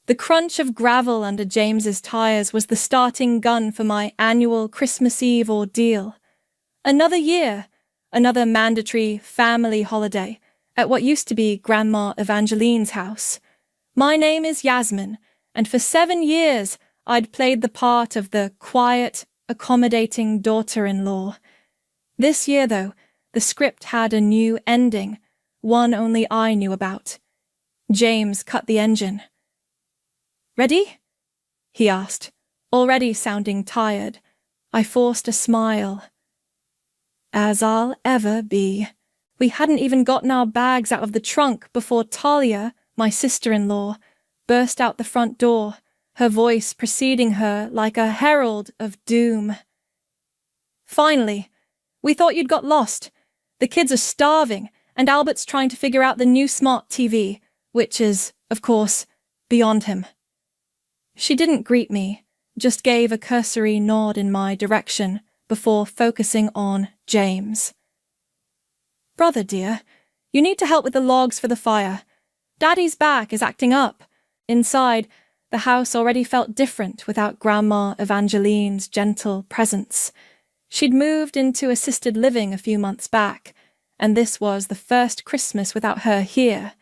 The crunch of gravel under James's tires was the starting gun for my annual Christmas Eve ordeal. Another year, another mandatory family holiday at what used to be Grandma Evangeline's house. My name is Yasmin, and for 7 years I'd played the part of the quiet, accommodating daughter-in-law. This year, though, the script had a new ending, one only I knew about. James cut the engine. "Ready?" he asked, already sounding tired. I forced a smile. As I'll ever be. We hadn't even gotten our bags out of the trunk before Talia, my sister-in-law, burst out the front door, her voice preceding her like a herald of doom. "Finally! We thought you'd got lost. The kids are starving, and Albert's trying to figure out the new smart TV, which is, of course, beyond him." She didn't greet me, just gave a cursory nod in my direction before focusing on James. "Brother, dear, you need to help with the logs for the fire. Daddy's back is acting up." Inside, the house already felt different without Grandma Evangeline's gentle presence. She'd moved into assisted living a few months back, and this was the first Christmas without her here.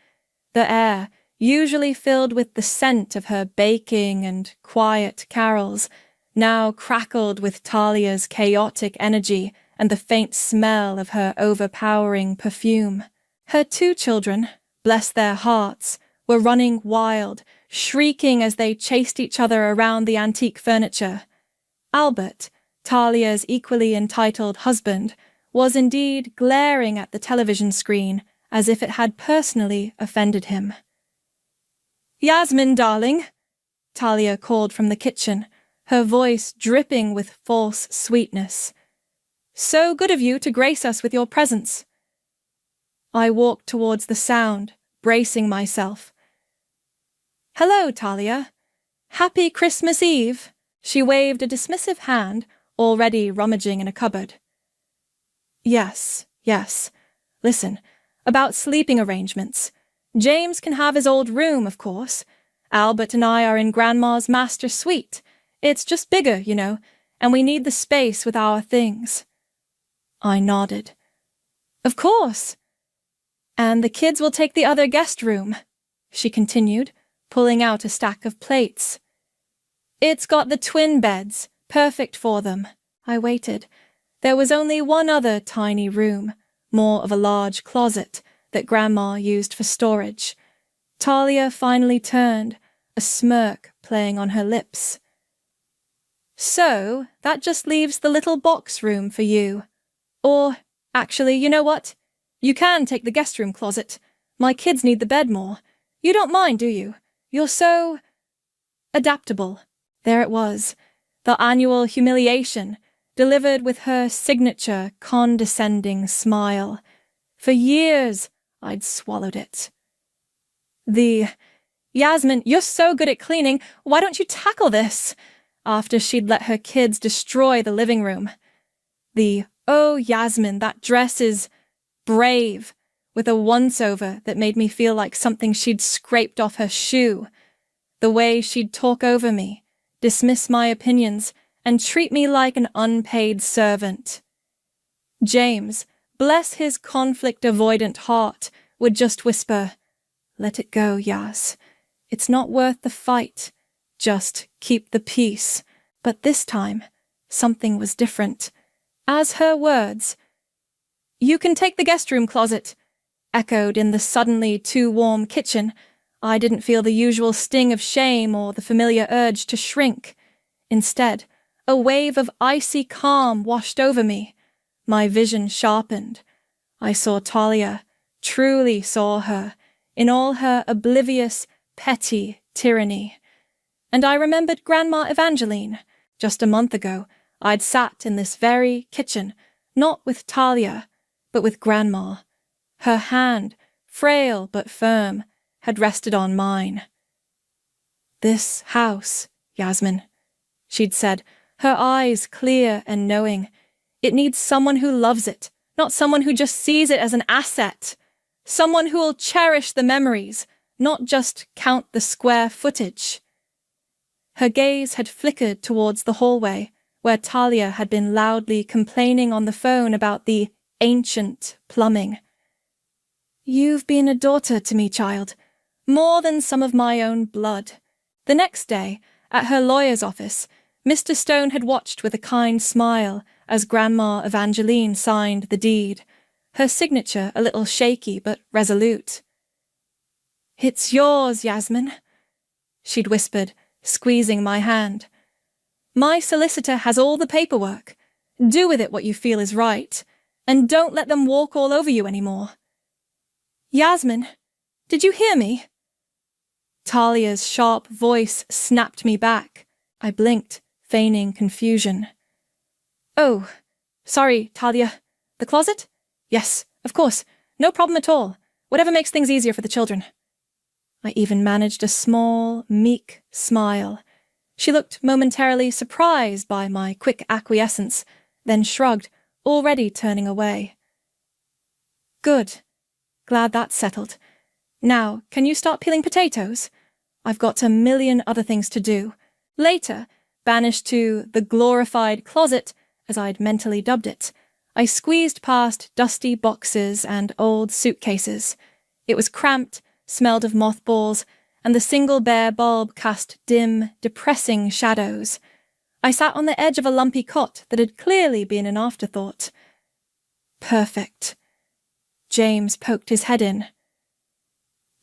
The air, usually filled with the scent of her baking and quiet carols, now crackled with Talia's chaotic energy and the faint smell of her overpowering perfume. Her 2 children, bless their hearts, were running wild, shrieking as they chased each other around the antique furniture. Albert, Talia's equally entitled husband, was indeed glaring at the television screen as if it had personally offended him. "Yasmin, darling," Talia called from the kitchen, her voice dripping with false sweetness. "So good of you to grace us with your presence." I walked towards the sound, bracing myself. "Hello, Talia. Happy Christmas Eve." She waved a dismissive hand, already rummaging in a cupboard. Yes. Listen, about sleeping arrangements. James can have his old room, of course. Albert and I are in Grandma's master suite. It's just bigger, you know, and we need the space with our things." I nodded. "Of course." "And the kids will take the other guest room," she continued, pulling out a stack of plates. "It's got the twin beds, perfect for them." I waited. There was only one other tiny room, more of a large closet, that Grandma used for storage. Talia finally turned, a smirk playing on her lips. "So, that just leaves the little box room for you. Or, actually, you know what? You can take the guest room closet. My kids need the bed more. You don't mind, do you? You're so adaptable." There it was, the annual humiliation, delivered with her signature condescending smile. For years, I'd swallowed it. "Yasmin, you're so good at cleaning, why don't you tackle this?" After she'd let her kids destroy the living room. "Oh, Yasmin, that dress is brave," with a once-over that made me feel like something she'd scraped off her shoe. The way she'd talk over me, dismiss my opinions, and treat me like an unpaid servant. James, bless his conflict-avoidant heart, would just whisper, "Let it go, Yas. It's not worth the fight. Just keep the peace." But this time, something was different. As her words, "You can take the guest room closet," echoed in the suddenly too warm kitchen, I didn't feel the usual sting of shame or the familiar urge to shrink. Instead, a wave of icy calm washed over me. My vision sharpened. I saw Talia, truly saw her, in all her oblivious, petty tyranny. And I remembered Grandma Evangeline. Just a month ago, I'd sat in this very kitchen, not with Talia, but with Grandma. Her hand, frail but firm, had rested on mine. "This house, Yasmin," she'd said, her eyes clear and knowing. "It needs someone who loves it, not someone who just sees it as an asset. Someone who'll cherish the memories, not just count the square footage. Her gaze had flickered towards the hallway, where Talia had been loudly complaining on the phone about the ancient plumbing. "You've been a daughter to me, child, more than some of my own blood." The next day, at her lawyer's office, Mr. Stone had watched with a kind smile as Grandma Evangeline signed the deed, her signature a little shaky but resolute. "It's yours, Yasmin," she'd whispered, squeezing my hand. "My solicitor has all the paperwork. Do with it what you feel is right, and don't let them walk all over you anymore." "Yasmin, did you hear me?" Talia's sharp voice snapped me back. I blinked, feigning confusion. "Oh, sorry, Talia. The closet? Yes, of course. No problem at all. Whatever makes things easier for the children." I even managed a small, meek smile. She looked momentarily surprised by my quick acquiescence, then shrugged, already turning away. "Good. Glad that's settled. Now, can you start peeling potatoes? I've got a million other things to do." Later, banished to the glorified closet, as I'd mentally dubbed it, I squeezed past dusty boxes and old suitcases. It was cramped, smelled of mothballs, and the single bare bulb cast dim, depressing shadows. I sat on the edge of a lumpy cot that had clearly been an afterthought. Perfect. James poked his head in.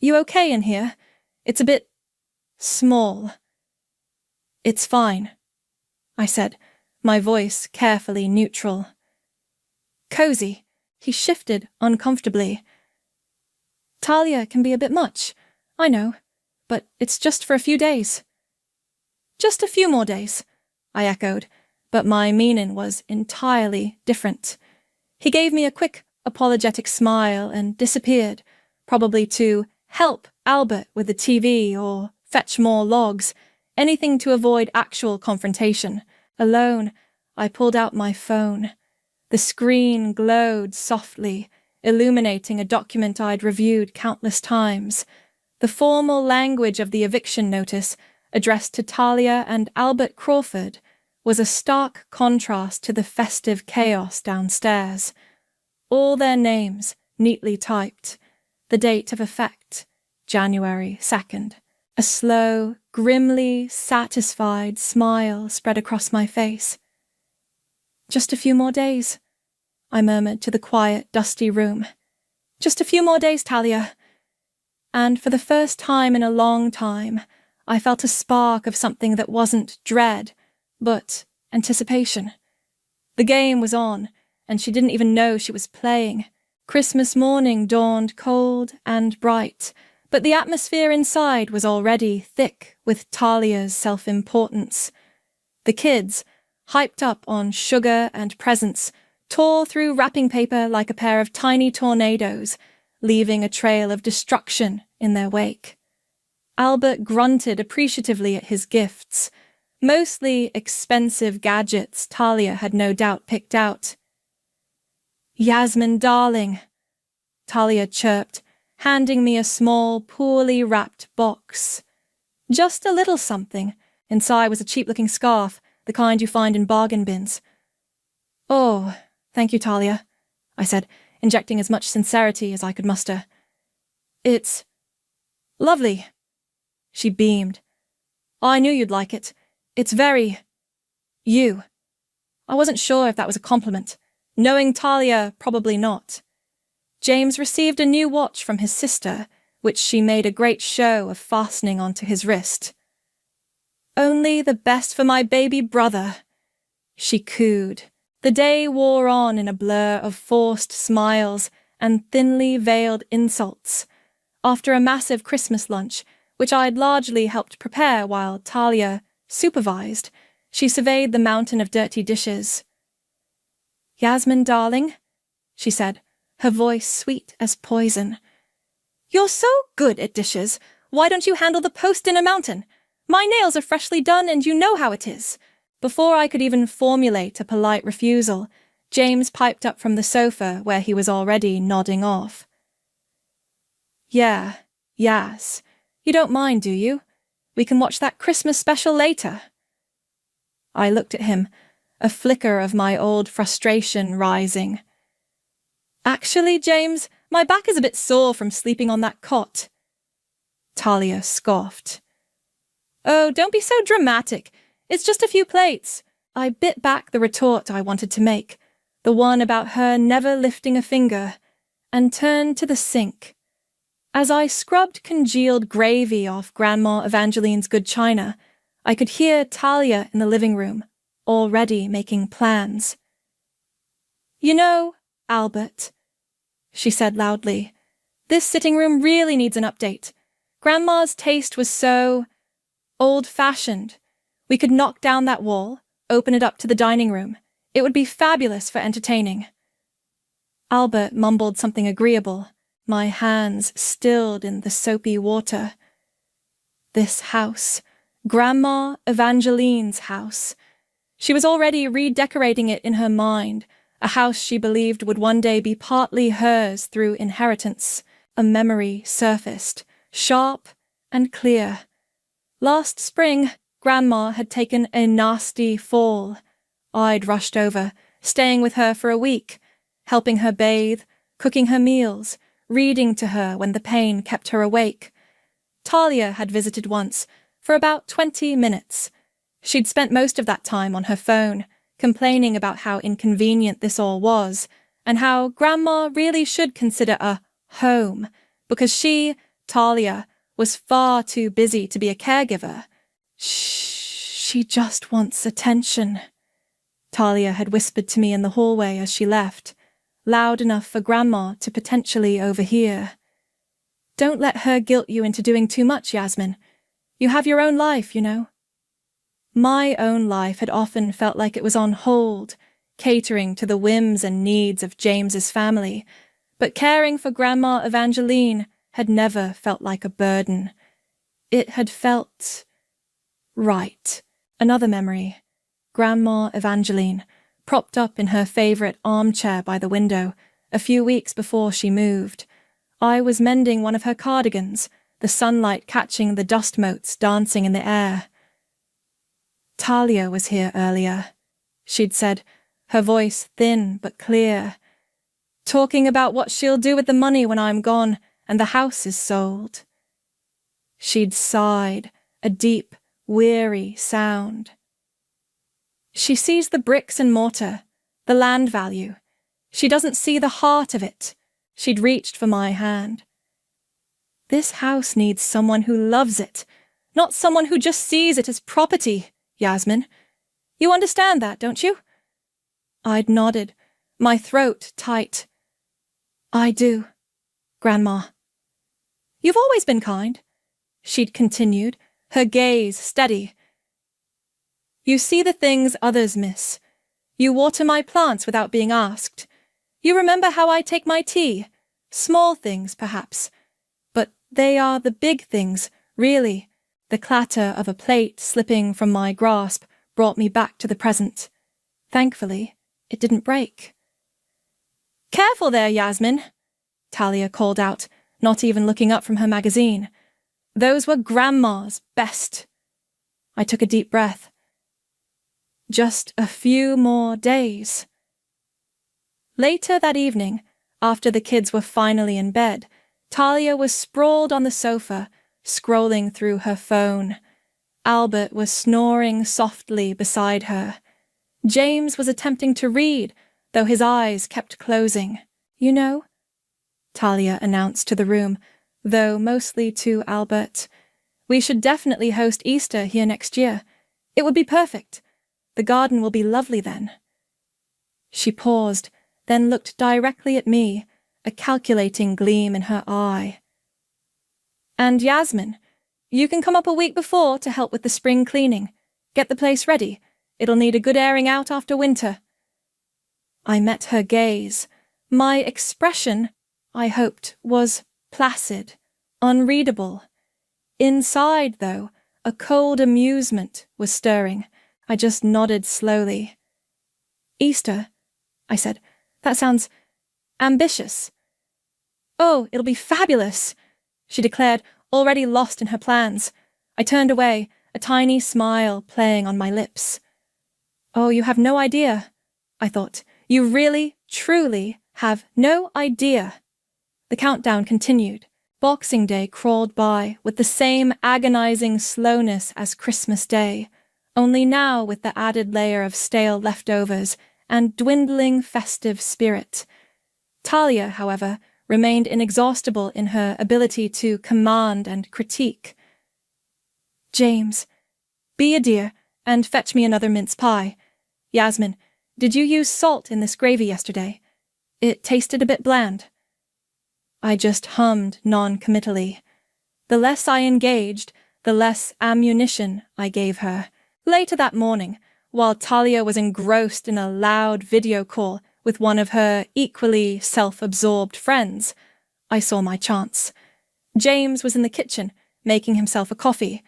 "You okay in here? It's a bit small." "It's fine," I said, my voice carefully neutral. "Cozy." He shifted uncomfortably. "Talia can be a bit much, I know, but it's just for a few days." "Just a few more days," I echoed, but my meaning was entirely different. He gave me a quick, apologetic smile and disappeared, probably to help Albert with the TV or fetch more logs, anything to avoid actual confrontation. Alone, I pulled out my phone. The screen glowed softly, illuminating a document I'd reviewed countless times. The formal language of the eviction notice, addressed to Talia and Albert Crawford, was a stark contrast to the festive chaos downstairs. All their names, neatly typed. The date of effect, January 2nd. A slow, grimly satisfied smile spread across my face. "Just a few more days," I murmured to the quiet, dusty room. "Just a few more days, Talia." And for the first time in a long time, I felt a spark of something that wasn't dread, but anticipation. The game was on, and she didn't even know she was playing. Christmas morning dawned cold and bright, but the atmosphere inside was already thick with Talia's self-importance. The kids, hyped up on sugar and presents, tore through wrapping paper like a pair of tiny tornadoes, leaving a trail of destruction in their wake. Albert grunted appreciatively at his gifts, mostly expensive gadgets Talia had no doubt picked out. "Yasmin, darling," Talia chirped, handing me a small, poorly wrapped box. Just a little something. Inside was a cheap-looking scarf, the kind you find in bargain bins. "Oh, thank you, Talia," I said, injecting as much sincerity as I could muster. "It's lovely." She beamed. "I knew you'd like it. It's very you." I wasn't sure if that was a compliment. Knowing Talia, probably not. James received a new watch from his sister, which she made a great show of fastening onto his wrist. "Only the best for my baby brother," she cooed. The day wore on in a blur of forced smiles and thinly veiled insults. After a massive Christmas lunch, which I'd largely helped prepare while Talia supervised, she surveyed the mountain of dirty dishes. "Yasmin, darling," she said, her voice sweet as poison. "You're so good at dishes. Why don't you handle the post-dinner mountain? My nails are freshly done and you know how it is." Before I could even formulate a polite refusal, James piped up from the sofa where he was already nodding off. "Yeah, Yas, You don't mind, do you? We can watch that Christmas special later." I looked at him, a flicker of my old frustration rising. "Actually, James, my back is a bit sore from sleeping on that cot." Talia scoffed. "Oh, don't be so dramatic. It's just a few plates." I bit back the retort I wanted to make, the one about her never lifting a finger, and turned to the sink. As I scrubbed congealed gravy off Grandma Evangeline's good china, I could hear Talia in the living room, already making plans. "You know, Albert," she said loudly, "this sitting room really needs an update. Grandma's taste was so old-fashioned. We could knock down that wall, open it up to the dining room. It would be fabulous for entertaining." Albert mumbled something agreeable, my hands stilled in the soapy water. This house, Grandma Evangeline's house. She was already redecorating it in her mind, a house she believed would one day be partly hers through inheritance. A memory surfaced, sharp and clear. Last spring, Grandma had taken a nasty fall. I'd rushed over, staying with her for a week, helping her bathe, cooking her meals, reading to her when the pain kept her awake. Talia had visited once, for about 20 minutes. She'd spent most of that time on her phone, complaining about how inconvenient this all was, and how Grandma really should consider a home, because she, Talia, was far too busy to be a caregiver. She just wants attention," Talia had whispered to me in the hallway as she left, loud enough for Grandma to potentially overhear. "Don't let her guilt you into doing too much, Yasmin. You have your own life, you know." My own life had often felt like it was on hold, catering to the whims and needs of James's family, but caring for Grandma Evangeline had never felt like a burden. It had felt right. Another memory. Grandma Evangeline, propped up in her favourite armchair by the window, a few weeks before she moved. I was mending one of her cardigans, the sunlight catching the dust motes dancing in the air. "Talia was here earlier," she'd said, her voice thin but clear, "talking about what she'll do with the money when I'm gone and the house is sold." She'd sighed, a deep, weary sound. "She sees the bricks and mortar, the land value. She doesn't see the heart of it." She'd reached for my hand. "This house needs someone who loves it, not someone who just sees it as property, Yasmin. You understand that, don't you?" I'd nodded, my throat tight. "I do, Grandma." "You've always been kind," she'd continued, her gaze steady. "You see the things others miss. You water my plants without being asked. You remember how I take my tea. Small things, perhaps. But they are the big things, really." The clatter of a plate slipping from my grasp brought me back to the present. Thankfully, it didn't break. "Careful there, Yasmin," Talia called out, not even looking up from her magazine. "Those were Grandma's best." I took a deep breath. Just a few more days. Later that evening, after the kids were finally in bed, Talia was sprawled on the sofa, scrolling through her phone. Albert was snoring softly beside her. James was attempting to read, though his eyes kept closing. "You know," Talia announced to the room, though mostly to Albert, "we should definitely host Easter here next year. It would be perfect. The garden will be lovely then." She paused, then looked directly at me, a calculating gleam in her eye. "And Yasmin, you can come up a week before to help with the spring cleaning. Get the place ready. It'll need a good airing out after winter." I met her gaze. My expression, I hoped, was placid, unreadable. Inside, though, a cold amusement was stirring. I just nodded slowly. "Easter," I said. "That sounds ambitious." "Oh, it'll be fabulous," she declared, already lost in her plans. I turned away, a tiny smile playing on my lips. Oh, you have no idea, I thought. You really, truly have no idea. The countdown continued. Boxing Day crawled by with the same agonizing slowness as Christmas Day, only now with the added layer of stale leftovers and dwindling festive spirit. Talia, however, remained inexhaustible in her ability to command and critique. James, be a dear and fetch me another mince pie. Yasmin, did you use salt in this gravy yesterday? It tasted a bit bland. I just hummed non-committally. The less I engaged, the less ammunition I gave her. Later that morning, while Talia was engrossed in a loud video call with one of her equally self-absorbed friends, I saw my chance. James was in the kitchen, making himself a coffee.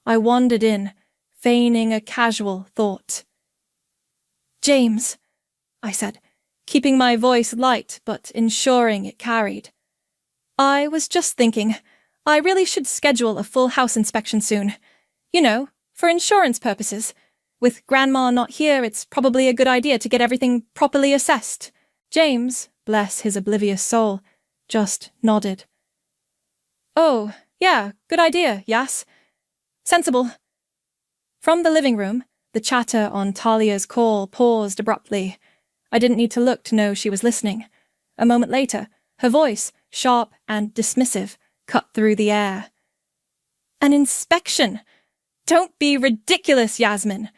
I wandered in, feigning a casual thought. James, I said, keeping my voice light but ensuring it carried. I was just thinking, I really should schedule a full house inspection soon. You know, for insurance purposes. With Grandma not here, it's probably a good idea to get everything properly assessed. James, bless his oblivious soul, just nodded. Oh, yeah, good idea, Yas. Sensible. From the living room, the chatter on Talia's call paused abruptly. I didn't need to look to know she was listening. A moment later, her voice, sharp and dismissive, cut through the air. An inspection? Don't be ridiculous, Yasmin.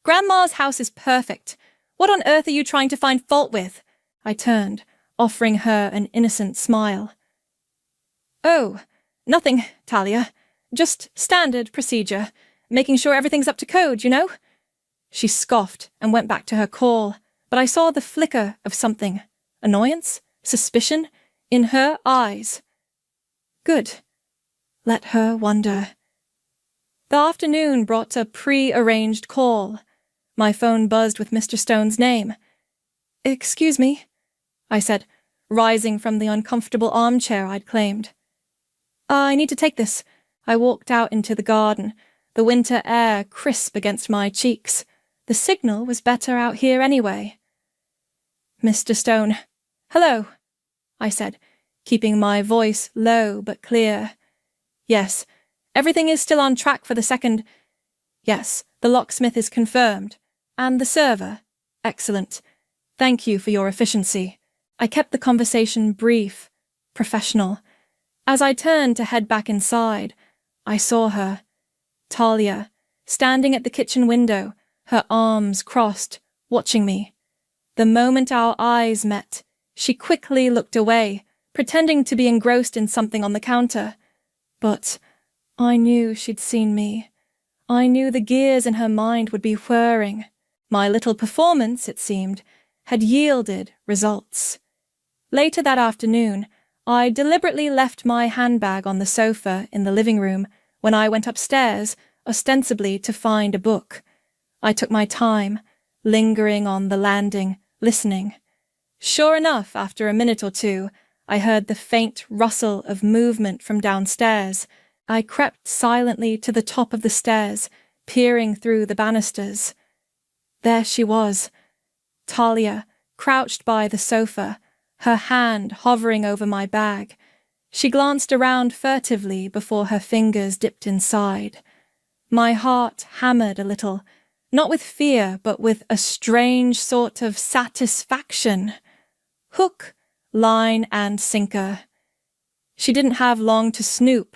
Grandma's house is perfect. What on earth are you trying to find fault with? I turned, offering her an innocent smile. Oh, nothing, Talia. Just standard procedure. Making sure everything's up to code, you know? She scoffed and went back to her call, but I saw the flicker of something. Annoyance? Suspicion? In her eyes. Good. Let her wonder. The afternoon brought a pre-arranged call. My phone buzzed with Mr. Stone's name. Excuse me, I said, rising from the uncomfortable armchair I'd claimed. I need to take this. I walked out into the garden, the winter air crisp against my cheeks. The signal was better out here anyway. Mr. Stone. Hello, I said, keeping my voice low but clear. Yes, everything is still on track for the second. Yes, the locksmith is confirmed. And the server? Excellent. Thank you for your efficiency. I kept the conversation brief, professional. As I turned to head back inside, I saw her, Talia, standing at the kitchen window, her arms crossed, watching me. The moment our eyes met, she quickly looked away, pretending to be engrossed in something on the counter. But I knew she'd seen me. I knew the gears in her mind would be whirring. My little performance, it seemed, had yielded results. Later that afternoon, I deliberately left my handbag on the sofa in the living room when I went upstairs, ostensibly to find a book. I took my time, lingering on the landing, listening. Sure enough, after a minute or two, I heard the faint rustle of movement from downstairs. I crept silently to the top of the stairs, peering through the banisters. There she was, Talia, crouched by the sofa, her hand hovering over my bag. She glanced around furtively before her fingers dipped inside. My heart hammered a little, not with fear, but with a strange sort of satisfaction. Hook, line, and sinker. She didn't have long to snoop.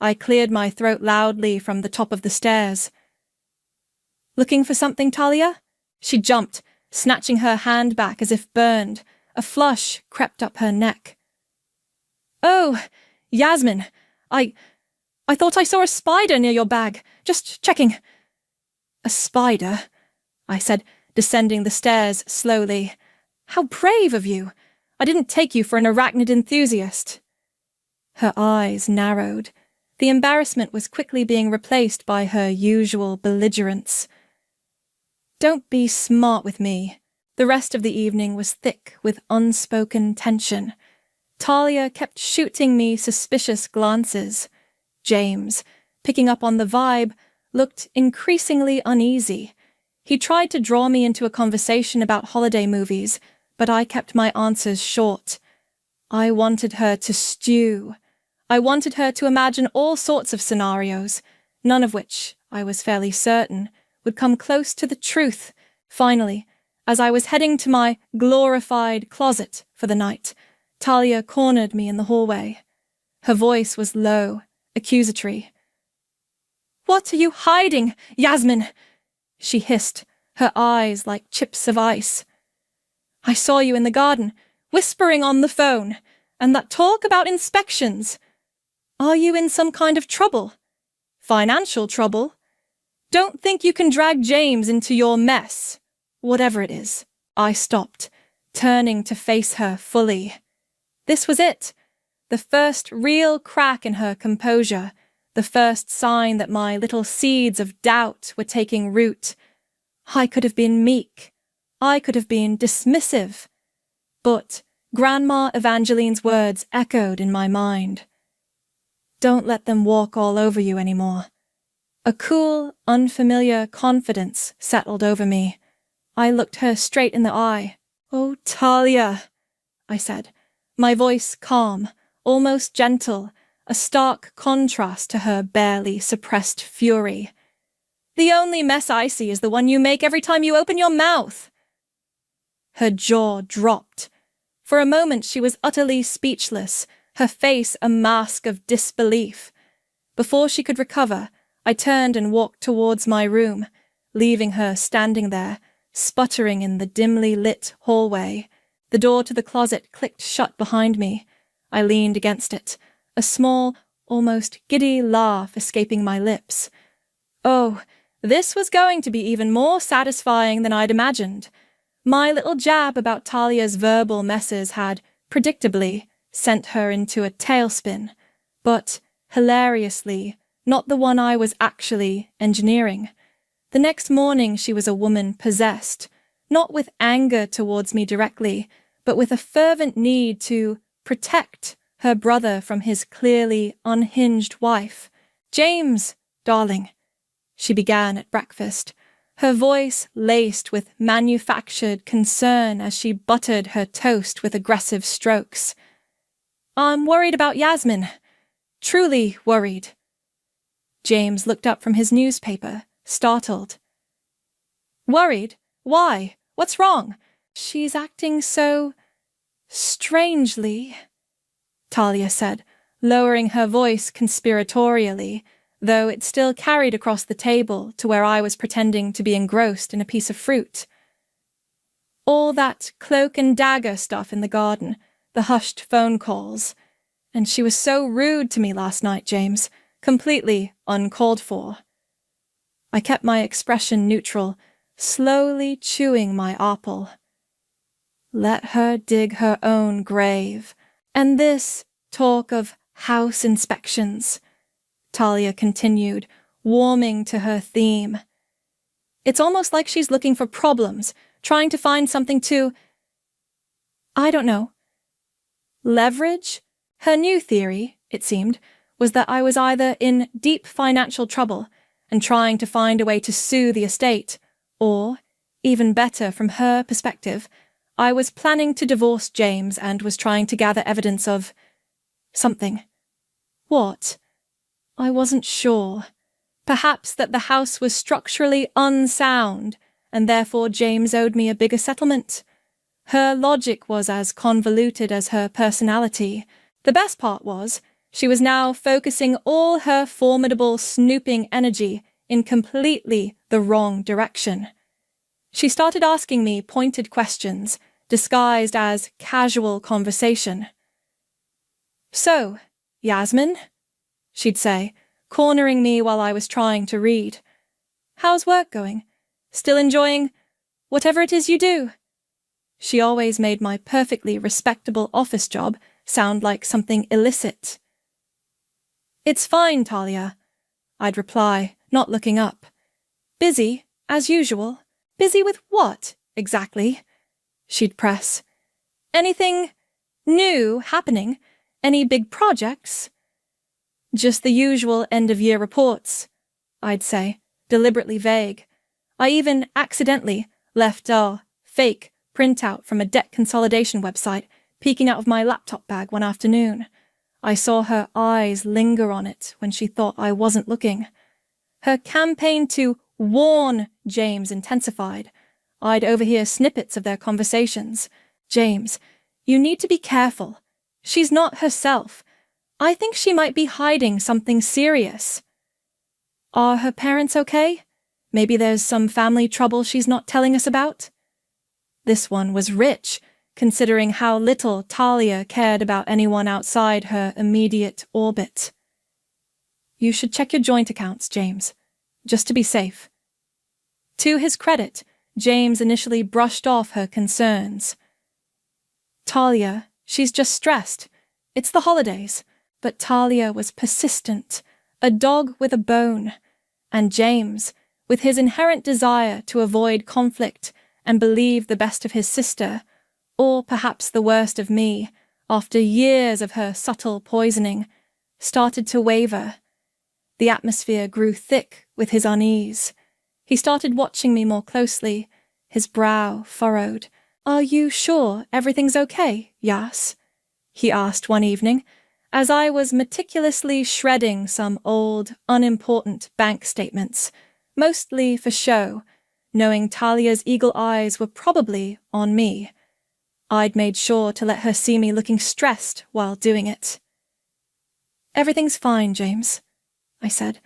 I cleared my throat loudly from the top of the stairs. Looking for something, Talia? She jumped, snatching her hand back as if burned. A flush crept up her neck. Oh, Yasmin, I thought I saw a spider near your bag. Just checking. A spider, I said, descending the stairs slowly. How brave of you. I didn't take you for an arachnid enthusiast. Her eyes narrowed. The embarrassment was quickly being replaced by her usual belligerence. Don't be smart with me. The rest of the evening was thick with unspoken tension. Talia kept shooting me suspicious glances. James, picking up on the vibe, looked increasingly uneasy. He tried to draw me into a conversation about holiday movies, but I kept my answers short. I wanted her to stew. I wanted her to imagine all sorts of scenarios, none of which, I was fairly certain, would come close to the truth. Finally, as I was heading to my glorified closet for the night, Talia cornered me in the hallway. Her voice was low, accusatory. "What are you hiding, Yasmin?" she hissed, her eyes like chips of ice. "I saw you in the garden, whispering on the phone, and that talk about inspections. Are you in some kind of trouble? Financial trouble? Don't think you can drag James into your mess. Whatever it is." I stopped, turning to face her fully. This was it, the first real crack in her composure, the first sign that my little seeds of doubt were taking root. I could have been meek. I could have been dismissive. But Grandma Evangeline's words echoed in my mind. Don't let them walk all over you anymore. A cool, unfamiliar confidence settled over me. I looked her straight in the eye. "Oh, Talia," I said, my voice calm, almost gentle, a stark contrast to her barely suppressed fury. "The only mess I see is the one you make every time you open your mouth." Her jaw dropped. For a moment she was utterly speechless, her face a mask of disbelief. Before she could recover, I turned and walked towards my room, leaving her standing there, sputtering in the dimly lit hallway. The door to the closet clicked shut behind me. I leaned against it, a small, almost giddy laugh escaping my lips. Oh, this was going to be even more satisfying than I'd imagined. My little jab about Talia's verbal messes had, predictably, sent her into a tailspin, but, hilariously, not the one I was actually engineering. The next morning she was a woman possessed, not with anger towards me directly, but with a fervent need to protect her brother from his clearly unhinged wife. "James, darling," she began at breakfast, her voice laced with manufactured concern as she buttered her toast with aggressive strokes. "I'm worried about Yasmin. Truly worried." James looked up from his newspaper, startled. "Worried? Why? What's wrong?" "She's acting so strangely," Talia said, lowering her voice conspiratorially, though it still carried across the table to where I was pretending to be engrossed in a piece of fruit. "All that cloak and dagger stuff in the garden, the hushed phone calls. And she was so rude to me last night, James, completely uncalled for." I kept my expression neutral, slowly chewing my apple. Let her dig her own grave. "And this talk of house inspections," Talia continued, warming to her theme. "It's almost like she's looking for problems, trying to find something to, I don't know, leverage? Her new theory, it seemed, was that I was either in deep financial trouble and trying to find a way to sue the estate, or, even better from her perspective, I was planning to divorce James and was trying to gather evidence of something. What? I wasn't sure. Perhaps that the house was structurally unsound, and therefore James owed me a bigger settlement. Her logic was as convoluted as her personality. The best part was, she was now focusing all her formidable snooping energy in completely the wrong direction. She started asking me pointed questions, disguised as casual conversation. "So, Yasmin," she'd say, cornering me while I was trying to read. "How's work going? Still enjoying whatever it is you do?" She always made my perfectly respectable office job sound like something illicit. "It's fine, Talia," I'd reply, not looking up. "Busy, as usual." "Busy with what, exactly?" she'd press. "Anything new happening? Any big projects?" Just the usual end-of-year reports, I'd say, deliberately vague. I even accidentally left our fake printout from a debt consolidation website peeking out of my laptop bag one afternoon. I saw her eyes linger on it when she thought I wasn't looking. Her campaign to warn James intensified. I'd overhear snippets of their conversations. James, you need to be careful. She's not herself. I think she might be hiding something serious. Are her parents okay? Maybe there's some family trouble she's not telling us about? This one was rich, considering how little Talia cared about anyone outside her immediate orbit. You should check your joint accounts, James, just to be safe. To his credit, James initially brushed off her concerns. Talia, she's just stressed. It's the holidays. But Talia was persistent, a dog with a bone, and James, with his inherent desire to avoid conflict and believe the best of his sister, or perhaps the worst of me, after years of her subtle poisoning, started to waver. The atmosphere grew thick with his unease. He started watching me more closely, his brow furrowed. Are you sure everything's okay, Yas? He asked one evening, as I was meticulously shredding some old, unimportant bank statements, mostly for show, knowing Talia's eagle eyes were probably on me. I'd made sure to let her see me looking stressed while doing it. Everything's fine, James, I said,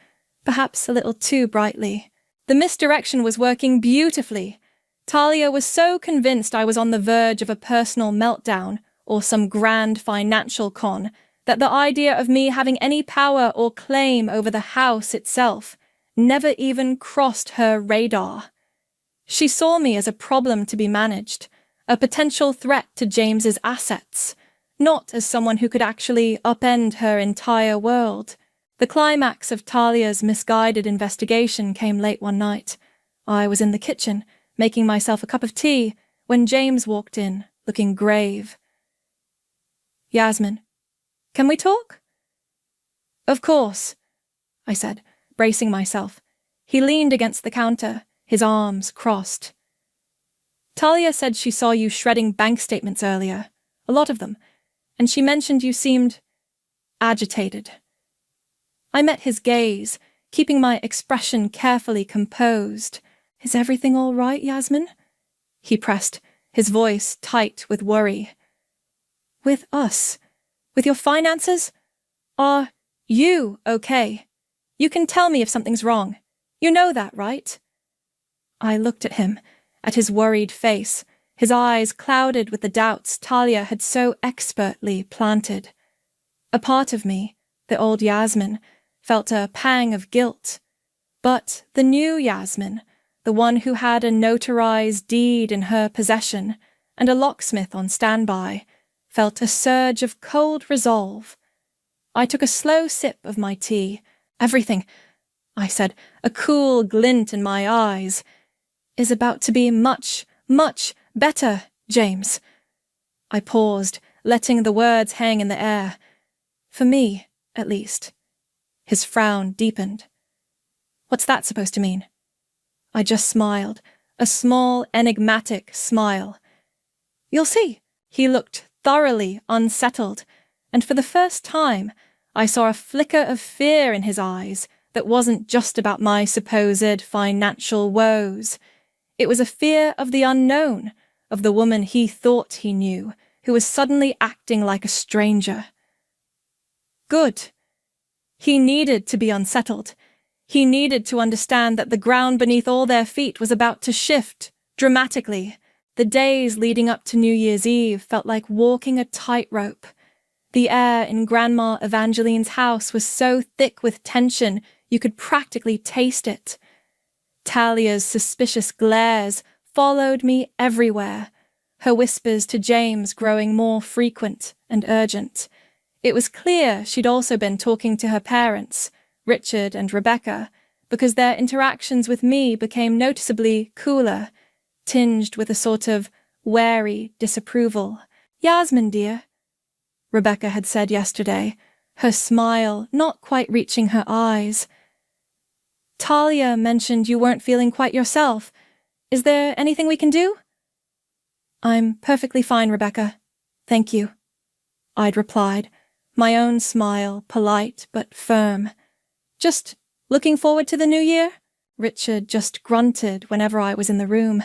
perhaps a little too brightly. The misdirection was working beautifully. Talia was so convinced I was on the verge of a personal meltdown or some grand financial con that the idea of me having any power or claim over the house itself never even crossed her radar. She saw me as a problem to be managed, a potential threat to James's assets, not as someone who could actually upend her entire world. The climax of Talia's misguided investigation came late one night. I was in the kitchen, making myself a cup of tea, when James walked in, looking grave. Yasmin, can we talk? Of course, I said, bracing myself. He leaned against the counter, his arms crossed. Talia said she saw you shredding bank statements earlier, a lot of them, and she mentioned you seemed agitated. I met his gaze, keeping my expression carefully composed. Is everything all right, Yasmin? He pressed, his voice tight with worry. With us? With your finances? Are you okay? You can tell me if something's wrong. You know that, right? I looked at him, at his worried face, his eyes clouded with the doubts Talia had so expertly planted. A part of me, the old Yasmin, felt a pang of guilt. But the new Yasmin, the one who had a notarized deed in her possession and a locksmith on standby, felt a surge of cold resolve. I took a slow sip of my tea. Everything, I said, a cool glint in my eyes, is about to be much, much better, James. I paused, letting the words hang in the air. For me, at least. His frown deepened. What's that supposed to mean? I just smiled, a small, enigmatic smile. You'll see. He looked thoroughly unsettled, and for the first time, I saw a flicker of fear in his eyes that wasn't just about my supposed financial woes. It was a fear of the unknown, of the woman he thought he knew, who was suddenly acting like a stranger. Good. He needed to be unsettled. He needed to understand that the ground beneath all their feet was about to shift, dramatically. The days leading up to New Year's Eve felt like walking a tightrope. The air in Grandma Evangeline's house was so thick with tension you could practically taste it. Talia's suspicious glares followed me everywhere, her whispers to James growing more frequent and urgent. It was clear she'd also been talking to her parents, Richard and Rebecca, because their interactions with me became noticeably cooler, tinged with a sort of wary disapproval. Yasmin, dear, Rebecca had said yesterday, her smile not quite reaching her eyes. "Talia mentioned you weren't feeling quite yourself. Is there anything we can do?" "I'm perfectly fine, Rebecca. Thank you," I'd replied, my own smile polite but firm. "Just looking forward to the new year?" Richard just grunted whenever I was in the room,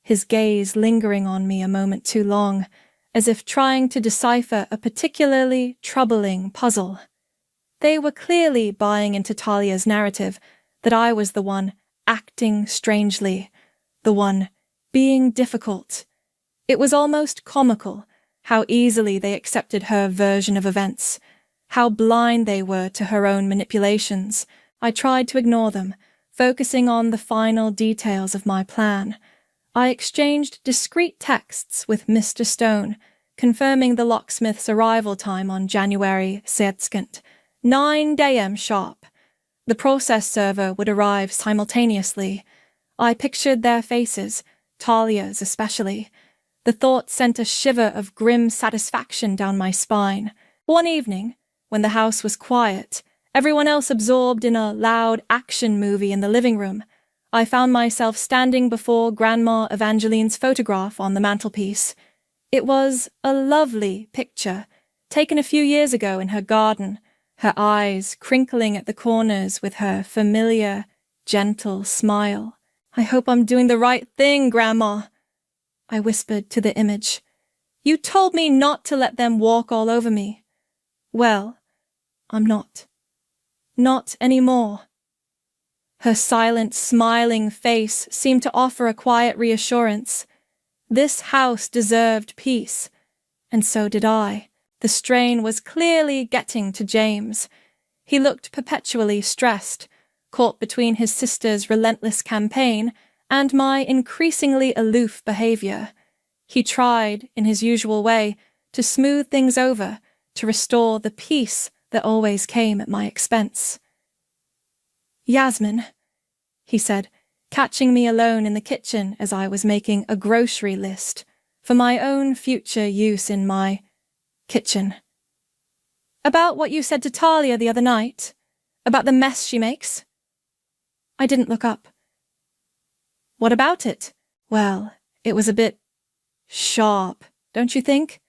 his gaze lingering on me a moment too long, as if trying to decipher a particularly troubling puzzle. They were clearly buying into Talia's narrative that I was the one acting strangely, the one being difficult. It was almost comical how easily they accepted her version of events, how blind they were to her own manipulations. I tried to ignore them, focusing on the final details of my plan. I exchanged discreet texts with Mr. Stone, confirming the locksmith's arrival time on January 2nd, 9 a.m. sharp. The process server would arrive simultaneously. I pictured their faces, Talia's especially. The thought sent a shiver of grim satisfaction down my spine. One evening, when the house was quiet, everyone else absorbed in a loud action movie in the living room, I found myself standing before Grandma Evangeline's photograph on the mantelpiece. It was a lovely picture, taken a few years ago in her garden, her eyes crinkling at the corners with her familiar, gentle smile. "I hope I'm doing the right thing, Grandma," I whispered to the image. "You told me not to let them walk all over me." "Well, I'm not. Not anymore." Her silent, smiling face seemed to offer a quiet reassurance. This house deserved peace, and so did I. The strain was clearly getting to James. He looked perpetually stressed, caught between his sister's relentless campaign and my increasingly aloof behavior. He tried, in his usual way, to smooth things over, to restore the peace that always came at my expense. "Yasmin," he said, catching me alone in the kitchen as I was making a grocery list for my own future use in my kitchen. "About what you said to Talia the other night? About the mess she makes?" I didn't look up. "What about it?" "Well, it was a bit sharp, don't you think?"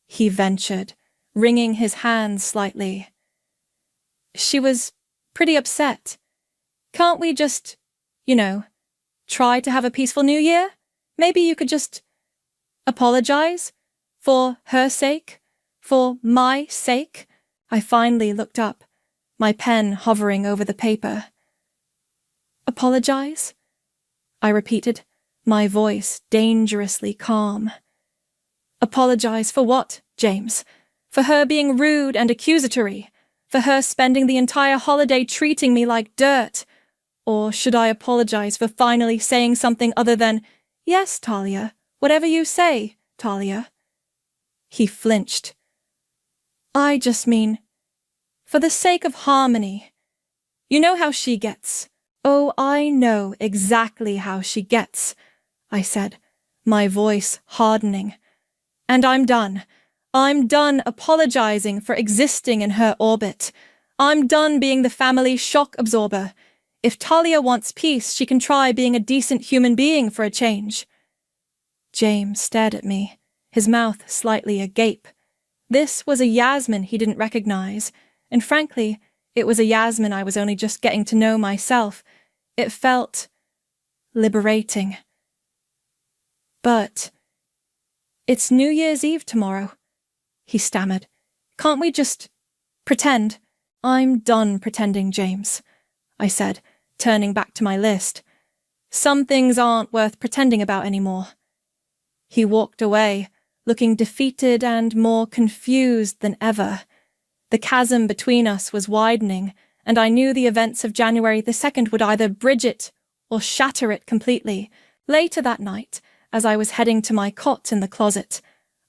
he ventured, wringing his hands slightly. "She was pretty upset. Can't we just, try to have a peaceful New Year? Maybe you could just apologize? For her sake? For my sake?" I finally looked up, my pen hovering over the paper. "Apologize?" I repeated, my voice dangerously calm. "Apologize for what, James? For her being rude and accusatory? For her spending the entire holiday treating me like dirt? Or should I apologize for finally saying something other than, 'Yes, Talia, whatever you say, Talia'?" He flinched. "I just mean, for the sake of harmony. You know how she gets." "Oh, I know exactly how she gets," I said, my voice hardening. "And I'm done. I'm done apologizing for existing in her orbit. I'm done being the family shock absorber. If Talia wants peace, she can try being a decent human being for a change." James stared at me, his mouth slightly agape. This was a Yasmin he didn't recognize, and frankly, it was a Yasmin I was only just getting to know myself. It felt liberating. "But it's New Year's Eve tomorrow," he stammered. "Can't we just pretend?" "I'm done pretending, James," I said, turning back to my list. "Some things aren't worth pretending about anymore." He walked away, looking defeated and more confused than ever. The chasm between us was widening, and I knew the events of January the 2nd would either bridge it or shatter it completely. Later that night, as I was heading to my cot in the closet,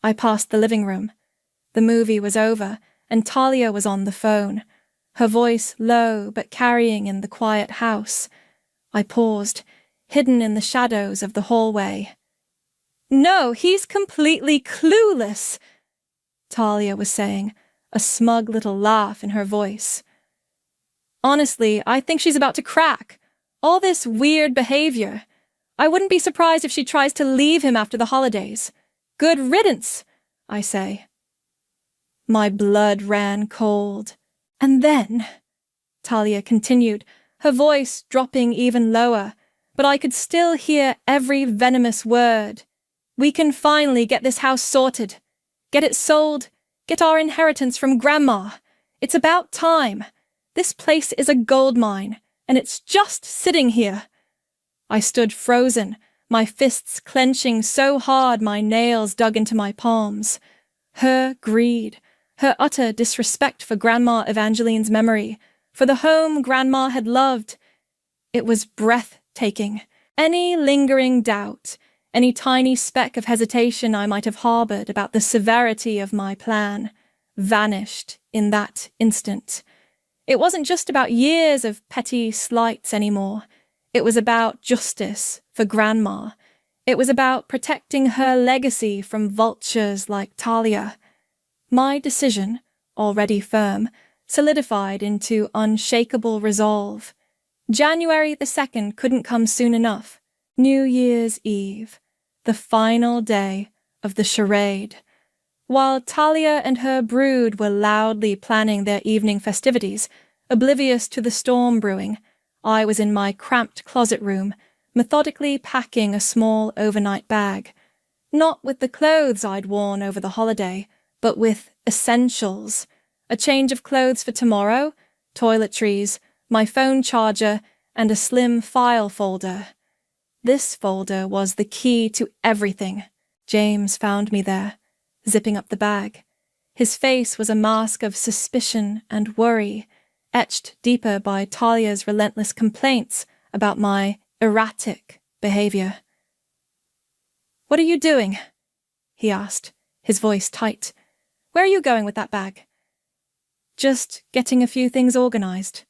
I passed the living room. The movie was over, and Talia was on the phone, her voice low but carrying in the quiet house. I paused, hidden in the shadows of the hallway. "No, he's completely clueless," Talia was saying, a smug little laugh in her voice. Honestly, I think she's about to crack. All this weird behavior. I wouldn't be surprised if she tries to leave him after the holidays. Good riddance, I say. My blood ran cold. And then, Talia continued, her voice dropping even lower, but I could still hear every venomous word. We can finally get this house sorted. Get it sold. Get our inheritance from Grandma. It's about time. This place is a gold mine, and it's just sitting here. I stood frozen, my fists clenching so hard my nails dug into my palms. Her greed, her utter disrespect for Grandma Evangeline's memory, for the home Grandma had loved. It was breathtaking. Any lingering doubt, any tiny speck of hesitation I might have harbored about the severity of my plan, vanished in that instant. It wasn't just about years of petty slights anymore. It was about justice for Grandma. It was about protecting her legacy from vultures like Talia. My decision, already firm, solidified into unshakable resolve. January the 2nd couldn't come soon enough. New Year's Eve, the final day of the charade. While Talia and her brood were loudly planning their evening festivities, oblivious to the storm brewing, I was in my cramped closet room, methodically packing a small overnight bag. Not with the clothes I'd worn over the holiday, but with essentials. A change of clothes for tomorrow, toiletries, my phone charger, and a slim file folder. This folder was the key to everything. James found me there, zipping up the bag. His face was a mask of suspicion and worry, etched deeper by Talia's relentless complaints about my erratic behavior. "What are you doing?" he asked, his voice tight. "Where are you going with that bag?" "Just getting a few things organized,"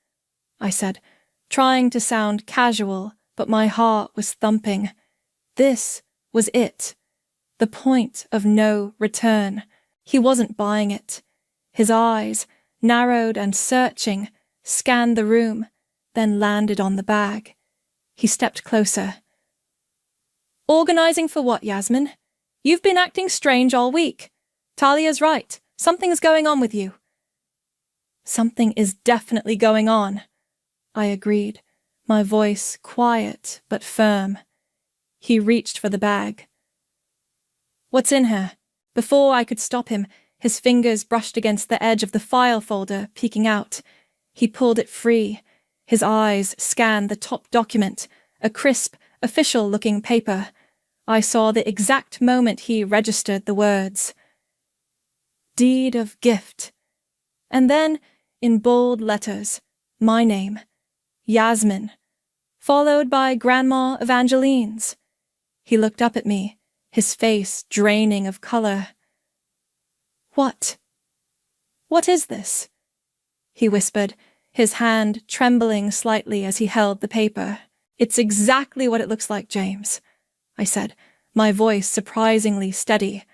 I said, trying to sound casual, but my heart was thumping. This was it. The point of no return. He wasn't buying it. His eyes, narrowed and searching, scanned the room, then landed on the bag. He stepped closer. "Organizing for what, Yasmin? You've been acting strange all week. Talia's right. Something's going on with you." "Something is definitely going on," I agreed, my voice quiet but firm. He reached for the bag. "What's in her?" Before I could stop him, his fingers brushed against the edge of the file folder, peeking out. He pulled it free. His eyes scanned the top document, a crisp, official-looking paper. I saw the exact moment he registered the words. "Deed of gift." And then, in bold letters, my name, Yasmin, followed by Grandma Evangeline's. He looked up at me, his face draining of color. What is this?" he whispered, his hand trembling slightly as he held the paper. "It's exactly what it looks like, James," I said, my voice surprisingly steady.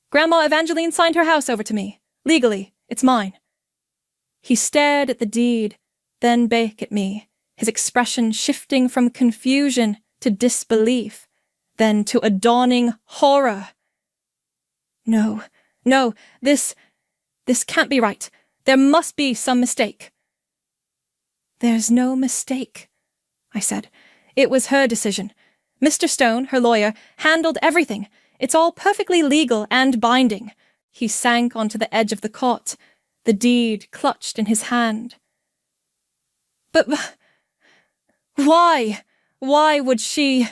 "Grandma Evangeline signed her house over to me. Legally, it's mine." He stared at the deed, then back at me, his expression shifting from confusion to disbelief, then to a dawning horror. No, this can't be right. There must be some mistake." "There's no mistake," I said. "It was her decision. Mr. Stone, her lawyer, handled everything. It's all perfectly legal and binding." He sank onto the edge of the cot, the deed clutched in his hand. But why? Why would she?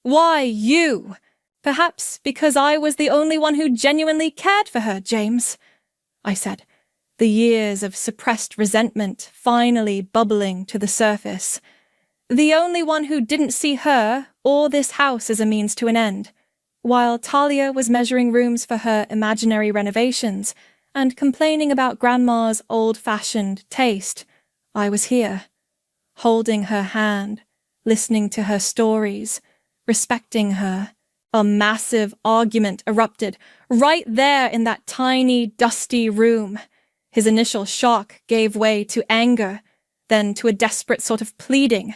Why you? Perhaps because I was the only one who genuinely cared for her, James, I said, the years of suppressed resentment finally bubbling to the surface. The only one who didn't see her or this house as a means to an end. While Talia was measuring rooms for her imaginary renovations and complaining about Grandma's old-fashioned taste, I was here, holding her hand, listening to her stories, respecting her, A massive argument erupted right there in that tiny, dusty room. His initial shock gave way to anger, then to a desperate sort of pleading.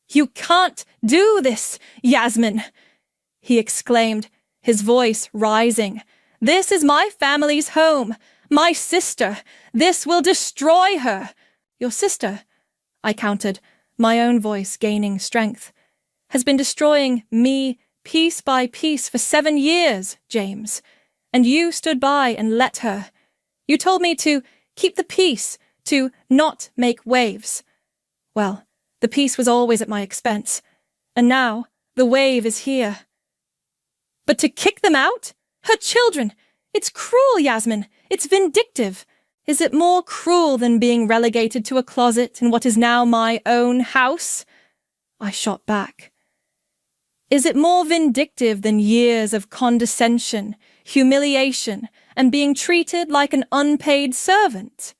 "You can't do this, Yasmin!" he exclaimed, his voice rising. "This is my family's home, my sister. This will destroy her." "Your sister," I countered, my own voice gaining strength, "has been destroying me piece by piece for 7 years, James. And you stood by and let her. You told me to keep the peace, to not make waves. Well, the peace was always at my expense, and now the wave is here. But to kick them out? Her children! It's cruel, Yasmin. It's vindictive. Is it more cruel than being relegated to a closet in what is now my own house?" I shot back. "Is it more vindictive than years of condescension, humiliation, and being treated like an unpaid servant?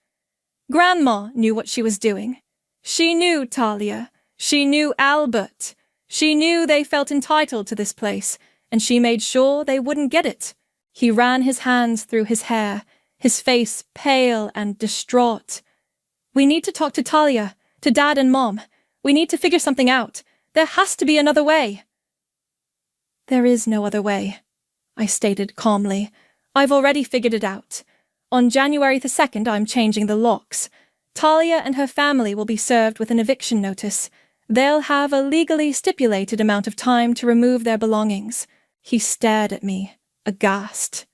Grandma knew what she was doing. She knew Talia. She knew Albert. She knew they felt entitled to this place, and she made sure they wouldn't get it." He ran his hands through his hair, his face pale and distraught. "We need to talk to Talia, to Dad and Mom. We need to figure something out. There has to be another way." "There is no other way," I stated calmly. "I've already figured it out. On January the 2nd, I'm changing the locks. Talia and her family will be served with an eviction notice. They'll have a legally stipulated amount of time to remove their belongings." He stared at me, aghast.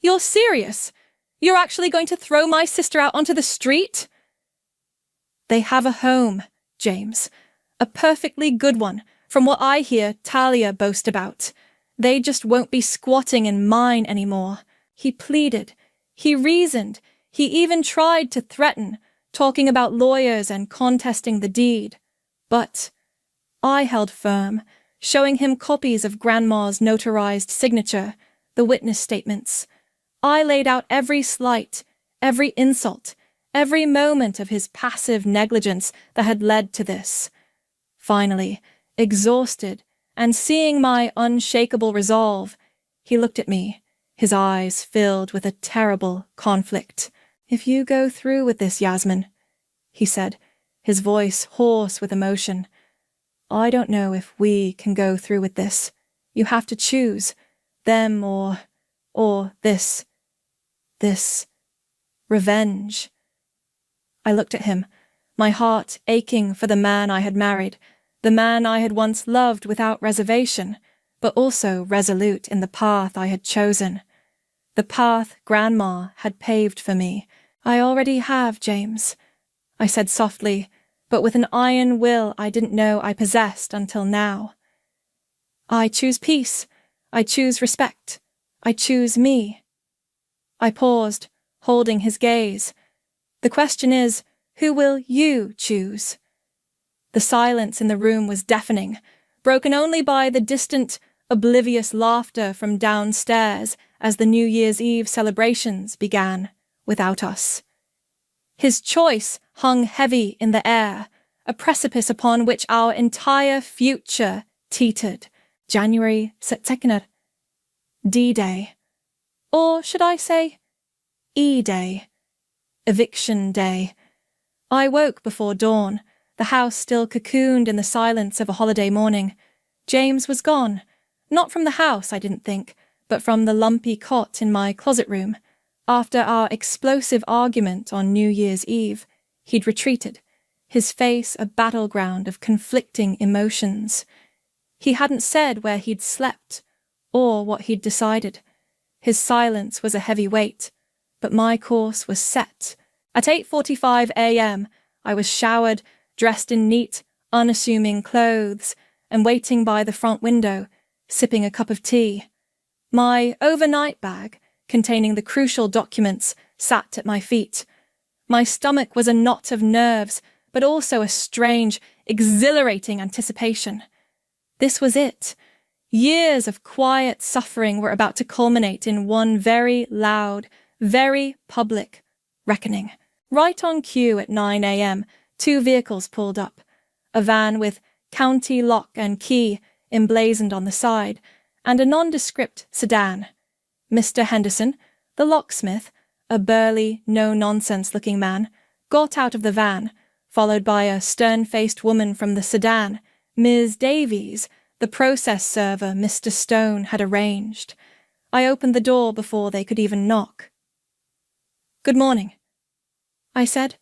"You're serious? You're actually going to throw my sister out onto the street?" "They have a home, James. A perfectly good one, from what I hear Talia boast about. They just won't be squatting in mine anymore." He pleaded. He reasoned. He even tried to threaten, talking about lawyers and contesting the deed. But I held firm, showing him copies of Grandma's notarized signature, the witness statements. I laid out every slight, every insult, every moment of his passive negligence that had led to this. Finally, exhausted, and seeing my unshakable resolve, he looked at me, his eyes filled with a terrible conflict. "If you go through with this, Yasmin," he said, his voice hoarse with emotion, "I don't know if we can go through with this. You have to choose, them or this revenge." I looked at him, my heart aching for the man I had married, the man I had once loved without reservation, but also resolute in the path I had chosen. The path Grandma had paved for me. "I already have, James," I said softly, but with an iron will I didn't know I possessed until now. "I choose peace. I choose respect. I choose me." I paused, holding his gaze. "The question is, who will you choose?" The silence in the room was deafening, broken only by the distant, oblivious laughter from downstairs as the New Year's Eve celebrations began without us. His choice hung heavy in the air, a precipice upon which our entire future teetered. January 2nd, D-Day. Or should I say, E-Day. Eviction Day. I woke before dawn, the house still cocooned in the silence of a holiday morning. James was gone. Not from the house, I didn't think, but from the lumpy cot in my closet room. After our explosive argument on New Year's Eve, he'd retreated, his face a battleground of conflicting emotions. He hadn't said where he'd slept, or what he'd decided. His silence was a heavy weight, but my course was set. At 8:45 a.m., I was showered, dressed in neat, unassuming clothes, and waiting by the front window, sipping a cup of tea. My overnight bag, containing the crucial documents, sat at my feet. My stomach was a knot of nerves, but also a strange, exhilarating anticipation. This was it. Years of quiet suffering were about to culminate in one very loud, very public reckoning. Right on cue at 9 a.m., 2 vehicles pulled up. A van with county lock and key emblazoned on the side, and a nondescript sedan. Mr. Henderson, the locksmith, a burly, no-nonsense-looking man, got out of the van, followed by a stern-faced woman from the sedan, Ms. Davies, the process server Mr. Stone had arranged. I opened the door before they could even knock. "Good morning," I said,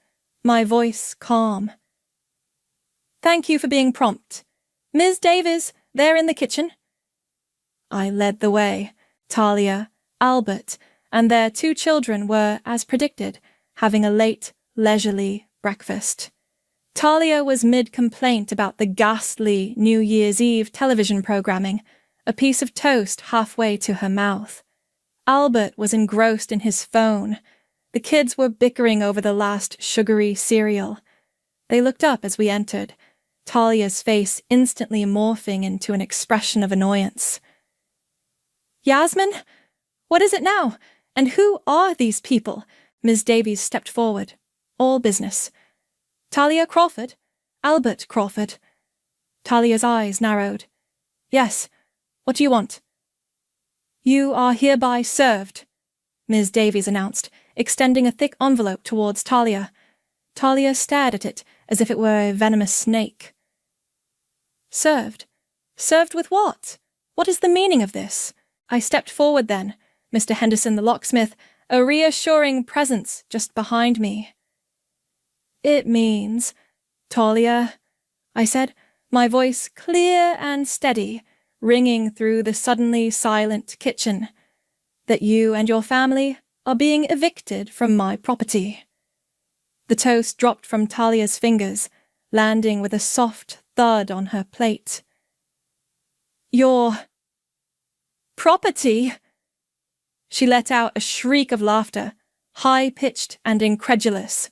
my voice calm. "Thank you for being prompt. Ms. Davies, they're in the kitchen." I led the way. Talia, Albert, and their 2 children were, as predicted, having a late, leisurely breakfast. Talia was mid-complaint about the ghastly New Year's Eve television programming, a piece of toast halfway to her mouth. Albert was engrossed in his phone. The kids were bickering over the last sugary cereal. They looked up as we entered, Talia's face instantly morphing into an expression of annoyance. "Yasmin? What is it now? And who are these people?" Ms. Davies stepped forward. "All business." "Talia Crawford? Albert Crawford." Talia's eyes narrowed. "Yes. What do you want?" "You are hereby served," Ms. Davies announced, extending a thick envelope towards Talia. Talia stared at it as if it were a venomous snake. "Served? Served with what? What is the meaning of this?" I stepped forward then, Mr. Henderson the locksmith, a reassuring presence just behind me. "It means, Talia," I said, my voice clear and steady, ringing through the suddenly silent kitchen, "that you and your family are being evicted from my property." The toast dropped from Talia's fingers, landing with a soft thud on her plate. "Your property?" She let out a shriek of laughter, high-pitched and incredulous.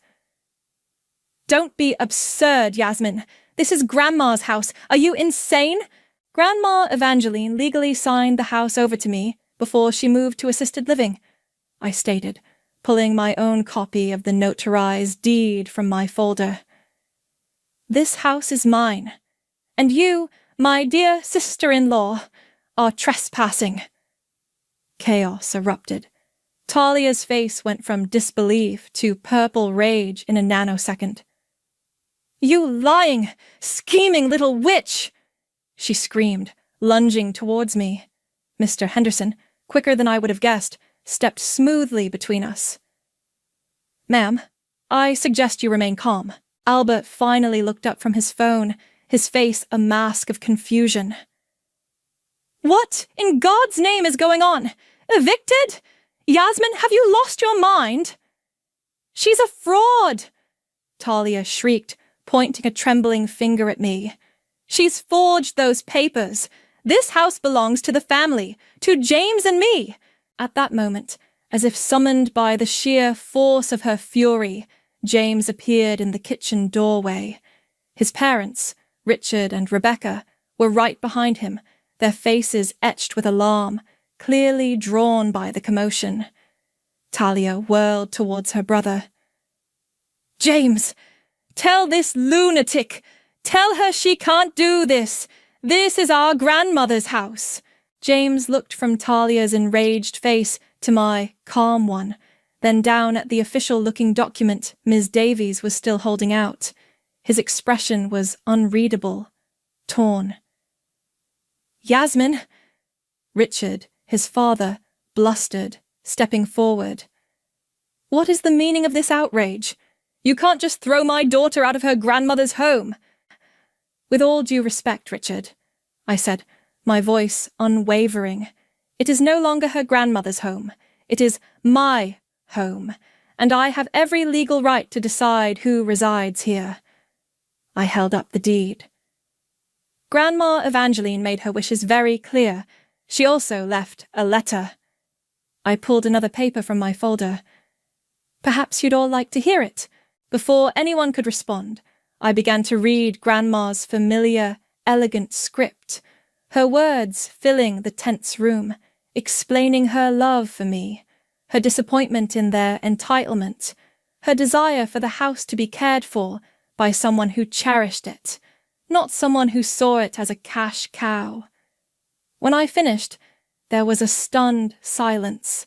"Don't be absurd, Yasmin. This is Grandma's house. Are you insane? Grandma Evangeline legally signed the house over to me before she moved to assisted living," I stated, pulling my own copy of the notarized deed from my folder. "This house is mine, and you, my dear sister-in-law, are trespassing." Chaos erupted. Talia's face went from disbelief to purple rage in a nanosecond. "You lying, scheming little witch!" she screamed, lunging towards me. Mr. Henderson, quicker than I would have guessed, stepped smoothly between us. "Ma'am, I suggest you remain calm." Albert finally looked up from his phone, his face a mask of confusion. "What in God's name is going on? Evicted? Yasmin, have you lost your mind?" "She's a fraud!" Talia shrieked, pointing a trembling finger at me. "She's forged those papers. This house belongs to the family, to James and me." At that moment, as if summoned by the sheer force of her fury, James appeared in the kitchen doorway. His parents, Richard and Rebecca, were right behind him, their faces etched with alarm, clearly drawn by the commotion. Talia whirled towards her brother. "James, tell this lunatic! Tell her she can't do this! This is our grandmother's house!" James looked from Talia's enraged face to my calm one, then down at the official-looking document Ms. Davies was still holding out. His expression was unreadable, torn. "Yasmin!" Richard, his father, blustered, stepping forward. "What is the meaning of this outrage? You can't just throw my daughter out of her grandmother's home." "With all due respect, Richard," I said, my voice unwavering, "it is no longer her grandmother's home. It is my home, and I have every legal right to decide who resides here." I held up the deed. Grandma Evangeline made her wishes very clear. She also left a letter. I pulled another paper from my folder. "Perhaps you'd all like to hear it." Before anyone could respond, I began to read Grandma's familiar, elegant script, her words filling the tense room, explaining her love for me, her disappointment in their entitlement, her desire for the house to be cared for by someone who cherished it, not someone who saw it as a cash cow. When I finished, there was a stunned silence.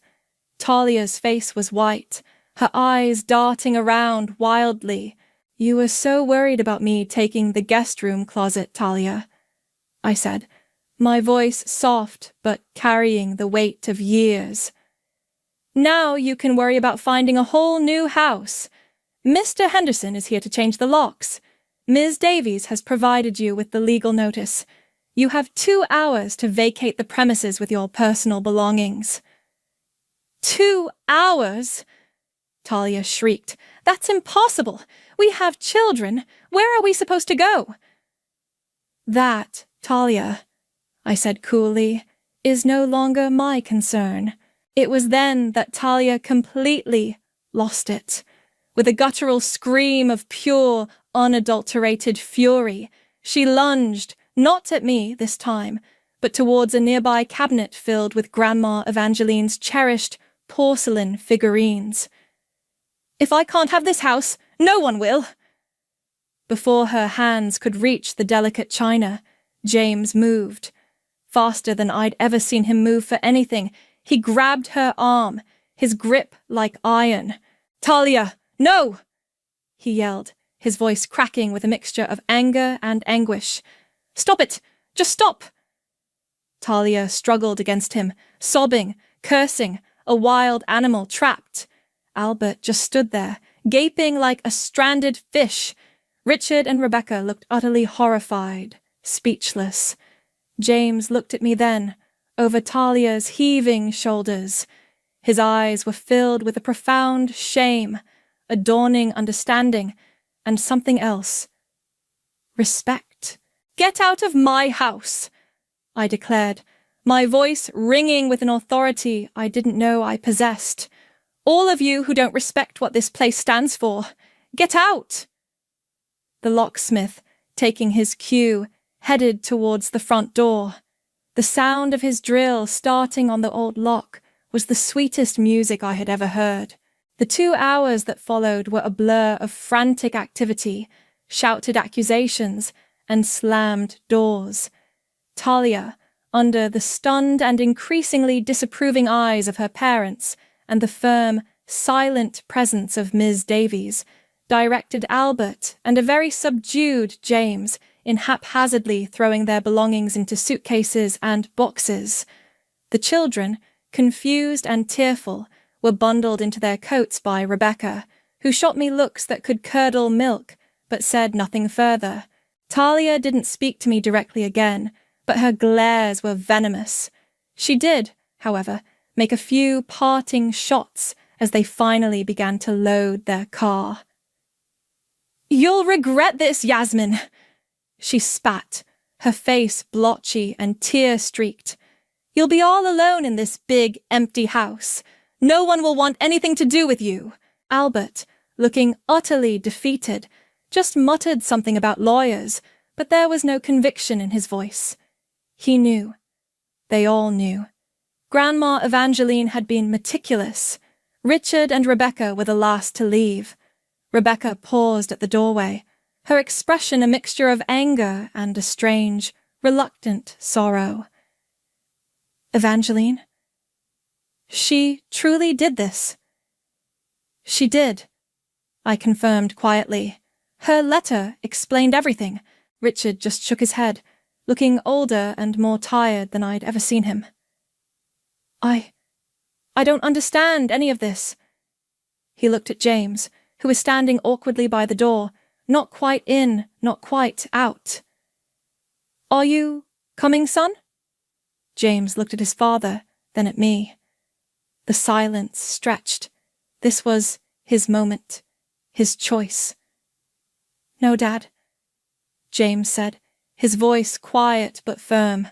Talia's face was white, her eyes darting around wildly. "You were so worried about me taking the guest room closet, Talia," I said, my voice soft but carrying the weight of years. "Now you can worry about finding a whole new house. Mr. Henderson is here to change the locks. Ms. Davies has provided you with the legal notice. You have 2 hours to vacate the premises with your personal belongings." 2 hours? Talia shrieked. "That's impossible. We have children. Where are we supposed to go?" "That, Talia," I said coolly, "is no longer my concern." It was then that Talia completely lost it. With a guttural scream of pure, unadulterated fury, she lunged, not at me this time, but towards a nearby cabinet filled with Grandma Evangeline's cherished porcelain figurines. "If I can't have this house, no one will!" Before her hands could reach the delicate china, James moved. Faster than I'd ever seen him move for anything, he grabbed her arm, his grip like iron. "Talia, no!" he yelled, his voice cracking with a mixture of anger and anguish. "Stop it! Just stop!" Talia struggled against him, sobbing, cursing, a wild animal trapped. Albert just stood there, gaping like a stranded fish. Richard and Rebecca looked utterly horrified, speechless. James looked at me then, over Talia's heaving shoulders. His eyes were filled with a profound shame, a dawning understanding, and something else. Respect. "Get out of my house!" I declared, my voice ringing with an authority I didn't know I possessed. "All of you who don't respect what this place stands for, get out!" The locksmith, taking his cue, headed towards the front door. The sound of his drill starting on the old lock was the sweetest music I had ever heard. The 2 hours that followed were a blur of frantic activity, shouted accusations, and slammed doors. Talia, under the stunned and increasingly disapproving eyes of her parents and the firm, silent presence of Ms. Davies, directed Albert and a very subdued James in haphazardly throwing their belongings into suitcases and boxes. The children, confused and tearful, were bundled into their coats by Rebecca, who shot me looks that could curdle milk, but said nothing further. Talia didn't speak to me directly again, but her glares were venomous. She did, however, make a few parting shots as they finally began to load their car. "You'll regret this, Yasmin!" She spat, her face blotchy and tear-streaked. "You'll be all alone in this big, empty house. No one will want anything to do with you." Albert, looking utterly defeated, just muttered something about lawyers, but there was no conviction in his voice. He knew. They all knew. Grandma Evangeline had been meticulous. Richard and Rebecca were the last to leave. Rebecca paused at the doorway, her expression a mixture of anger and a strange, reluctant sorrow. "Evangeline? She truly did this?" "She did," I confirmed quietly. "Her letter explained everything." Richard just shook his head, looking older and more tired than I'd ever seen him. I don't understand any of this." He looked at James, who was standing awkwardly by the door, not quite in, not quite out. "Are you coming, son?" James looked at his father, then at me. The silence stretched. This was his moment, his choice. "No, Dad," James said, his voice quiet but firm.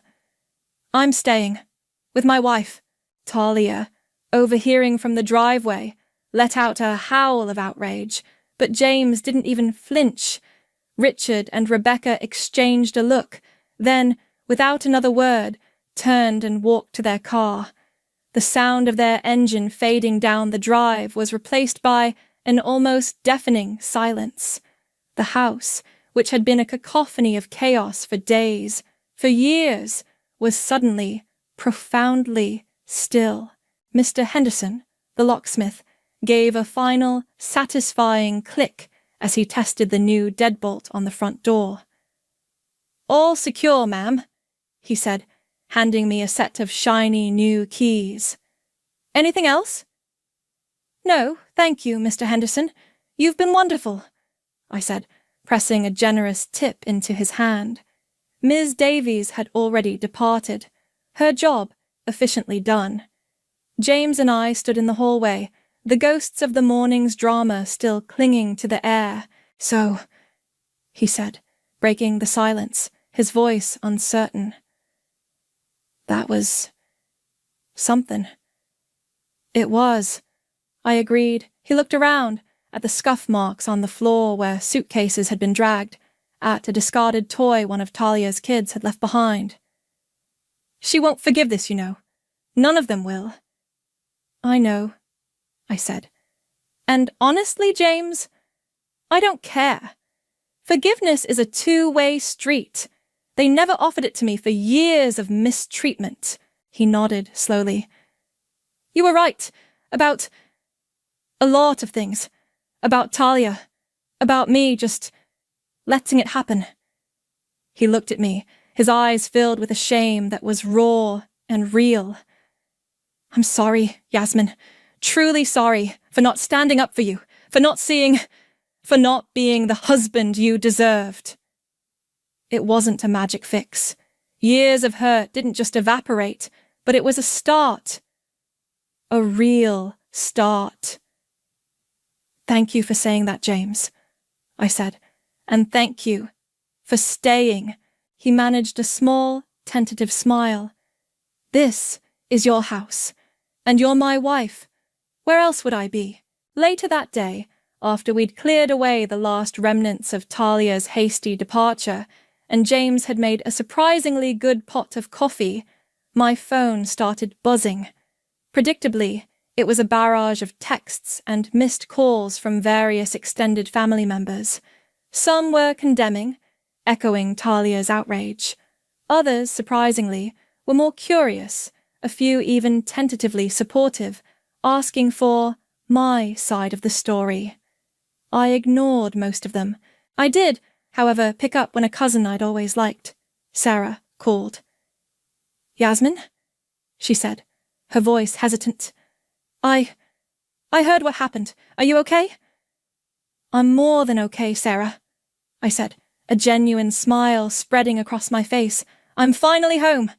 "I'm staying, with my wife." Talia, overhearing from the driveway, let out a howl of outrage, but James didn't even flinch. Richard and Rebecca exchanged a look, then, without another word, turned and walked to their car. The sound of their engine fading down the drive was replaced by an almost deafening silence. The house, which had been a cacophony of chaos for days, for years, was suddenly, profoundly still. Mr. Henderson, the locksmith, gave a final, satisfying click as he tested the new deadbolt on the front door. "All secure, ma'am," he said, handing me a set of shiny new keys. "Anything else?" "No, thank you, Mr. Henderson. You've been wonderful," I said, pressing a generous tip into his hand. Ms. Davies had already departed, her job efficiently done. James and I stood in the hallway, the ghosts of the morning's drama still clinging to the air. "So," he said, breaking the silence, his voice uncertain. "That was something." "It was," I agreed. He looked around, at the scuff marks on the floor where suitcases had been dragged, at a discarded toy one of Talia's kids had left behind. "She won't forgive this, you know. None of them will." "I know," I said. "And honestly, James, I don't care. Forgiveness is a two-way street. They never offered it to me for years of mistreatment." He nodded slowly. "You were right about a lot of things. About Talia. About me just letting it happen." He looked at me, his eyes filled with a shame that was raw and real. "I'm sorry, Yasmin. Truly sorry for not standing up for you, for not being the husband you deserved." It wasn't a magic fix. Years of hurt didn't just evaporate, but it was a start. A real start. "Thank you for saying that, James," I said, "and thank you for staying." He managed a small, tentative smile. "This is your house, and you're my wife. Where else would I be?" Later that day, after we'd cleared away the last remnants of Talia's hasty departure, and James had made a surprisingly good pot of coffee, my phone started buzzing. Predictably, it was a barrage of texts and missed calls from various extended family members. Some were condemning, echoing Talia's outrage. Others, surprisingly, were more curious, a few even tentatively supportive, asking for my side of the story. I ignored most of them. I did, however, pick up when a cousin I'd always liked, Sarah, called. "Yasmin?" she said, her voice hesitant. I heard what happened. Are you okay?" "I'm more than okay, Sarah," I said, a genuine smile spreading across my face. "I'm finally home."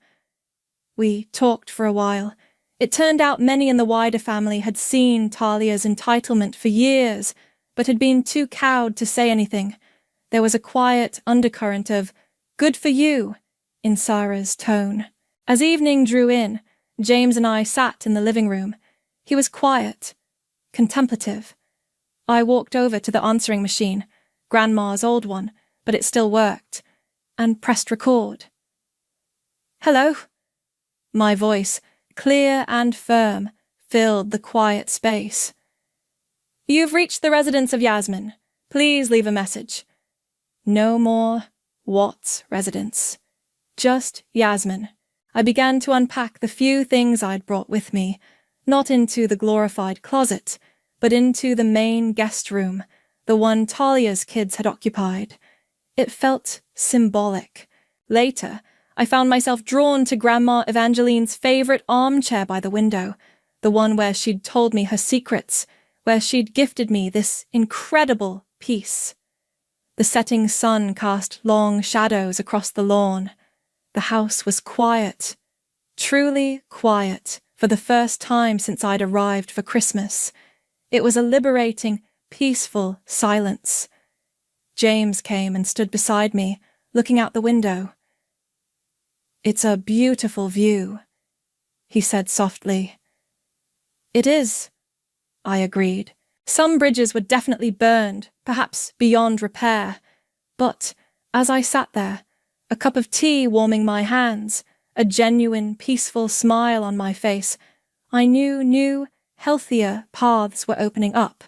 We talked for a while. It turned out many in the wider family had seen Talia's entitlement for years, but had been too cowed to say anything. There was a quiet undercurrent of, "Good for you," in Sarah's tone. As evening drew in, James and I sat in the living room. He was quiet, contemplative. I walked over to the answering machine, Grandma's old one, but it still worked, and pressed record. "Hello?" My voice, clear and firm, filled the quiet space. "You've reached the residence of Yasmin. Please leave a message." No more Watts residence. Just Yasmin. I began to unpack the few things I'd brought with me, not into the glorified closet, but into the main guest room, the one Talia's kids had occupied. It felt symbolic. Later, I found myself drawn to Grandma Evangeline's favorite armchair by the window, the one where she'd told me her secrets, where she'd gifted me this incredible peace. The setting sun cast long shadows across the lawn. The house was quiet, truly quiet, for the first time since I'd arrived for Christmas. It was a liberating, peaceful silence. James came and stood beside me, looking out the window. "It's a beautiful view," he said softly. "It is," I agreed. Some bridges were definitely burned, perhaps beyond repair. But as I sat there, a cup of tea warming my hands, a genuine, peaceful smile on my face, I knew new, healthier paths were opening up.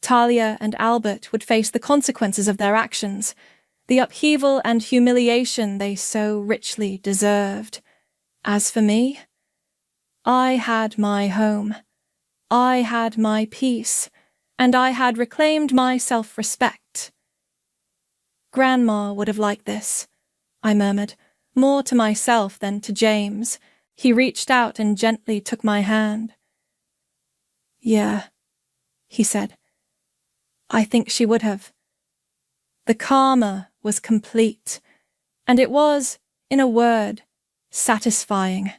Talia and Albert would face the consequences of their actions, the upheaval and humiliation they so richly deserved. As for me, I had my home, I had my peace, and I had reclaimed my self-respect. Grandma would have liked this, I murmured, more to myself than to James. He reached out and gently took my hand. Yeah, he said. I think she would have. The karma was complete, and it was, in a word, satisfying.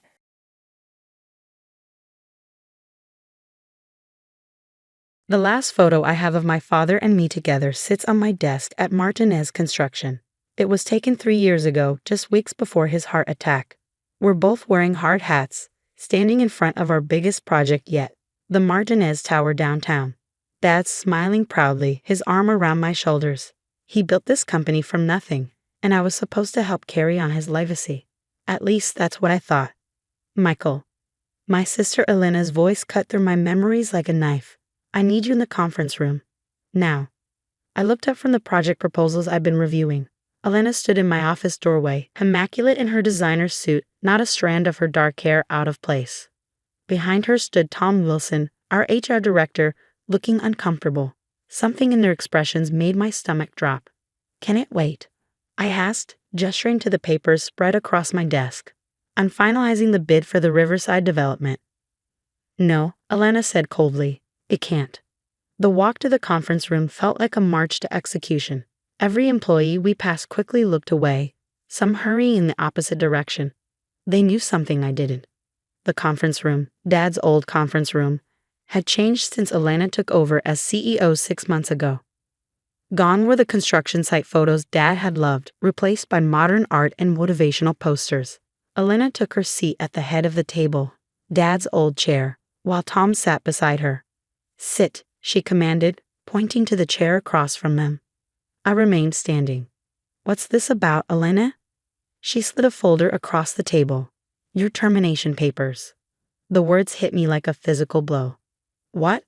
The last photo I have of my father and me together sits on my desk at Martinez Construction. It was taken 3 years ago, just weeks before his heart attack. We're both wearing hard hats, standing in front of our biggest project yet, the Martinez Tower downtown. Dad's smiling proudly, his arm around my shoulders. He built this company from nothing, and I was supposed to help carry on his legacy. At least that's what I thought. Michael. My sister Elena's voice cut through my memories like a knife. I need you in the conference room. Now. I looked up from the project proposals I'd been reviewing. Elena stood in my office doorway, immaculate in her designer suit, not a strand of her dark hair out of place. Behind her stood Tom Wilson, our HR director, looking uncomfortable. Something in their expressions made my stomach drop. Can it wait? I asked, gesturing to the papers spread across my desk. I'm finalizing the bid for the Riverside development. No, Elena said coldly. It can't. The walk to the conference room felt like a march to execution. Every employee we passed quickly looked away, some hurrying in the opposite direction. They knew something I didn't. The conference room, Dad's old conference room, had changed since Elena took over as CEO 6 months ago. Gone were the construction site photos Dad had loved, replaced by modern art and motivational posters. Elena took her seat at the head of the table, Dad's old chair, while Tom sat beside her. Sit, she commanded, pointing to the chair across from them. I remained standing. What's this about, Elena? She slid a folder across the table. Your termination papers. The words hit me like a physical blow. What?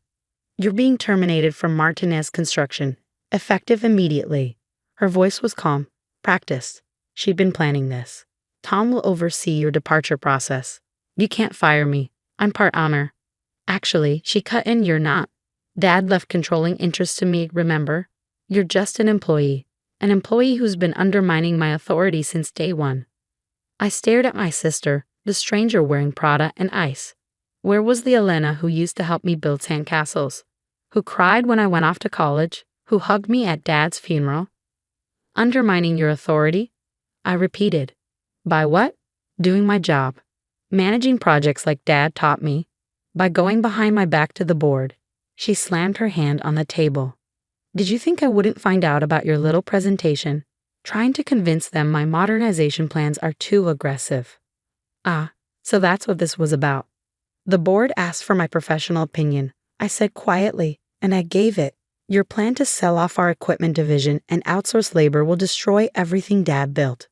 You're being terminated from Martinez Construction, effective immediately. Her voice was calm, practiced. She'd been planning this. Tom will oversee your departure process. You can't fire me. I'm part owner. Actually, she cut in, you're not. Dad left controlling interest to me, remember? You're just an employee who's been undermining my authority since day one. I stared at my sister, the stranger wearing Prada and ice. Where was the Elena who used to help me build sandcastles? Who cried when I went off to college? Who hugged me at Dad's funeral? Undermining your authority? I repeated. By what? Doing my job. Managing projects like Dad taught me. By going behind my back to the board. She slammed her hand on the table. Did you think I wouldn't find out about your little presentation? Trying to convince them my modernization plans are too aggressive. Ah, so that's what this was about. The board asked for my professional opinion. I said quietly, and I gave it. Your plan to sell off our equipment division and outsource labor will destroy everything Dad built.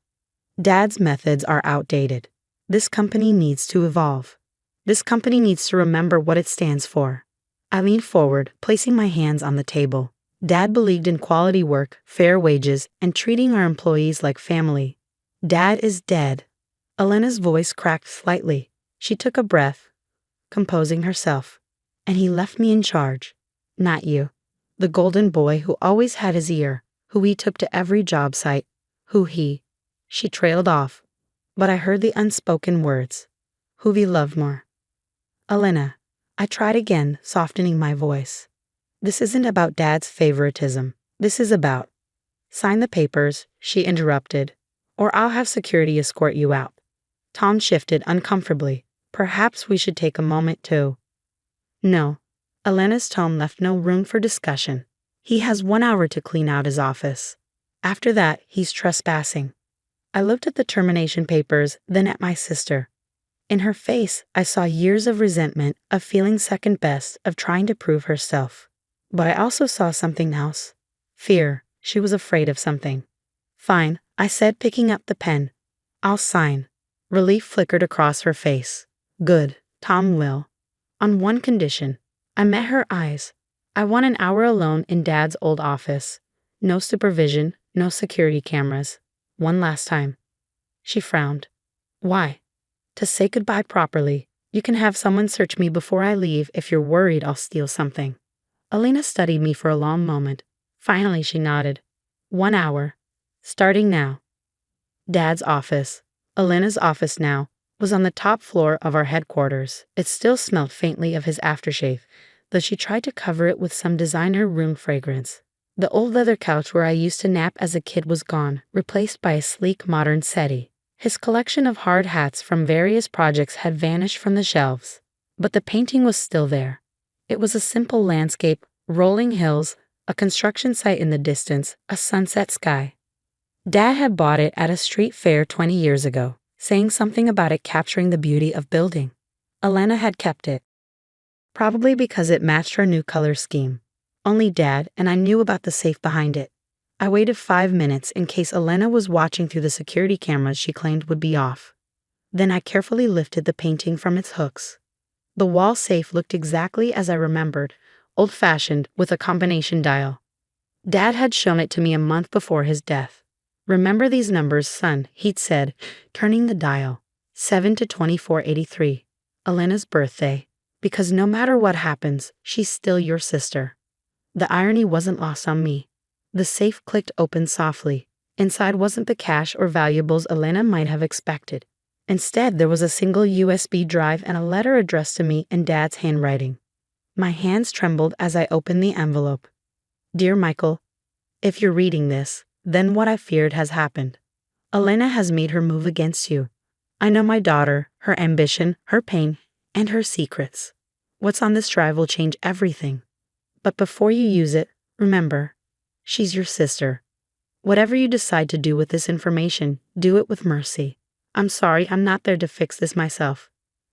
Dad's methods are outdated. This company needs to evolve. This company needs to remember what it stands for. I leaned forward, placing my hands on the table. Dad believed in quality work, fair wages, and treating our employees like family. Dad is dead. Elena's voice cracked slightly. She took a breath, composing herself. And he left me in charge. Not you. The golden boy who always had his ear, who he took to every job site, She trailed off, but I heard the unspoken words. Who he loved more. Elena. I tried again, softening my voice. This isn't about Dad's favoritism. This is about. Sign the papers, she interrupted, or I'll have security escort you out. Tom shifted uncomfortably. Perhaps we should take a moment to. No. Elena's tone left no room for discussion. He has 1 hour to clean out his office. After that, he's trespassing. I looked at the termination papers, then at my sister. In her face, I saw years of resentment, of feeling second best, of trying to prove herself. But I also saw something else. Fear. She was afraid of something. Fine, I said, picking up the pen. I'll sign. Relief flickered across her face. Good, Tom will. On one condition. I met her eyes. I want an hour alone in Dad's old office. No supervision, No security cameras. One last time. She frowned. Why? To say goodbye properly. You can have someone search me before I leave if you're worried I'll steal something. Elena studied me for a long moment. Finally, she nodded. 1 hour. Starting now. Dad's office. Elena's office now was on the top floor of our headquarters. It still smelled faintly of his aftershave, though she tried to cover it with some designer room fragrance. The old leather couch where I used to nap as a kid was gone, replaced by a sleek modern settee. His collection of hard hats from various projects had vanished from the shelves, but the painting was still there. It was a simple landscape, rolling hills, a construction site in the distance, a sunset sky. Dad had bought it at a street fair 20 years ago, saying something about it capturing the beauty of building. Elena had kept it, probably because it matched her new color scheme. Only Dad and I knew about the safe behind it. I waited 5 minutes in case Elena was watching through the security cameras she claimed would be off. Then I carefully lifted the painting from its hooks. The wall safe looked exactly as I remembered, old-fashioned with a combination dial. Dad had shown it to me a month before his death. Remember these numbers, son, he'd said, turning the dial. 7 to 2483. Elena's birthday. Because no matter what happens, she's still your sister. The irony wasn't lost on me. The safe clicked open softly. Inside wasn't the cash or valuables Elena might have expected. Instead, there was a single USB drive and a letter addressed to me in Dad's handwriting. My hands trembled as I opened the envelope. Dear Michael, if you're reading this, then what I feared has happened. Elena has made her move against you. I know my daughter, her ambition, her pain, and her secrets. What's on this drive will change everything. But before you use it, remember, she's your sister. Whatever you decide to do with this information, do it with mercy. I'm sorry I'm not there to fix this myself.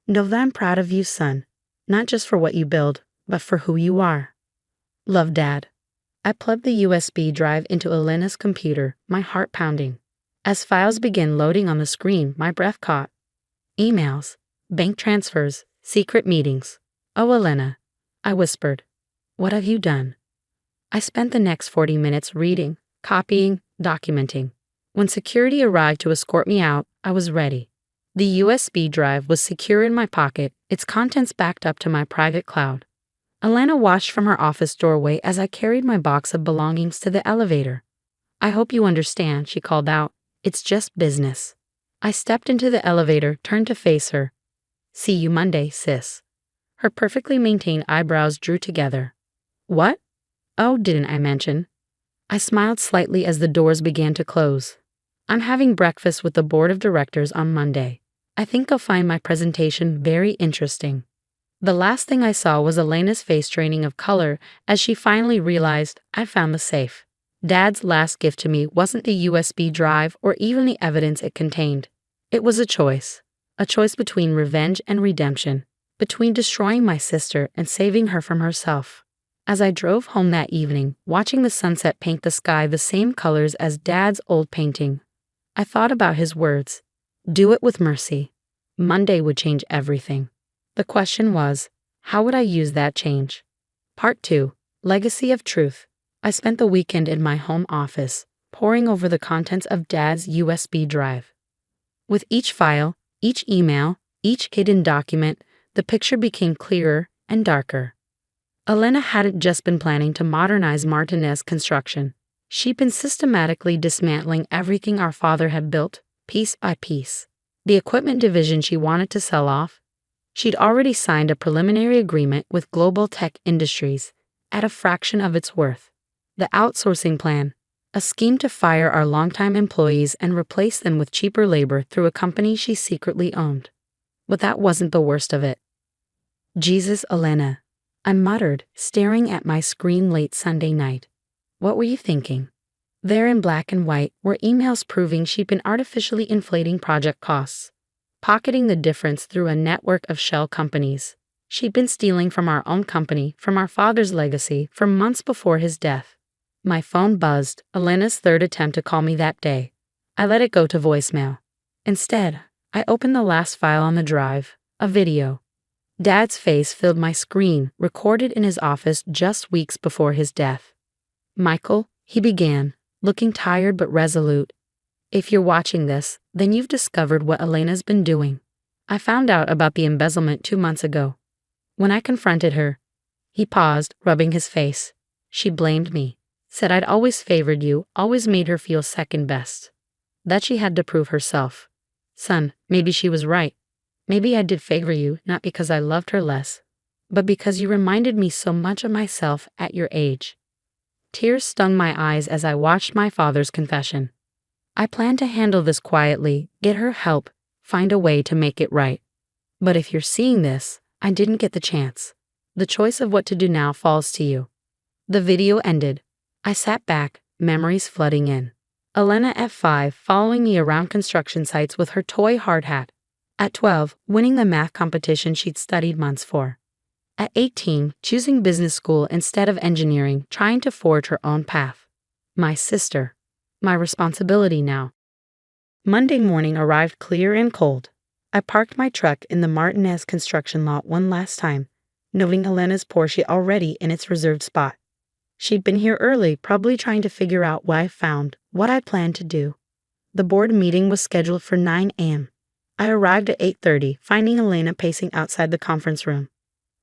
Know that I'm proud of you, son. Not just for what you build, but for who you are. Love, Dad. I plugged the USB drive into Elena's computer, my heart pounding. As files began loading on the screen, my breath caught. Emails, bank transfers, secret meetings. Oh, Elena, I whispered. What have you done? I spent the next 40 minutes reading, copying, documenting. When security arrived to escort me out, I was ready. The USB drive was secure in my pocket, its contents backed up to my private cloud. Elena watched from her office doorway as I carried my box of belongings to the elevator. I hope you understand, she called out. It's just business. I stepped into the elevator, turned to face her. See you Monday, sis. Her perfectly maintained eyebrows drew together. What? Oh, didn't I mention? I smiled slightly as the doors began to close. I'm having breakfast with the board of directors on Monday. I think you'll find my presentation very interesting. The last thing I saw was Elena's face draining of color as she finally realized I'd found the safe. Dad's last gift to me wasn't the USB drive or even the evidence it contained. It was a choice between revenge and redemption, between destroying my sister and saving her from herself. As I drove home that evening, watching the sunset paint the sky the same colors as Dad's old painting, I thought about his words. Do it with mercy. Monday would change everything. The question was, how would I use that change? Part 2. Legacy of Truth. I spent the weekend in my home office, poring over the contents of Dad's USB drive. With each file, each email, each hidden document, the picture became clearer and darker. Elena hadn't just been planning to modernize Martinez construction. She'd been systematically dismantling everything our father had built, piece by piece. The equipment division she wanted to sell off. She'd already signed a preliminary agreement with Global Tech Industries at a fraction of its worth. The outsourcing plan, a scheme to fire our longtime employees and replace them with cheaper labor through a company she secretly owned. But that wasn't the worst of it. Jesus, Elena, I muttered, staring at my screen late Sunday night. What were you thinking? There in black and white were emails proving she'd been artificially inflating project costs, pocketing the difference through a network of shell companies. She'd been stealing from our own company, from our father's legacy, for months before his death. My phone buzzed, Elena's third attempt to call me that day. I let it go to voicemail. Instead, I opened the last file on the drive, a video. Dad's face filled my screen, recorded in his office just weeks before his death. Michael, he began, looking tired but resolute. If you're watching this, then you've discovered what Elena's been doing. I found out about the embezzlement 2 months ago. When I confronted her, he paused, rubbing his face. She blamed me, said I'd always favored you, always made her feel second best. That she had to prove herself. Son, maybe she was right. Maybe I did favor you, not because I loved her less, but because you reminded me so much of myself at your age. Tears stung my eyes as I watched my father's confession. I planned to handle this quietly, get her help, find a way to make it right. But if you're seeing this, I didn't get the chance. The choice of what to do now falls to you. The video ended. I sat back, memories flooding in. Elena at 5 following me around construction sites with her toy hard hat. At 12, winning the math competition she'd studied months for. At 18, choosing business school instead of engineering, trying to forge her own path. My sister. My responsibility now. Monday morning arrived clear and cold. I parked my truck in the Martinez construction lot one last time, noting Elena's Porsche already in its reserved spot. She'd been here early, probably trying to figure out what I found, what I planned to do. The board meeting was scheduled for 9 a.m. I arrived at 8:30, finding Elena pacing outside the conference room.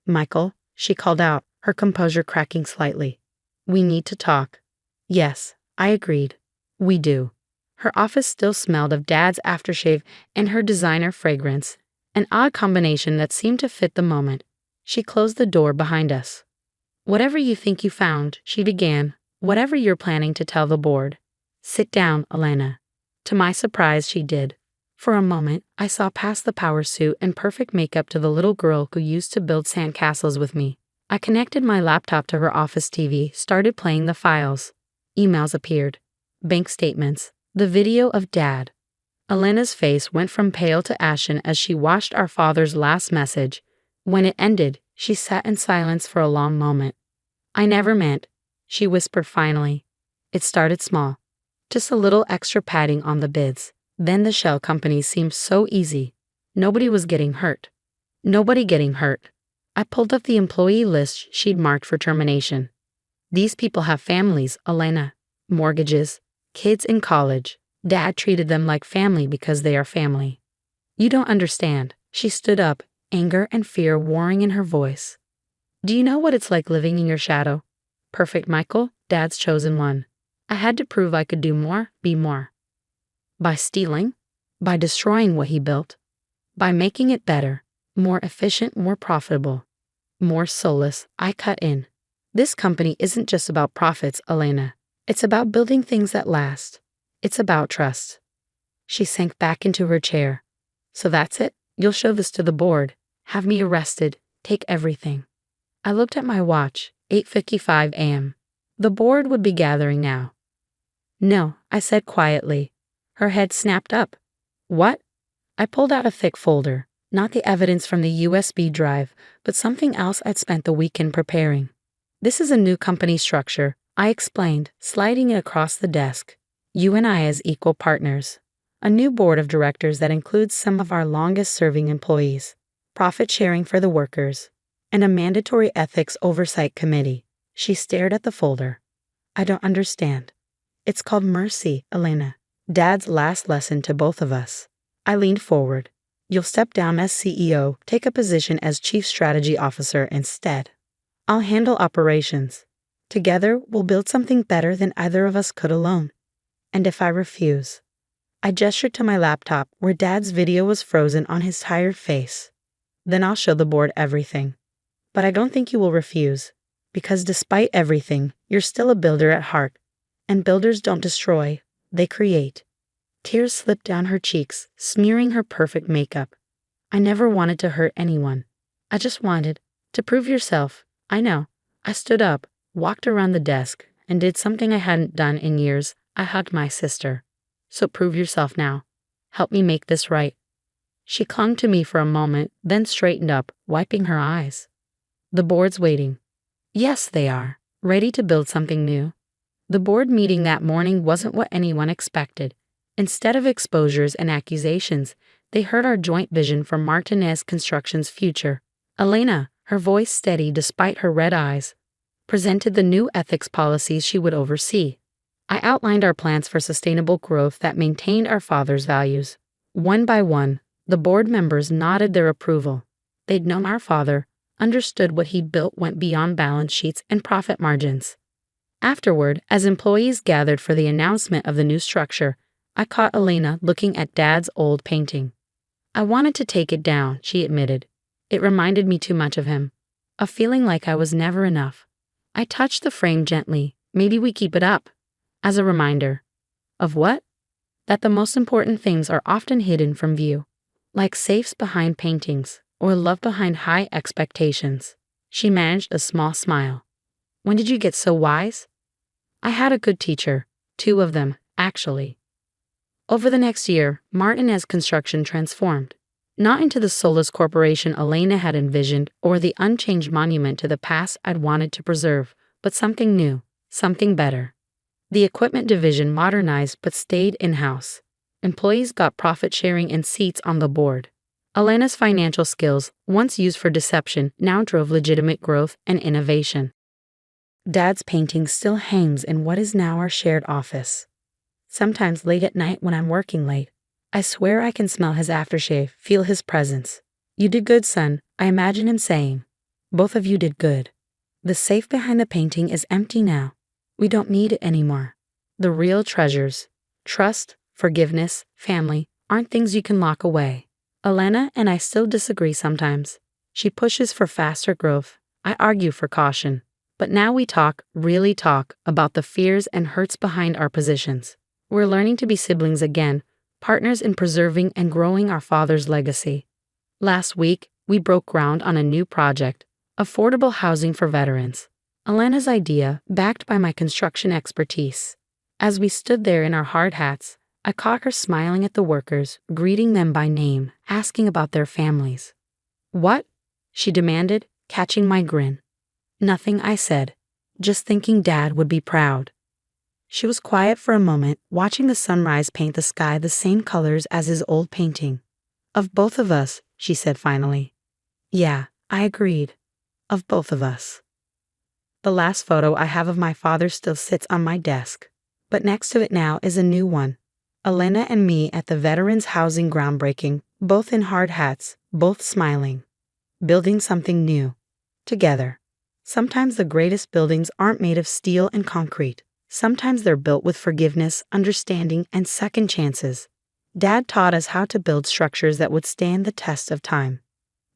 Michael, she called out, her composure cracking slightly. We need to talk. Yes, I agreed. We do. Her office still smelled of Dad's aftershave and her designer fragrance, an odd combination that seemed to fit the moment. She closed the door behind us. Whatever you think you found, she began, whatever you're planning to tell the board. Sit down, Elena. To my surprise, she did. For a moment, I saw past the power suit and perfect makeup to the little girl who used to build sandcastles with me. I connected my laptop to her office TV, started playing the files. Emails appeared. Bank statements. The video of Dad. Elena's face went from pale to ashen as she watched our father's last message. When it ended, she sat in silence for a long moment. I never meant, she whispered finally. It started small. Just a little extra padding on the bids. Then the shell companies seemed so easy. Nobody was getting hurt. Nobody getting hurt. I pulled up the employee list she'd marked for termination. These people have families, Elena. Mortgages. Kids in college. Dad treated them like family because they are family. You don't understand. She stood up, anger and fear warring in her voice. Do you know what it's like living in your shadow? Perfect Michael, Dad's chosen one. I had to prove I could do more, be more. By stealing, by destroying what he built, by making it better, more efficient, more profitable, more soulless, I cut in. This company isn't just about profits, Elena. It's about building things that last. It's about trust. She sank back into her chair. So that's it? You'll show this to the board, have me arrested, take everything. I looked at my watch, 8:55 a.m. The board would be gathering now. No, I said quietly. Her head snapped up. What? I pulled out a thick folder, not the evidence from the USB drive, but something else I'd spent the weekend preparing. This is a new company structure, I explained, sliding it across the desk. You and I as equal partners. A new board of directors that includes some of our longest-serving employees, profit sharing for the workers, and a mandatory ethics oversight committee. She stared at the folder. I don't understand. It's called mercy, Elena. Dad's last lesson to both of us. I leaned forward. You'll step down as CEO, take a position as Chief Strategy Officer instead. I'll handle operations. Together, we'll build something better than either of us could alone. And if I refuse? I gestured to my laptop where Dad's video was frozen on his tired face. Then I'll show the board everything. But I don't think you will refuse, because despite everything, you're still a builder at heart. And builders don't destroy, they create. Tears slipped down her cheeks, smearing her perfect makeup. I never wanted to hurt anyone. I just wanted to prove yourself. I know. I stood up, walked around the desk, and did something I hadn't done in years. I hugged my sister. So prove yourself now. Help me make this right. She clung to me for a moment, then straightened up, wiping her eyes. The board's waiting. Yes, they are, ready to build something new. The board meeting that morning wasn't what anyone expected. Instead of exposures and accusations, they heard our joint vision for Martinez Construction's future. Elena, her voice steady despite her red eyes, presented the new ethics policies she would oversee. I outlined our plans for sustainable growth that maintained our father's values. One by one, the board members nodded their approval. They'd known our father, understood what he built went beyond balance sheets and profit margins. Afterward, as employees gathered for the announcement of the new structure, I caught Elena looking at Dad's old painting. I wanted to take it down, she admitted. It reminded me too much of him. A feeling like I was never enough. I touched the frame gently. Maybe we keep it up. As a reminder. Of what? That the most important things are often hidden from view. Like safes behind paintings, or love behind high expectations. She managed a small smile. When did you get so wise? I had a good teacher. 2 of them, actually. Over the next year, Martinez Construction transformed. Not into the soulless corporation Elena had envisioned or the unchanged monument to the past I'd wanted to preserve, but something new, something better. The equipment division modernized but stayed in-house. Employees got profit sharing and seats on the board. Elena's financial skills, once used for deception, now drove legitimate growth and innovation. Dad's painting still hangs in what is now our shared office. Sometimes late at night when I'm working late, I swear I can smell his aftershave, feel his presence. You did good, son, I imagine him saying. Both of you did good. The safe behind the painting is empty now. We don't need it anymore. The real treasures, trust, forgiveness, family, aren't things you can lock away. Elena and I still disagree sometimes. She pushes for faster growth. I argue for caution. But now we talk, really talk, about the fears and hurts behind our positions. We're learning to be siblings again, partners in preserving and growing our father's legacy. Last week, we broke ground on a new project, affordable housing for veterans. Elena's idea, backed by my construction expertise. As we stood there in our hard hats, I caught her smiling at the workers, greeting them by name, asking about their families. What? She demanded, catching my grin. Nothing, I said. Just thinking Dad would be proud. She was quiet for a moment, watching the sunrise paint the sky the same colors as his old painting. Of both of us, she said finally. Yeah, I agreed. Of both of us. The last photo I have of my father still sits on my desk, but next to it now is a new one. Elena and me at the Veterans Housing groundbreaking, both in hard hats, both smiling. Building something new. Together. Sometimes the greatest buildings aren't made of steel and concrete. Sometimes they're built with forgiveness, understanding, and second chances. Dad taught us how to build structures that would stand the test of time.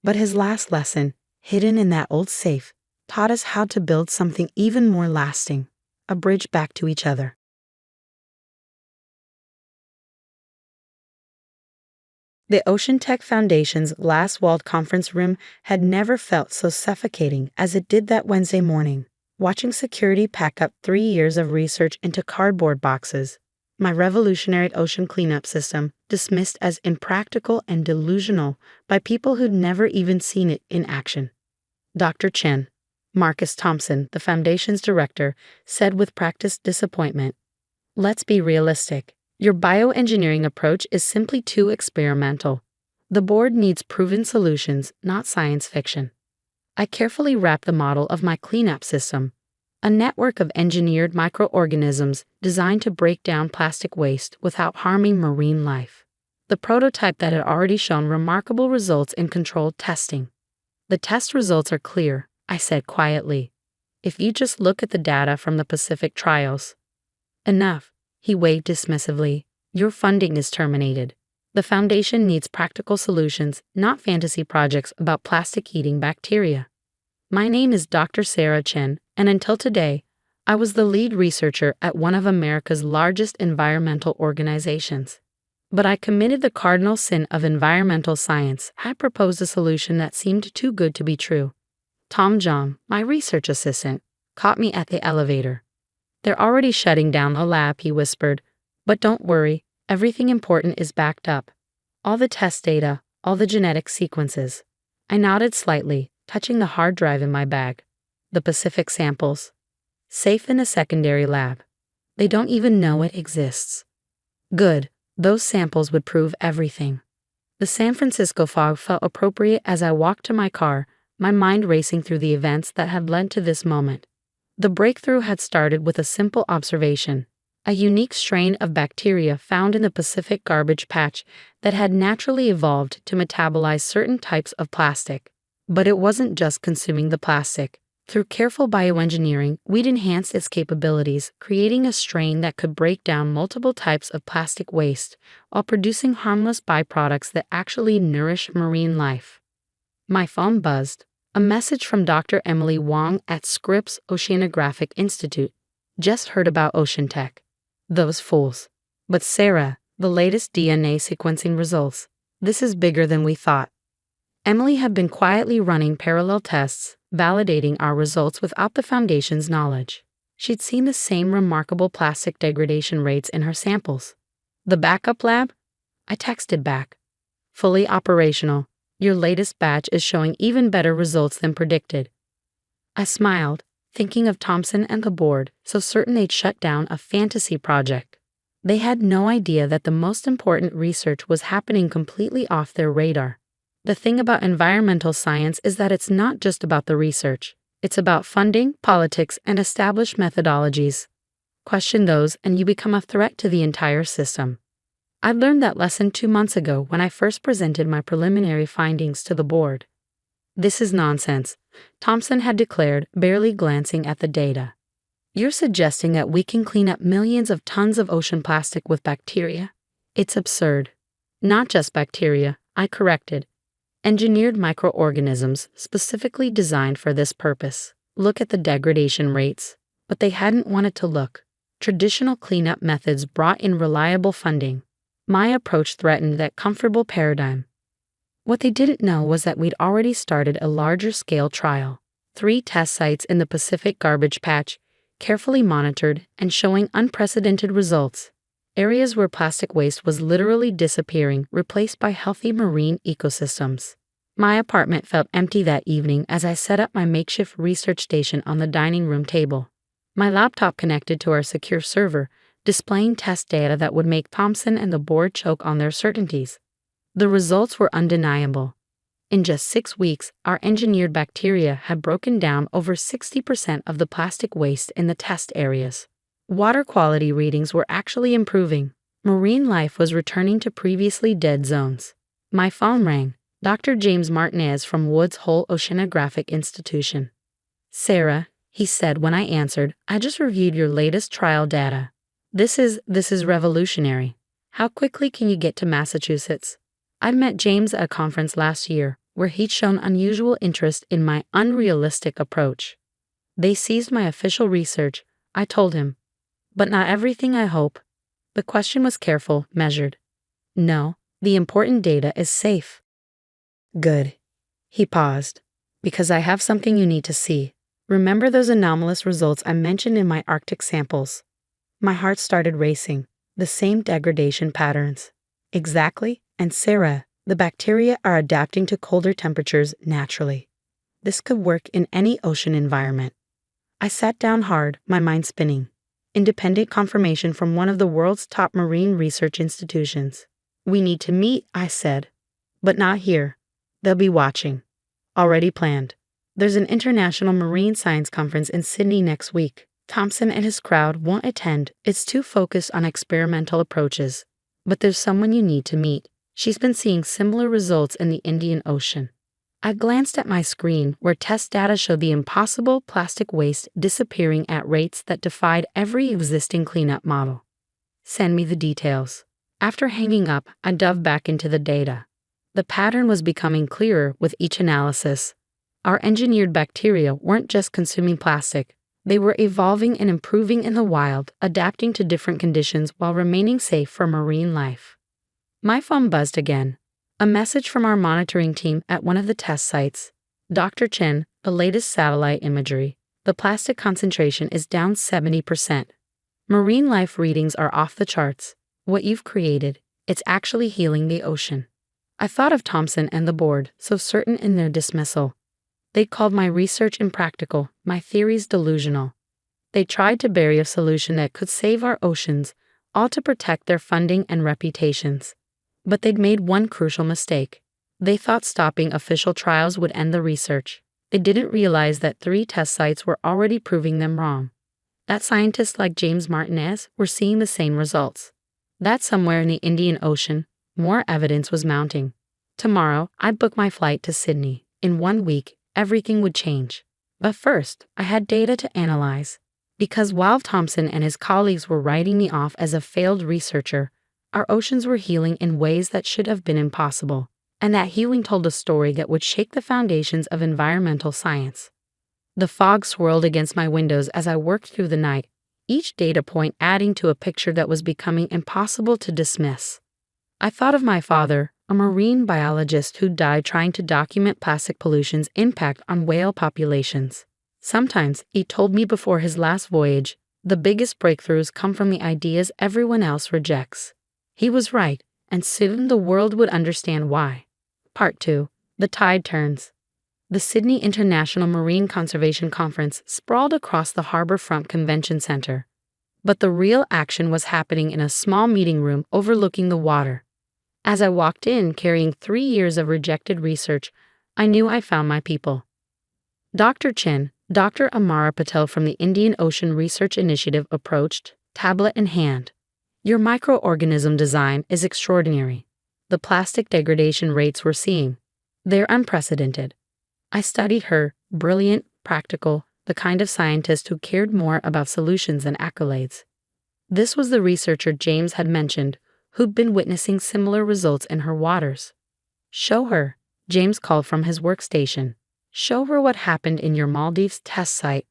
But his last lesson, hidden in that old safe, taught us how to build something even more lasting, a bridge back to each other. The Ocean Tech Foundation's glass-walled conference room had never felt so suffocating as it did that Wednesday morning, watching security pack up 3 years of research into cardboard boxes. My revolutionary ocean cleanup system dismissed as impractical and delusional by people who'd never even seen it in action. Dr. Chen, Marcus Thompson, the foundation's director, said with practiced disappointment, "Let's be realistic. Your bioengineering approach is simply too experimental. The board needs proven solutions, not science fiction." I carefully wrapped the model of my cleanup system, a network of engineered microorganisms designed to break down plastic waste without harming marine life. The prototype that had already shown remarkable results in controlled testing. The test results are clear, I said quietly. If you just look at the data from the Pacific trials. Enough. He waved dismissively. Your funding is terminated. The foundation needs practical solutions, not fantasy projects about plastic-eating bacteria. My name is Dr. Sarah Chen, and until today, I was the lead researcher at one of America's largest environmental organizations. But I committed the cardinal sin of environmental science. I proposed a solution that seemed too good to be true. Tom John, my research assistant, caught me at the elevator. "They're already shutting down the lab," he whispered. "But don't worry, everything important is backed up. All the test data, all the genetic sequences." I nodded slightly, touching the hard drive in my bag. The Pacific samples. Safe in a secondary lab. They don't even know it exists. Good, those samples would prove everything. The San Francisco fog felt appropriate as I walked to my car, my mind racing through the events that had led to this moment. The breakthrough had started with a simple observation. a unique strain of bacteria found in the Pacific garbage patch that had naturally evolved to metabolize certain types of plastic. But it wasn't just consuming the plastic. Through careful bioengineering, we'd enhanced its capabilities, creating a strain that could break down multiple types of plastic waste while producing harmless byproducts that actually nourish marine life. My phone buzzed. A message from Dr. Emily Wong at Scripps Oceanographic Institute. Just heard about ocean tech. Those fools. But Sarah, the latest DNA sequencing results. This is bigger than we thought. Emily had been quietly running parallel tests, validating our results without the Foundation's knowledge. She'd seen the same remarkable plastic degradation rates in her samples. The backup lab? I texted back. Fully operational. Your latest batch is showing even better results than predicted. I smiled, thinking of Thompson and the board, so certain they'd shut down a fantasy project. They had no idea that the most important research was happening completely off their radar. The thing about environmental science is that it's not just about the research. It's about funding, politics, and established methodologies. Question those and you become a threat to the entire system. I learned that lesson 2 months ago when I first presented my preliminary findings to the board. This is nonsense, Thompson had declared, barely glancing at the data. You're suggesting that we can clean up millions of tons of ocean plastic with bacteria? It's absurd. Not just bacteria, I corrected. Engineered microorganisms specifically designed for this purpose. Look at the degradation rates. But they hadn't wanted to look. Traditional cleanup methods brought in reliable funding. My approach threatened that comfortable paradigm. What they didn't know was that we'd already started a larger-scale trial. 3 test sites in the Pacific garbage patch, carefully monitored and showing unprecedented results. Areas where plastic waste was literally disappearing, replaced by healthy marine ecosystems. My apartment felt empty that evening as I set up my makeshift research station on the dining room table. My laptop connected to our secure server, displaying test data that would make Thompson and the board choke on their certainties. The results were undeniable. In just 6 weeks, our engineered bacteria had broken down over 60% of the plastic waste in the test areas. Water quality readings were actually improving. Marine life was returning to previously dead zones. My phone rang. Dr. James Martinez from Woods Hole Oceanographic Institution. Sarah, he said when I answered, I just reviewed your latest trial data. This is revolutionary. How quickly can you get to Massachusetts? I'd met James at a conference last year where he'd shown unusual interest in my unrealistic approach. They seized my official research, I told him. But not everything, I hope. The question was careful, measured. No, the important data is safe. Good. He paused. Because I have something you need to see. Remember those anomalous results I mentioned in my Arctic samples? My heart started racing. The same degradation patterns. Exactly. And Sarah, the bacteria are adapting to colder temperatures naturally. This could work in any ocean environment. I sat down hard, my mind spinning. Independent confirmation from one of the world's top marine research institutions. We need to meet, I said. But not here. They'll be watching. Already planned. There's an international marine science conference in Sydney next week. Thompson and his crowd won't attend. It's too focused on experimental approaches. But there's someone you need to meet. She's been seeing similar results in the Indian Ocean. I glanced at my screen where test data showed the impossible plastic waste disappearing at rates that defied every existing cleanup model. Send me the details. After hanging up, I dove back into the data. The pattern was becoming clearer with each analysis. Our engineered bacteria weren't just consuming plastic. They were evolving and improving in the wild, adapting to different conditions while remaining safe for marine life. My phone buzzed again. A message from our monitoring team at one of the test sites. Dr. Chen, the latest satellite imagery. The plastic concentration is down 70%. Marine life readings are off the charts. What you've created, it's actually healing the ocean. I thought of Thompson and the board, so certain in their dismissal. They called my research impractical, my theories delusional. They tried to bury a solution that could save our oceans, all to protect their funding and reputations. But they'd made one crucial mistake. They thought stopping official trials would end the research. They didn't realize that 3 test sites were already proving them wrong. that scientists like James Martinez were seeing the same results. That somewhere in the Indian Ocean, more evidence was mounting. Tomorrow, I'd book my flight to Sydney. In 1 week, everything would change. But first, I had data to analyze. Because while Thompson and his colleagues were writing me off as a failed researcher, our oceans were healing in ways that should have been impossible. And that healing told a story that would shake the foundations of environmental science. The fog swirled against my windows as I worked through the night, each data point adding to a picture that was becoming impossible to dismiss. I thought of my father, a marine biologist who died trying to document plastic pollution's impact on whale populations. Sometimes, he told me before his last voyage, the biggest breakthroughs come from the ideas everyone else rejects. He was right, and soon the world would understand why. Part 2. The Tide Turns. The Sydney International Marine Conservation Conference sprawled across the Harbourfront Convention Centre. But the real action was happening in a small meeting room overlooking the water. As I walked in carrying 3 years of rejected research, I knew I found my people. Dr. Chen, Dr. Amara Patel from the Indian Ocean Research Initiative approached, tablet in hand. Your microorganism design is extraordinary. The plastic degradation rates we're seeing, they're unprecedented. I studied her, brilliant, practical, the kind of scientist who cared more about solutions than accolades. This was the researcher James had mentioned, who'd been witnessing similar results in her waters. Show her, James called from his workstation. Show her what happened in your Maldives test site.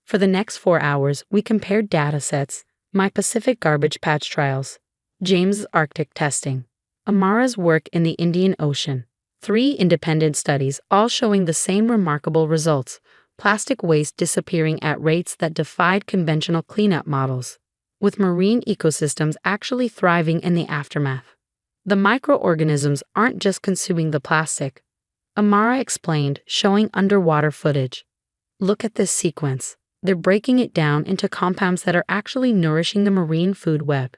For the next 4 hours, we compared data sets, my Pacific garbage patch trials, James' Arctic testing, Amara's work in the Indian Ocean. 3 independent studies, all showing the same remarkable results, plastic waste disappearing at rates that defied conventional cleanup models, with marine ecosystems actually thriving in the aftermath. The microorganisms aren't just consuming the plastic, Amara explained, showing underwater footage. Look at this sequence. They're breaking it down into compounds that are actually nourishing the marine food web.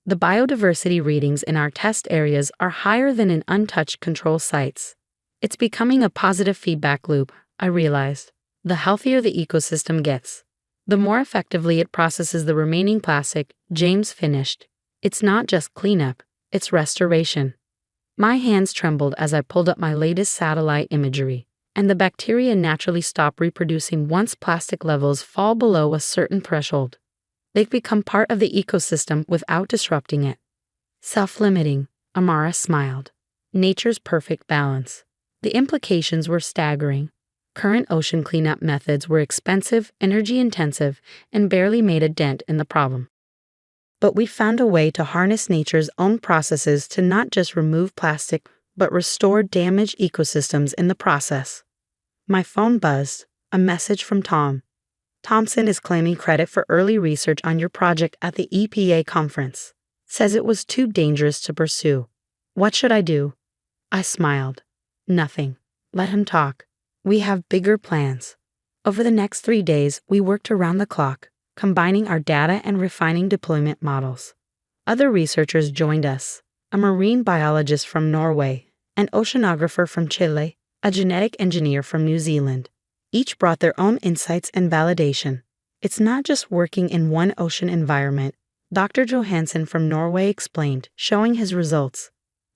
The biodiversity readings in our test areas are higher than in untouched control sites. It's becoming a positive feedback loop, I realized. The healthier the ecosystem gets, the more effectively it processes the remaining plastic, James finished. It's not just cleanup, it's restoration. My hands trembled as I pulled up my latest satellite imagery, and the bacteria naturally stop reproducing once plastic levels fall below a certain threshold. They've become part of the ecosystem without disrupting it. Self-limiting, Amara smiled. Nature's perfect balance. The implications were staggering. Current ocean cleanup methods were expensive, energy-intensive, and barely made a dent in the problem. But we found a way to harness nature's own processes to not just remove plastic, but restore damaged ecosystems in the process. My phone buzzed, a message from Tom. Thompson is claiming credit for early research on your project at the EPA conference. Says it was too dangerous to pursue. What should I do? I smiled. Nothing. Let him talk. We have bigger plans. Over the next 3 days, we worked around the clock, combining our data and refining deployment models. Other researchers joined us. A marine biologist from Norway, an oceanographer from Chile, a genetic engineer from New Zealand. Each brought their own insights and validation. It's not just working in one ocean environment, Dr. Johansen from Norway explained, showing his results.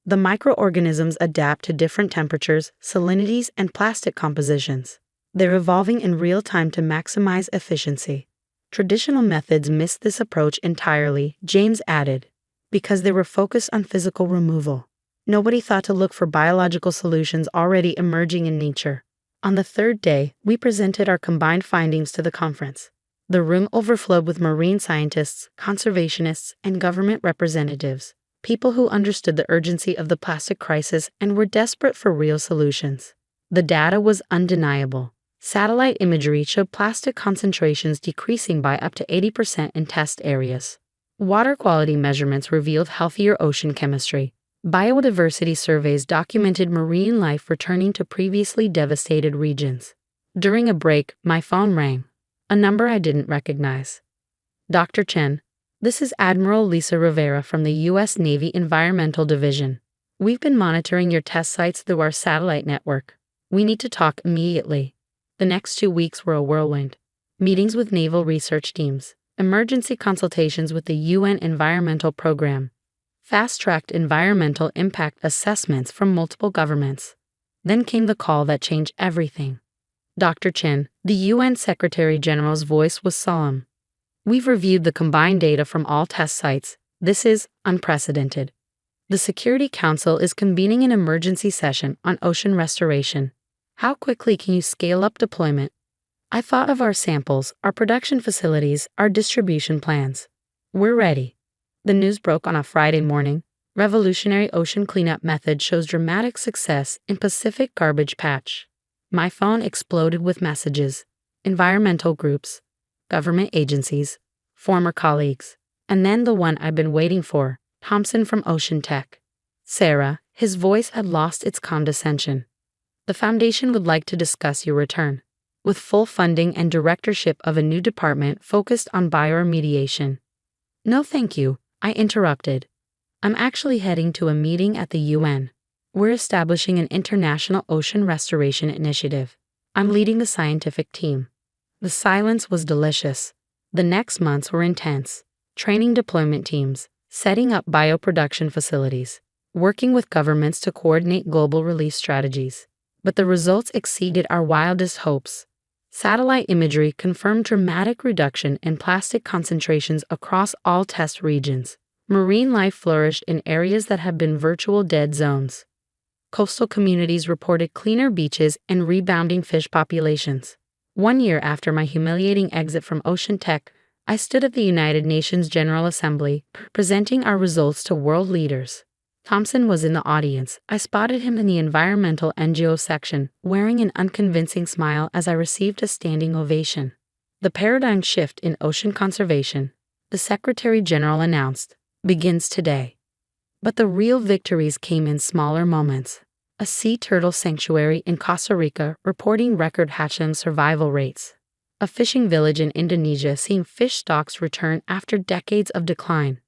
The microorganisms adapt to different temperatures, salinities, and plastic compositions. They're evolving in real time to maximize efficiency. Traditional methods missed this approach entirely, James added, because they were focused on physical removal. Nobody thought to look for biological solutions already emerging in nature. On the 3rd day, we presented our combined findings to the conference. The room overflowed with marine scientists, conservationists, and government representatives, people who understood the urgency of the plastic crisis and were desperate for real solutions. The data was undeniable. Satellite imagery showed plastic concentrations decreasing by up to 80% in test areas. Water quality measurements revealed healthier ocean chemistry. Biodiversity surveys documented marine life returning to previously devastated regions. During a break, my phone rang. A number I didn't recognize. Dr. Chen, this is Admiral Lisa Rivera from the U.S. Navy Environmental Division. We've been monitoring your test sites through our satellite network. We need to talk immediately. The next 2 weeks were a whirlwind. meetings with naval research teams, emergency consultations with the UN Environmental Program, fast-tracked environmental impact assessments from multiple governments. Then came the call that changed everything. Dr. Chen, the UN Secretary General's voice was solemn. We've reviewed the combined data from all test sites. This is unprecedented. The Security Council is convening an emergency session on ocean restoration. How quickly can you scale up deployment? I thought of our samples, our production facilities, our distribution plans. We're ready. The news broke on a Friday morning. Revolutionary ocean cleanup method shows dramatic success in Pacific garbage patch. My phone exploded with messages. Environmental groups, government agencies, former colleagues, and then the one I've been waiting for, Thompson from Ocean Tech. Sarah, his voice had lost its condescension. The foundation would like to discuss your return, with full funding and directorship of a new department focused on bioremediation. No thank you, I interrupted. I'm actually heading to a meeting at the UN. We're establishing an international ocean restoration initiative. I'm leading the scientific team. The silence was delicious. The next months were intense. Training deployment teams, setting up bioproduction facilities, working with governments to coordinate global relief strategies. But the results exceeded our wildest hopes. Satellite imagery confirmed dramatic reduction in plastic concentrations across all test regions. Marine life flourished in areas that have been virtual dead zones. Coastal communities reported cleaner beaches and rebounding fish populations. 1 year after my humiliating exit from Ocean Tech, I stood at the United Nations General Assembly, presenting our results to world leaders. Thompson was in the audience. I spotted him in the environmental NGO section, wearing an unconvincing smile as I received a standing ovation. The paradigm shift in ocean conservation, the Secretary General announced, begins today. But the real victories came in smaller moments. A sea turtle sanctuary in Costa Rica reporting record hatchling survival rates. A fishing village in Indonesia seeing fish stocks return after decades of decline.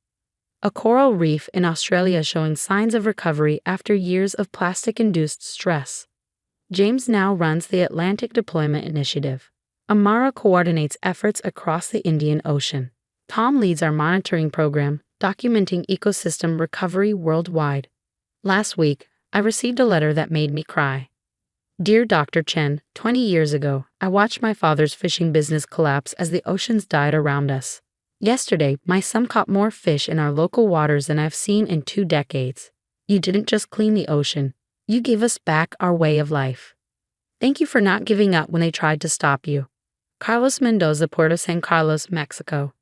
A coral reef in Australia showing signs of recovery after years of plastic-induced stress. James now runs the Atlantic Deployment Initiative. Amara coordinates efforts across the Indian Ocean. Tom leads our monitoring program, documenting ecosystem recovery worldwide. Last week, I received a letter that made me cry. Dear Dr. Chen, 20 years ago, I watched my father's fishing business collapse as the oceans died around us. Yesterday, my son caught more fish in our local waters than I've seen in 2 decades. You didn't just clean the ocean, you gave us back our way of life. Thank you for not giving up when they tried to stop you. Carlos Mendoza, Puerto San Carlos, Mexico.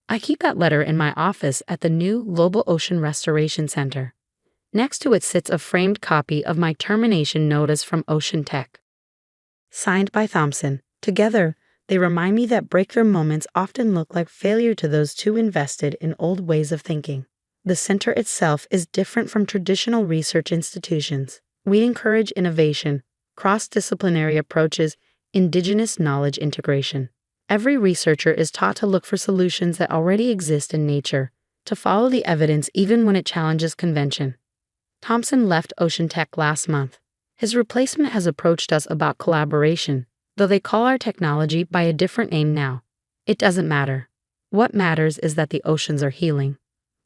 I keep that letter in my office at the new Global Ocean Restoration Center. Next to it sits a framed copy of my termination notice from Ocean Tech. Signed by Thompson. Together, they remind me that breakthrough moments often look like failure to those too invested in old ways of thinking. The center itself is different from traditional research institutions. We encourage innovation, cross-disciplinary approaches, indigenous knowledge integration. Every researcher is taught to look for solutions that already exist in nature, to follow the evidence even when it challenges convention. Thompson left Ocean Tech last month. His replacement has approached us about collaboration, though they call our technology by a different name now. It doesn't matter. What matters is that the oceans are healing.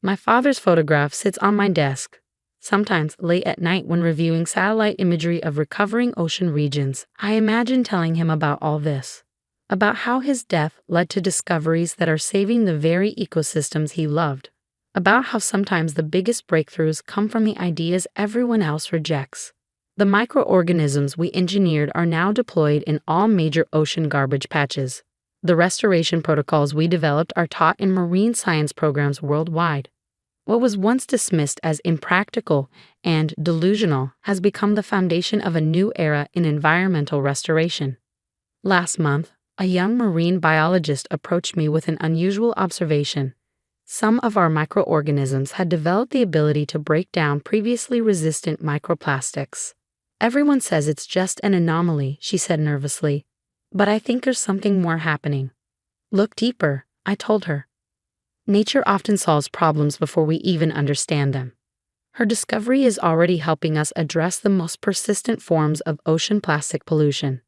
My father's photograph sits on my desk. Sometimes, late at night when reviewing satellite imagery of recovering ocean regions, I imagine telling him about all this. About how his death led to discoveries that are saving the very ecosystems he loved. About how sometimes the biggest breakthroughs come from the ideas everyone else rejects. The microorganisms we engineered are now deployed in all major ocean garbage patches. The restoration protocols we developed are taught in marine science programs worldwide. What was once dismissed as impractical and delusional has become the foundation of a new era in environmental restoration. Last month, a young marine biologist approached me with an unusual observation. Some of our microorganisms had developed the ability to break down previously resistant microplastics. Everyone says it's just an anomaly, she said nervously. But I think there's something more happening. Look deeper, I told her. Nature often solves problems before we even understand them. Her discovery is already helping us address the most persistent forms of ocean plastic pollution.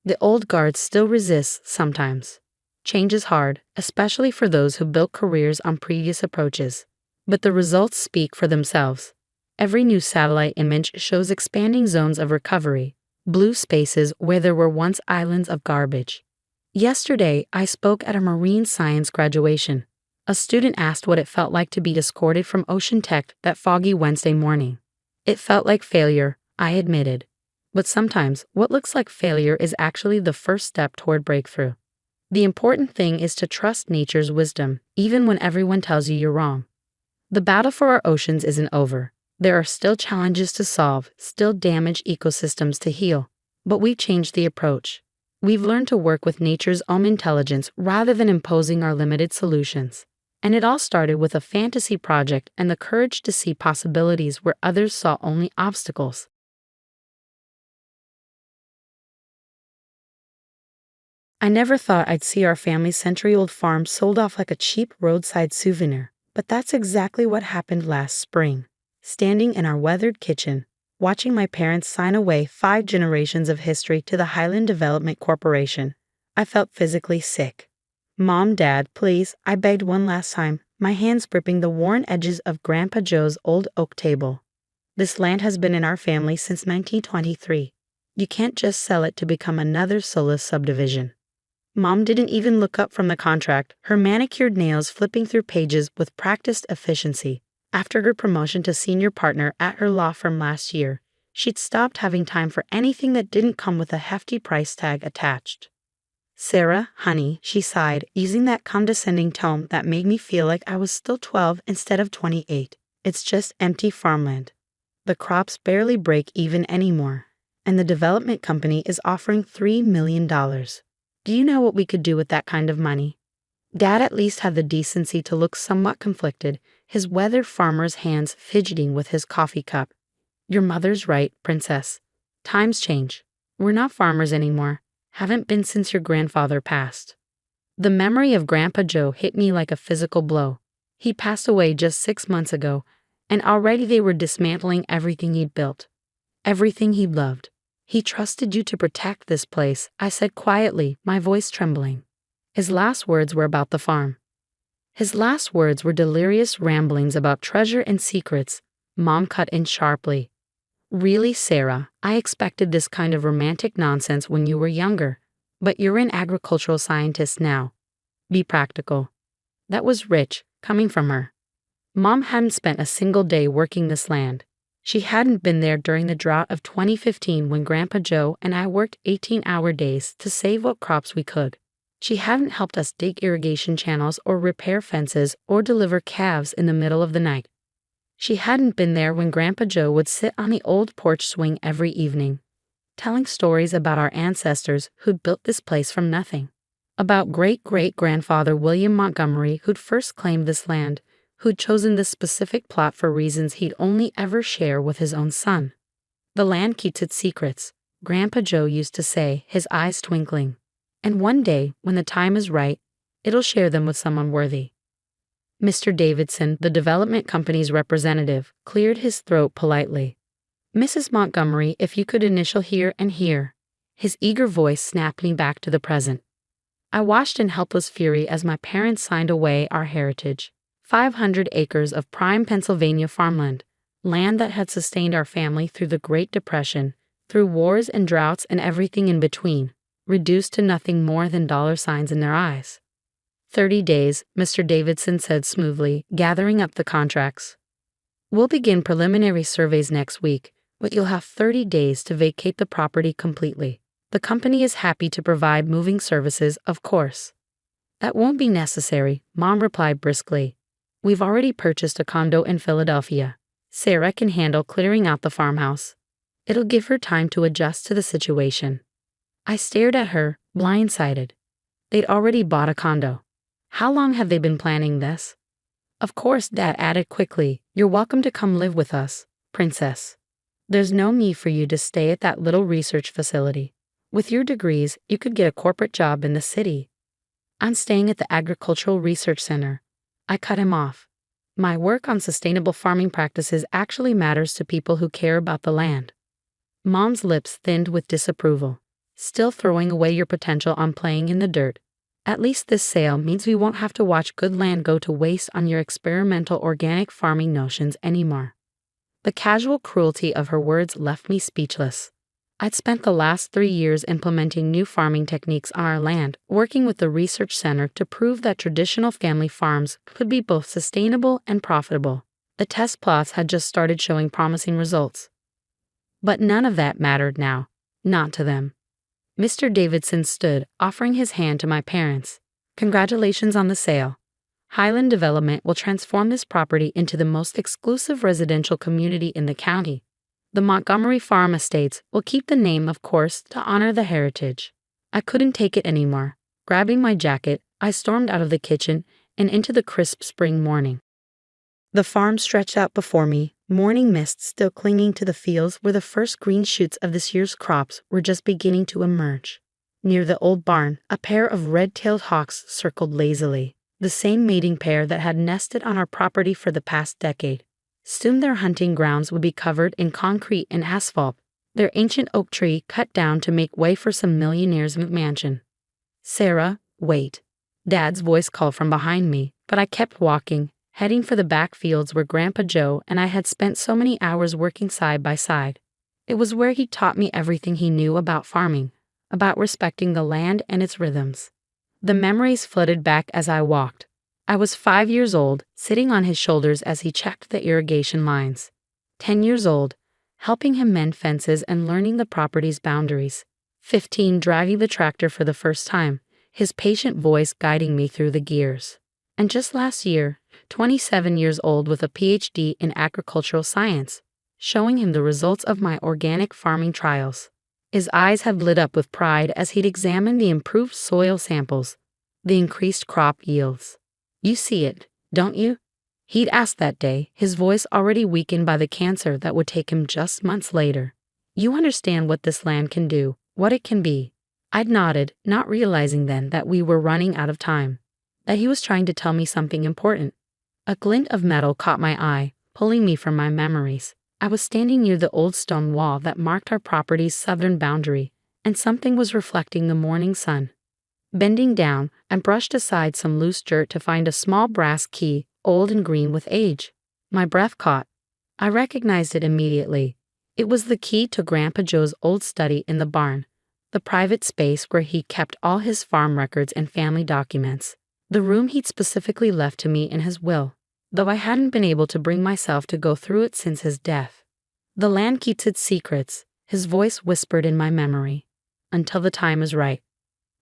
The old guard still resists sometimes, Change is hard, especially for those who built careers on previous approaches. But the results speak for themselves. Every new satellite image shows expanding zones of recovery, blue spaces where there were once islands of garbage. Yesterday, I spoke at a marine science graduation. A student asked what it felt like to be escorted from Ocean Tech that foggy Wednesday morning. It felt like failure, I admitted. But sometimes, what looks like failure is actually the first step toward breakthrough. The important thing is to trust nature's wisdom, even when everyone tells you you're wrong. The battle for our oceans isn't over. There are still challenges to solve, still damaged ecosystems to heal. But we've changed the approach. We've learned to work with nature's own intelligence rather than imposing our limited solutions. And it all started with a fantasy project and the courage to see possibilities where others saw only obstacles. I never thought I'd see our family's century-old farm sold off like a cheap roadside souvenir, but that's exactly what happened last spring. Standing in our weathered kitchen, watching my parents sign away 5 generations of history to the Highland Development Corporation, I felt physically sick. "Mom, Dad, please," I begged one last time, my hands gripping the worn edges of Grandpa Joe's old oak table. "This land has been in our family since 1923. You can't just sell it to become another soulless subdivision." Mom didn't even look up from the contract, her manicured nails flipping through pages with practiced efficiency. After her promotion to senior partner at her law firm last year, she'd stopped having time for anything that didn't come with a hefty price tag attached. "Sarah, honey," she sighed, using that condescending tone that made me feel like I was still 12 instead of 28. "It's just empty farmland. The crops barely break even anymore, and the development company is offering $3 million. Do you know what we could do with that kind of money?" Dad at least had the decency to look somewhat conflicted, his weathered farmer's hands fidgeting with his coffee cup. "Your mother's right, Princess. Times change. We're not farmers anymore. Haven't been since your grandfather passed." The memory of Grandpa Joe hit me like a physical blow. He passed away just 6 months ago, and already they were dismantling everything he'd built. Everything he loved. "He trusted you to protect this place," I said quietly, my voice trembling. His last words were about the farm. His last words were delirious ramblings about treasure and secrets. Mom cut in sharply. "Really, Sarah, I expected this kind of romantic nonsense when you were younger. But you're an agricultural scientist now. Be practical." That was rich, coming from her. Mom hadn't spent a single day working this land. She hadn't been there during the drought of 2015 when Grandpa Joe and I worked 18-hour days to save what crops we could. She hadn't helped us dig irrigation channels or repair fences or deliver calves in the middle of the night. She hadn't been there when Grandpa Joe would sit on the old porch swing every evening, telling stories about our ancestors who'd built this place from nothing. About great-great-grandfather William Montgomery who'd first claimed this land, who'd chosen this specific plot for reasons he'd only ever share with his own son. "The land keeps its secrets," Grandpa Joe used to say, his eyes twinkling. "And one day, when the time is right, it'll share them with someone worthy." Mr. Davidson, the development company's representative, cleared his throat politely. "Mrs. Montgomery, if you could initial here and here." His eager voice snapped me back to the present. I watched in helpless fury as my parents signed away our heritage. 500 acres of prime Pennsylvania farmland, land that had sustained our family through the Great Depression, through wars and droughts and everything in between, reduced to nothing more than dollar signs in their eyes. 30 days, Mr. Davidson said smoothly, gathering up the contracts. "We'll begin preliminary surveys next week, but you'll have 30 days to vacate the property completely. The company is happy to provide moving services, of course." "That won't be necessary," Mom replied briskly. "We've already purchased a condo in Philadelphia. Sarah can handle clearing out the farmhouse. It'll give her time to adjust to the situation." I stared at her, blindsided. They'd already bought a condo. How long have they been planning this? "Of course," Dad added quickly, "you're welcome to come live with us, Princess. There's no need for you to stay at that little research facility. With your degrees, you could get a corporate job in the city." "I'm staying at the Agricultural Research Center." I cut him off. "My work on sustainable farming practices actually matters to people who care about the land." Mom's lips thinned with disapproval. "Still throwing away your potential on playing in the dirt. At least this sale means we won't have to watch good land go to waste on your experimental organic farming notions anymore." The casual cruelty of her words left me speechless. I'd spent the last 3 years implementing new farming techniques on our land, working with the research center to prove that traditional family farms could be both sustainable and profitable. The test plots had just started showing promising results. But none of that mattered now. Not to them. Mr. Davidson stood, offering his hand to my parents. "Congratulations on the sale. Highland Development will transform this property into the most exclusive residential community in the county. The Montgomery Farm Estates will keep the name, of course, to honor the heritage." I couldn't take it anymore. Grabbing my jacket, I stormed out of the kitchen and into the crisp spring morning. The farm stretched out before me, morning mist still clinging to the fields where the first green shoots of this year's crops were just beginning to emerge. Near the old barn, a pair of red-tailed hawks circled lazily, the same mating pair that had nested on our property for the past decade. Soon their hunting grounds would be covered in concrete and asphalt, their ancient oak tree cut down to make way for some millionaire's McMansion. "Sarah, wait." Dad's voice called from behind me, but I kept walking, heading for the back fields where Grandpa Joe and I had spent so many hours working side by side. It was where he taught me everything he knew about farming, about respecting the land and its rhythms. The memories flooded back as I walked. I was 5 years old, sitting on his shoulders as he checked the irrigation lines. 10 years old, helping him mend fences and learning the property's boundaries. 15, driving the tractor for the first time, his patient voice guiding me through the gears. And just last year, 27 years old with a PhD in agricultural science, showing him the results of my organic farming trials. His eyes had lit up with pride as he'd examined the improved soil samples, the increased crop yields. "You see it, don't you?" He'd asked that day, his voice already weakened by the cancer that would take him just months later. "You understand what this land can do, what it can be?" I'd nodded, not realizing then that we were running out of time, that he was trying to tell me something important. A glint of metal caught my eye, pulling me from my memories. I was standing near the old stone wall that marked our property's southern boundary, and something was reflecting the morning sun. Bending down, I brushed aside some loose dirt to find a small brass key, old and green with age. My breath caught. I recognized it immediately. It was the key to Grandpa Joe's old study in the barn, the private space where he kept all his farm records and family documents, the room he'd specifically left to me in his will, though I hadn't been able to bring myself to go through it since his death. "The land keeps its secrets," his voice whispered in my memory, "until the time is right."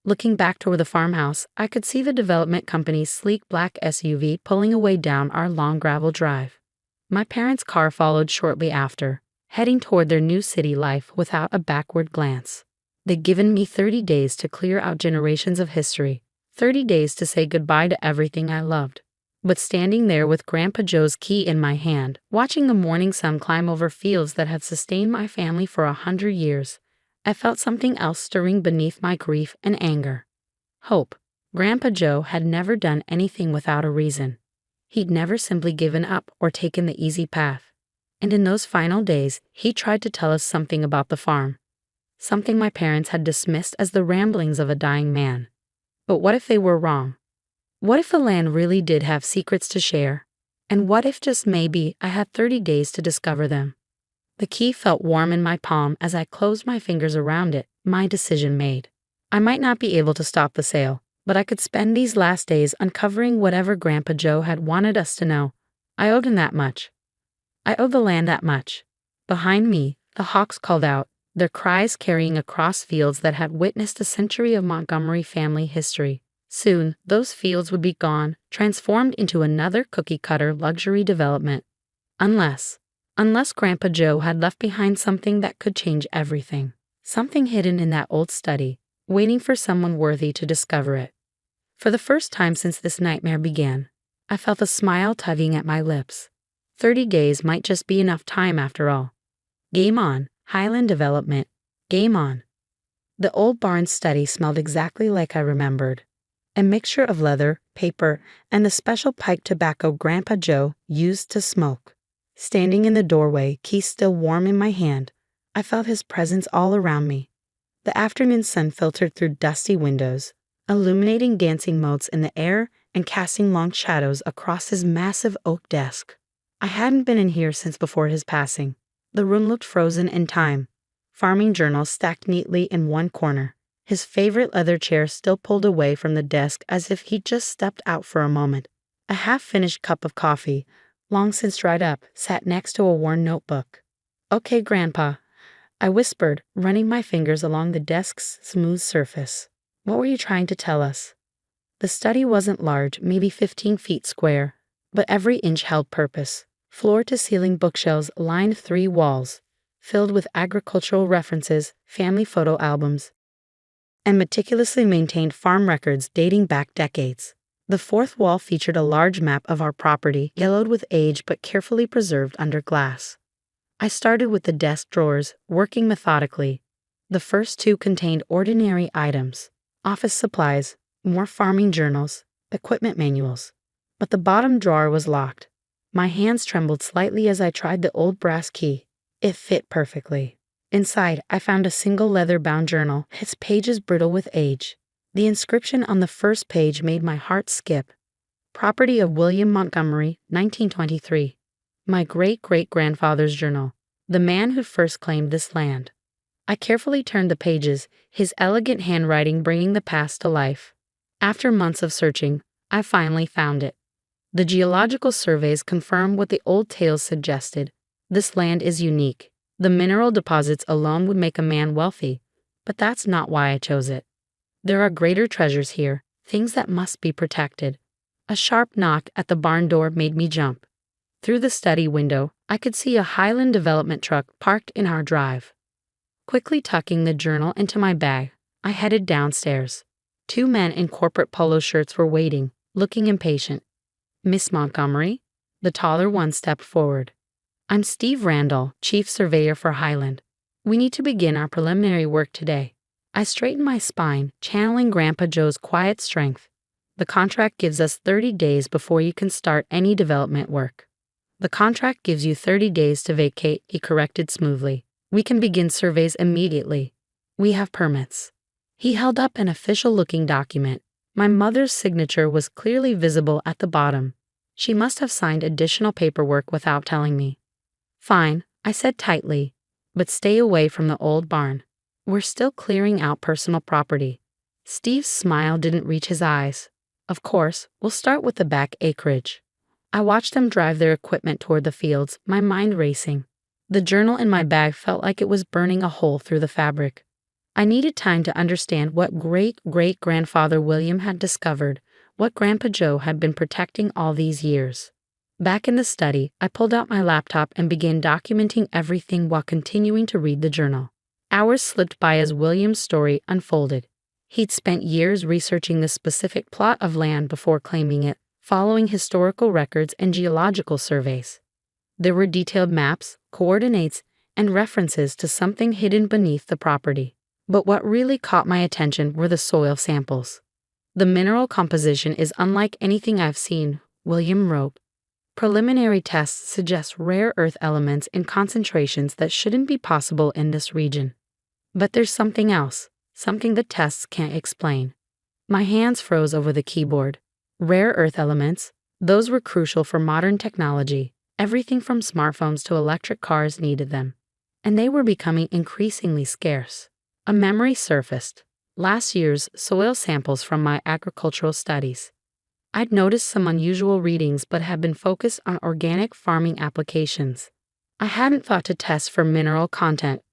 Looking back toward the farmhouse, I could see the development company's sleek black SUV pulling away down our long gravel drive. My parents' car followed shortly after, heading toward their new city life without a backward glance. They'd given me 30 days to clear out generations of history, 30 days to say goodbye to everything I loved. But standing there with Grandpa Joe's key in my hand, watching the morning sun climb over fields that had sustained my family for 100 years, I felt something else stirring beneath my grief and anger. Hope. Grandpa Joe had never done anything without a reason. He'd never simply given up or taken the easy path. And in those final days, he tried to tell us something about the farm. Something my parents had dismissed as the ramblings of a dying man. But what if they were wrong? What if the land really did have secrets to share? And what if just maybe I had 30 days to discover them? The key felt warm in my palm as I closed my fingers around it, my decision made. I might not be able to stop the sale, but I could spend these last days uncovering whatever Grandpa Joe had wanted us to know. I owed him that much. I owed the land that much. Behind me, the hawks called out, their cries carrying across fields that had witnessed a century of Montgomery family history. Soon, those fields would be gone, transformed into another cookie-cutter luxury development. Unless Grandpa Joe had left behind something that could change everything. Something hidden in that old study, waiting for someone worthy to discover it. For the first time since this nightmare began, I felt a smile tugging at my lips. 30 days might just be enough time after all. Game on, Highland Development. Game on. The old barn study smelled exactly like I remembered. A mixture of leather, paper, and the special pipe tobacco Grandpa Joe used to smoke. Standing in the doorway, key still warm in my hand, I felt his presence all around me. The afternoon sun filtered through dusty windows, illuminating dancing motes in the air and casting long shadows across his massive oak desk. I hadn't been in here since before his passing. The room looked frozen in time. Farming journals stacked neatly in one corner. His favorite leather chair still pulled away from the desk as if he'd just stepped out for a moment. A half-finished cup of coffee, long since dried up, sat next to a worn notebook. "Okay, Grandpa," I whispered, running my fingers along the desk's smooth surface. "What were you trying to tell us?" The study wasn't large, maybe 15 feet square, but every inch held purpose. Floor-to-ceiling bookshelves lined 3 walls, filled with agricultural references, family photo albums, and meticulously maintained farm records dating back decades. The 4th wall featured a large map of our property, yellowed with age but carefully preserved under glass. I started with the desk drawers, working methodically. The first 2 contained ordinary items, office supplies, more farming journals, equipment manuals. But the bottom drawer was locked. My hands trembled slightly as I tried the old brass key. It fit perfectly. Inside, I found a single leather-bound journal, its pages brittle with age. The inscription on the first page made my heart skip. "Property of William Montgomery, 1923. My great-great-grandfather's journal. The man who first claimed this land." I carefully turned the pages, his elegant handwriting bringing the past to life. After months of searching, I finally found it. The geological surveys confirm what the old tales suggested. This land is unique. The mineral deposits alone would make a man wealthy, but that's not why I chose it. There are greater treasures here, things that must be protected. A sharp knock at the barn door made me jump. Through the study window, I could see a Highland development truck parked in our drive. Quickly tucking the journal into my bag, I headed downstairs. 2 men in corporate polo shirts were waiting, looking impatient. "Miss Montgomery?" The taller one stepped forward. "I'm Steve Randall, Chief Surveyor for Highland. We need to begin our preliminary work today." I straightened my spine, channeling Grandpa Joe's quiet strength. "The contract gives us 30 days before you can start any development work." "The contract gives you 30 days to vacate," he corrected smoothly. "We can begin surveys immediately. We have permits." He held up an official-looking document. My mother's signature was clearly visible at the bottom. She must have signed additional paperwork without telling me. "Fine," I said tightly, "but stay away from the old barn. We're still clearing out personal property." Steve's smile didn't reach his eyes. "Of course, we'll start with the back acreage." I watched them drive their equipment toward the fields, my mind racing. The journal in my bag felt like it was burning a hole through the fabric. I needed time to understand what great-great-grandfather William had discovered, what Grandpa Joe had been protecting all these years. Back in the study, I pulled out my laptop and began documenting everything while continuing to read the journal. Hours slipped by as William's story unfolded. He'd spent years researching the specific plot of land before claiming it, following historical records and geological surveys. There were detailed maps, coordinates, and references to something hidden beneath the property. But what really caught my attention were the soil samples. "The mineral composition is unlike anything I've seen," William wrote. "Preliminary tests suggest rare earth elements in concentrations that shouldn't be possible in this region. But there's something else, something the tests can't explain." My hands froze over the keyboard. Rare earth elements, those were crucial for modern technology. Everything from smartphones to electric cars needed them. And they were becoming increasingly scarce. A memory surfaced. Last year's soil samples from my agricultural studies. I'd noticed some unusual readings but had been focused on organic farming applications. I hadn't thought to test for mineral content.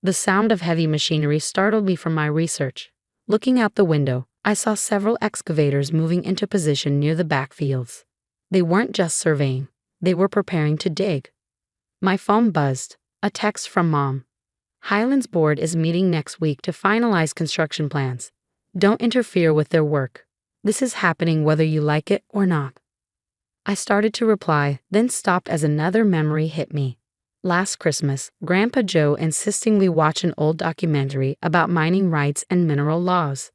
The sound of heavy machinery startled me from my research. Looking out the window, I saw several excavators moving into position near the backfields. They weren't just surveying, they were preparing to dig. My phone buzzed, a text from Mom. "Highlands Board is meeting next week to finalize construction plans. Don't interfere with their work. This is happening whether you like it or not." I started to reply, then stopped as another memory hit me. Last Christmas, Grandpa Joe insisting we watch an old documentary about mining rights and mineral laws.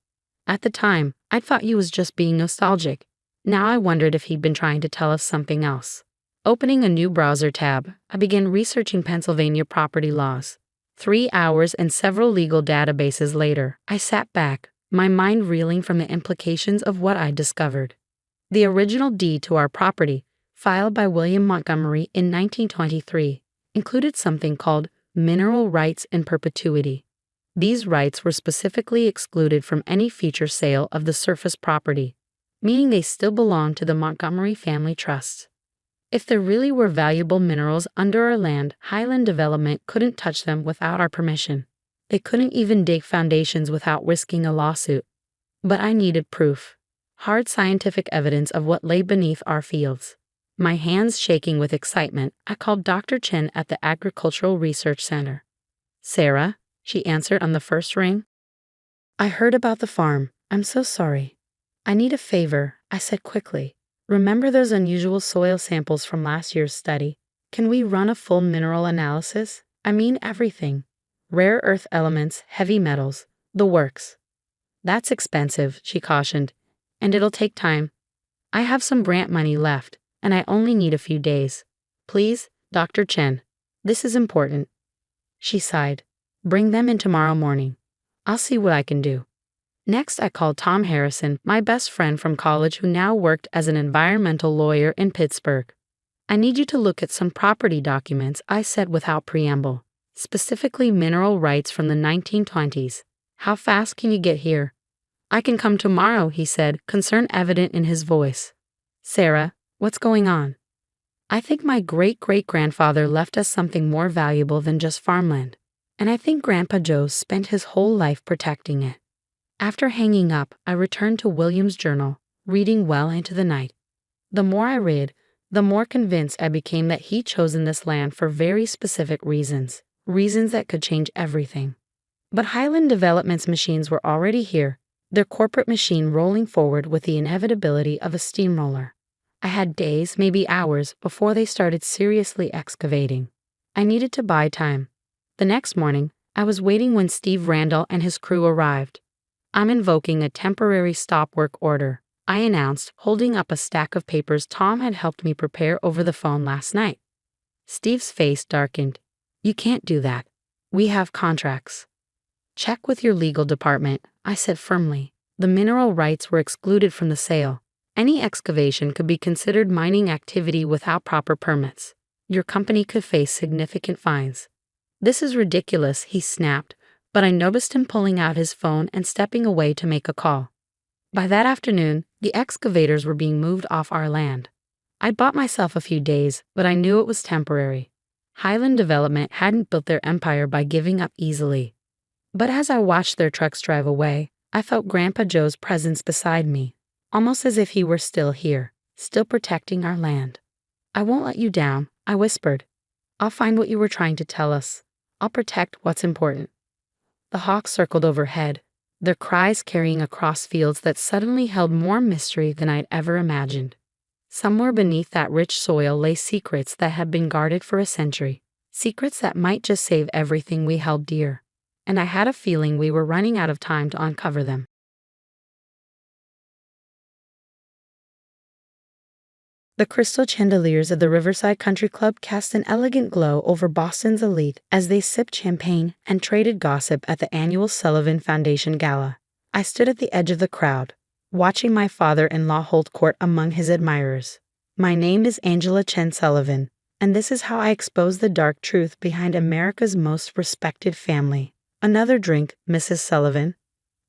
At the time, I thought he was just being nostalgic. Now I wondered if he'd been trying to tell us something else. Opening a new browser tab, I began researching Pennsylvania property laws. 3 hours and several legal databases later, I sat back, my mind reeling from the implications of what I discovered. The original deed to our property, filed by William Montgomery in 1923, included something called mineral rights in perpetuity. These rights were specifically excluded from any future sale of the surface property, meaning they still belonged to the Montgomery family trusts. If there really were valuable minerals under our land, Highland Development couldn't touch them without our permission. They couldn't even dig foundations without risking a lawsuit. But I needed proof. Hard scientific evidence of what lay beneath our fields. My hands shaking with excitement, I called Dr. Chen at the Agricultural Research Center. "Sarah," she answered on the first ring. "I heard about the farm. I'm so sorry. I need a favor," I said quickly. "Remember those unusual soil samples from last year's study? Can we run a full mineral analysis? I mean everything. Rare earth elements, heavy metals, the works." "That's expensive," she cautioned, "and it'll take time. I have some grant money left, and I only need a few days. Please, Dr. Chen, this is important." She sighed. "Bring them in tomorrow morning. I'll see what I can do." Next, I called Tom Harrison, my best friend from college who now worked as an environmental lawyer in Pittsburgh. "I need you to look at some property documents," I said without preamble, "specifically mineral rights from the 1920s. How fast can you get here?" "I can come tomorrow," he said, concern evident in his voice. "Sarah, what's going on?" "I think my great-great-grandfather left us something more valuable than just farmland, and I think Grandpa Joe spent his whole life protecting it." After hanging up, I returned to William's journal, reading well into the night. The more I read, the more convinced I became that he'd chosen this land for very specific reasons that could change everything. But Highland Development's machines were already here, their corporate machine rolling forward with the inevitability of a steamroller. I had days, maybe hours, before they started seriously excavating. I needed to buy time. The next morning, I was waiting when Steve Randall and his crew arrived. "I'm invoking a temporary stop work order," I announced, holding up a stack of papers Tom had helped me prepare over the phone last night. Steve's face darkened. "You can't do that. We have contracts." "Check with your legal department," I said firmly. The mineral rights were excluded from the sale. Any excavation could be considered mining activity without proper permits. Your company could face significant fines. "This is ridiculous," he snapped, but I noticed him pulling out his phone and stepping away to make a call. By that afternoon, the excavators were being moved off our land. I bought myself a few days, but I knew it was temporary. Highland Development hadn't built their empire by giving up easily. But as I watched their trucks drive away, I felt Grandpa Joe's presence beside me, almost as if he were still here, still protecting our land. "I won't let you down," I whispered. "I'll find what you were trying to tell us. I'll protect what's important." The hawks circled overhead, their cries carrying across fields that suddenly held more mystery than I'd ever imagined. Somewhere beneath that rich soil lay secrets that had been guarded for a century, secrets that might just save everything we held dear. And I had a feeling we were running out of time to uncover them. The crystal chandeliers of the Riverside Country Club cast an elegant glow over Boston's elite as they sipped champagne and traded gossip at the annual Sullivan Foundation Gala. I stood at the edge of the crowd, watching my father-in-law hold court among his admirers. "My name is Angela Chen Sullivan, and this is how I expose the dark truth behind America's most respected family. Another drink, Mrs. Sullivan?"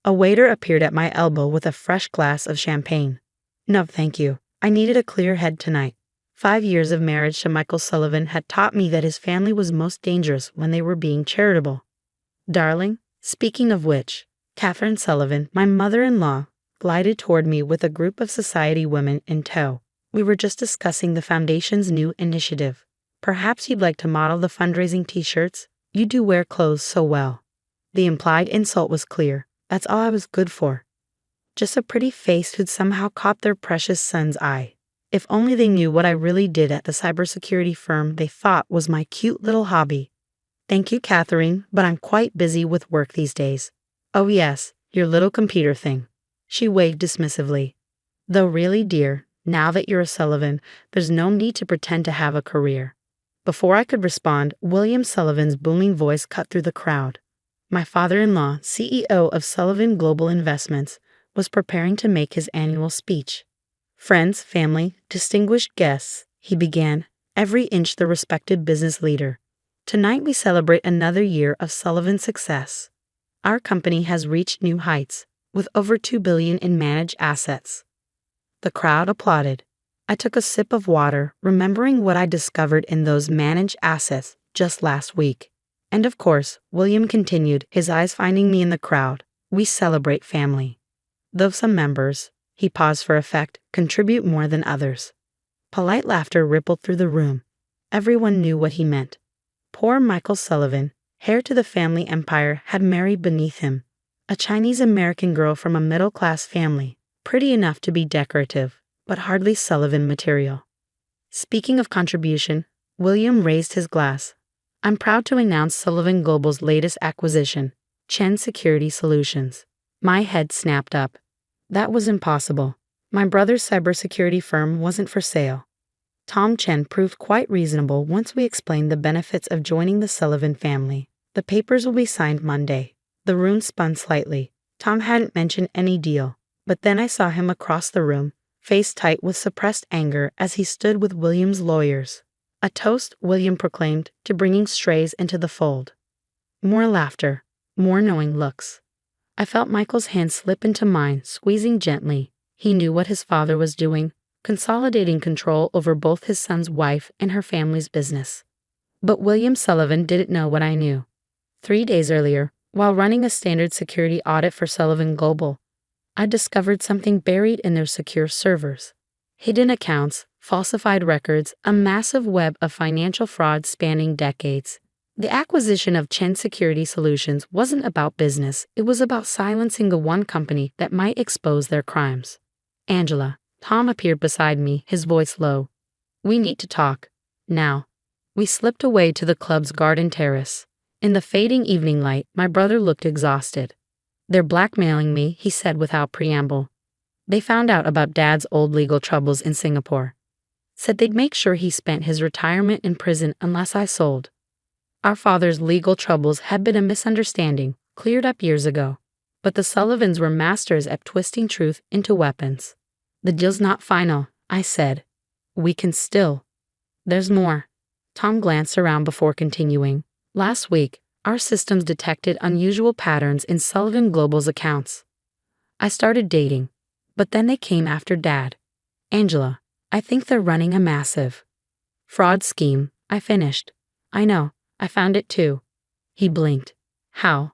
A waiter appeared at my elbow with a fresh glass of champagne. "No, thank you. I needed a clear head tonight. 5 years of marriage to Michael Sullivan had taught me that his family was most dangerous when they were being charitable. Darling, speaking of which, Catherine Sullivan, my mother-in-law, glided toward me with a group of society women in tow. We were just discussing the foundation's new initiative. Perhaps you'd like to model the fundraising t-shirts? You do wear clothes so well." The implied insult was clear. That's all I was good for. Just a pretty face who'd somehow caught their precious son's eye. If only they knew what I really did at the cybersecurity firm they thought was my cute little hobby. "Thank you, Catherine, but I'm quite busy with work these days." "Oh yes, your little computer thing." She waved dismissively. "Though really, dear, now that you're a Sullivan, there's no need to pretend to have a career." Before I could respond, William Sullivan's booming voice cut through the crowd. My father-in-law, CEO of Sullivan Global Investments, was preparing to make his annual speech. Friends, family, distinguished guests, he began, every inch the respected business leader. Tonight we celebrate another year of Sullivan's success. Our company has reached new heights, with over $2 billion in managed assets. The crowd applauded. I took a sip of water, remembering what I discovered in those managed assets just last week. And of course, William continued, his eyes finding me in the crowd. We celebrate family. Though some members, he paused for effect, contribute more than others. Polite laughter rippled through the room. Everyone knew what he meant. Poor Michael Sullivan, heir to the family empire, had married beneath him. A Chinese-American girl from a middle-class family, pretty enough to be decorative, but hardly Sullivan material. Speaking of contribution, William raised his glass. I'm proud to announce Sullivan Global's latest acquisition, Chen Security Solutions. My head snapped up. That was impossible. My brother's cybersecurity firm wasn't for sale. Tom Chen proved quite reasonable once we explained the benefits of joining the Sullivan family. The papers will be signed Monday. The room spun slightly. Tom hadn't mentioned any deal, but then I saw him across the room, face tight with suppressed anger as he stood with William's lawyers. A toast, William proclaimed, to bringing strays into the fold. More laughter, more knowing looks. I felt Michael's hand slip into mine, squeezing gently. He knew what his father was doing, consolidating control over both his son's wife and her family's business. But William Sullivan didn't know what I knew. 3 days earlier, while running a standard security audit for Sullivan Global, I discovered something buried in their secure servers. Hidden accounts, falsified records, a massive web of financial fraud spanning decades. The acquisition of Chen Security Solutions wasn't about business, it was about silencing the one company that might expose their crimes. Angela, Tom appeared beside me, his voice low. We need to talk. Now. We slipped away to the club's garden terrace. In the fading evening light, my brother looked exhausted. They're blackmailing me, he said without preamble. They found out about Dad's old legal troubles in Singapore. Said they'd make sure he spent his retirement in prison unless I sold. Our father's legal troubles had been a misunderstanding, cleared up years ago. But the Sullivans were masters at twisting truth into weapons. The deal's not final, I said. We can still. There's more. Tom glanced around before continuing. Last week, our systems detected unusual patterns in Sullivan Global's accounts. I started dating, but then they came after Dad. Angela, I think they're running a massive fraud scheme, I finished. I know, I found it too. He blinked. How?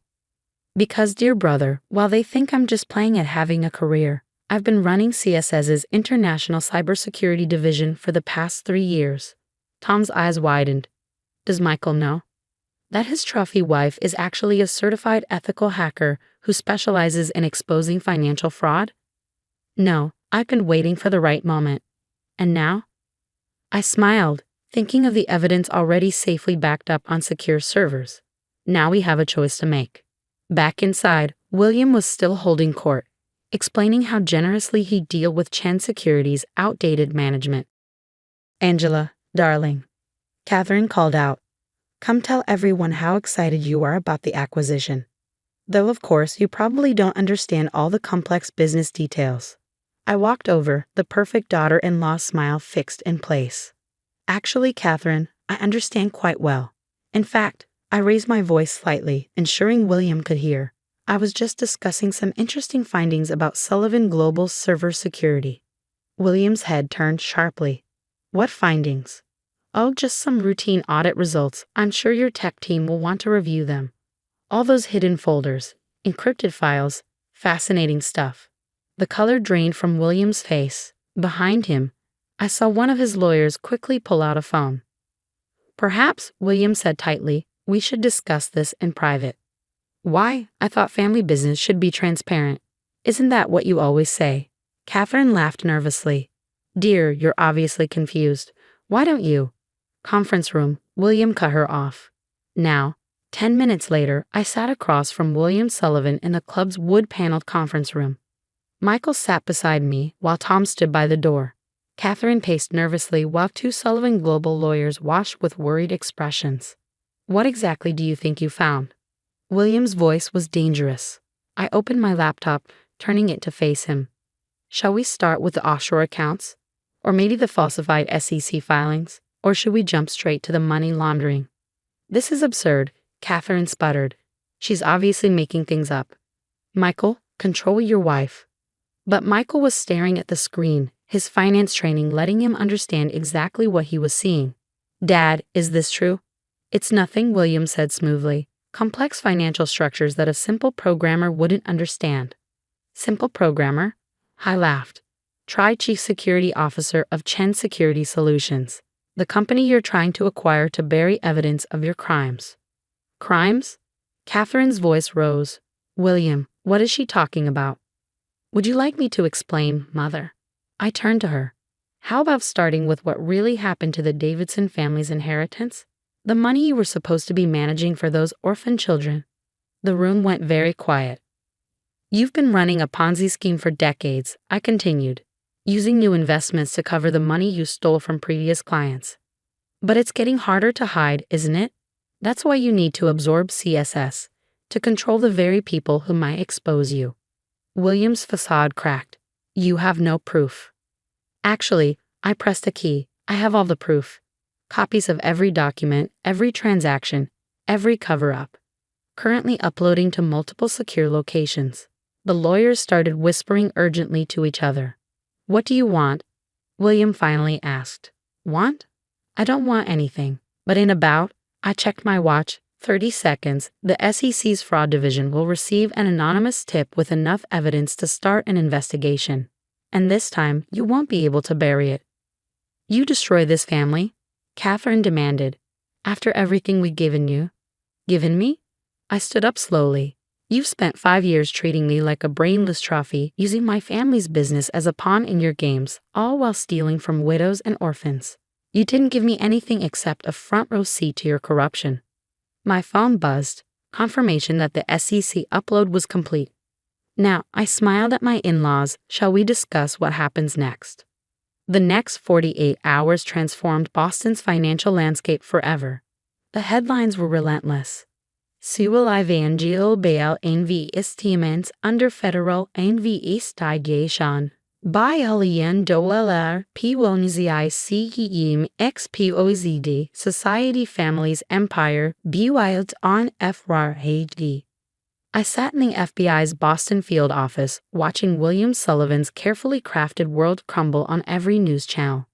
Because, dear brother, while they think I'm just playing at having a career, I've been running CSS's International Cybersecurity Division for the past 3 years. Tom's eyes widened. Does Michael know that his trophy wife is actually a certified ethical hacker who specializes in exposing financial fraud? No, I've been waiting for the right moment. And now? I smiled, thinking of the evidence already safely backed up on secure servers. Now we have a choice to make. Back inside, William was still holding court, explaining how generously he'd deal with Chen Security's outdated management. Angela, darling, Catherine called out. Come tell everyone how excited you are about the acquisition. Though of course you probably don't understand all the complex business details. I walked over, the perfect daughter-in-law smile fixed in place. Actually, Catherine, I understand quite well. In fact, I raised my voice slightly, ensuring William could hear. I was just discussing some interesting findings about Sullivan Global's server security. William's head turned sharply. What findings? Oh, just some routine audit results. I'm sure your tech team will want to review them. All those hidden folders, encrypted files, fascinating stuff. The color drained from William's face. Behind him, I saw one of his lawyers quickly pull out a phone. Perhaps, William said tightly, we should discuss this in private. Why? I thought family business should be transparent. Isn't that what you always say? Catherine laughed nervously. Dear, you're obviously confused. Why don't you? Conference room, William cut her off. Now, 10 minutes later, I sat across from William Sullivan in the club's wood-paneled conference room. Michael sat beside me while Tom stood by the door. Catherine paced nervously while 2 Sullivan Global lawyers watched with worried expressions. What exactly do you think you found? William's voice was dangerous. I opened my laptop, turning it to face him. Shall we start with the offshore accounts? Or maybe the falsified SEC filings? Or should we jump straight to the money laundering? This is absurd, Catherine sputtered. She's obviously making things up. Michael, control your wife. But Michael was staring at the screen, his finance training letting him understand exactly what he was seeing. Dad, is this true? It's nothing, William said smoothly. Complex financial structures that a simple programmer wouldn't understand. Simple programmer? I laughed. Try Chief Security Officer of Chen Security Solutions, the company you're trying to acquire to bury evidence of your crimes. Crimes? Catherine's voice rose. William, what is she talking about? Would you like me to explain, Mother? I turned to her. How about starting with what really happened to the Davidson family's inheritance? The money you were supposed to be managing for those orphan children. The room went very quiet. You've been running a Ponzi scheme for decades, I continued, using new investments to cover the money you stole from previous clients. But it's getting harder to hide, isn't it? That's why you need to absorb CSS, to control the very people who might expose you. William's facade cracked. You have no proof. Actually, I pressed a key. I have all the proof. Copies of every document, every transaction, every cover-up. Currently uploading to multiple secure locations. The lawyers started whispering urgently to each other. What do you want? William finally asked. Want? I don't want anything. But in about, I checked my watch, 30 seconds, the SEC's fraud division will receive an anonymous tip with enough evidence to start an investigation. And this time, you won't be able to bury it. You destroy this family? Catherine demanded. After everything we've given you? Given me? I stood up slowly. You've spent 5 years treating me like a brainless trophy, using my family's business as a pawn in your games, all while stealing from widows and orphans. You didn't give me anything except a front-row seat to your corruption. My phone buzzed, confirmation that the SEC upload was complete. Now, I smiled at my in-laws. Shall we discuss what happens next? The next 48 hours transformed Boston's financial landscape forever. The headlines were relentless. Sewell Evangel Bail Investiments under federal investigation. $1 billion PWNZICEM XPOZD Society Families Empire built on FRAD. I sat in the FBI's Boston field office, watching William Sullivan's carefully crafted world crumble on every news channel.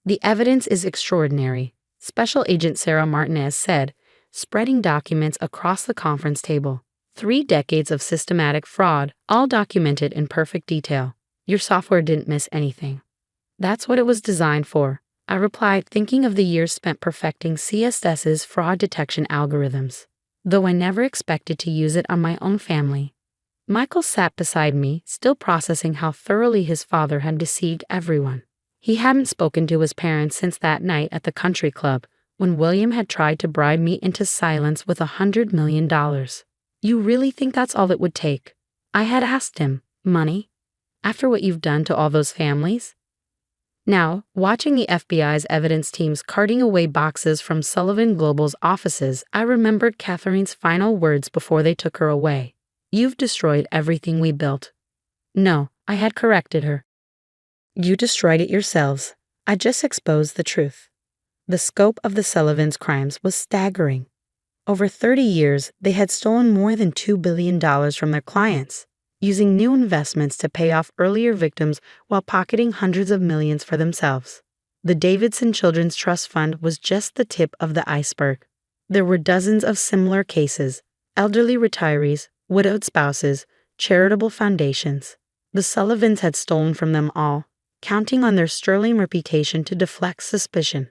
The evidence is extraordinary, Special Agent Sarah Martinez said, spreading documents across the conference table. 3 decades of systematic fraud, all documented in perfect detail. Your software didn't miss anything. That's what it was designed for, I replied, thinking of the years spent perfecting CSS's fraud detection algorithms, though I never expected to use it on my own family. Michael sat beside me, still processing how thoroughly his father had deceived everyone. He hadn't spoken to his parents since that night at the country club, when William had tried to bribe me into silence with $100 million. You really think that's all it would take? I had asked him. Money? After what you've done to all those families? Now, watching the FBI's evidence teams carting away boxes from Sullivan Global's offices, I remembered Catherine's final words before they took her away. You've destroyed everything we built. No, I had corrected her. You destroyed it yourselves. I just exposed the truth. The scope of the Sullivans' crimes was staggering. Over 30 years, they had stolen more than $2 billion from their clients, using new investments to pay off earlier victims while pocketing hundreds of millions for themselves. The Davidson Children's Trust Fund was just the tip of the iceberg. There were dozens of similar cases: elderly retirees, widowed spouses, charitable foundations. The Sullivans had stolen from them all, counting on their sterling reputation to deflect suspicion.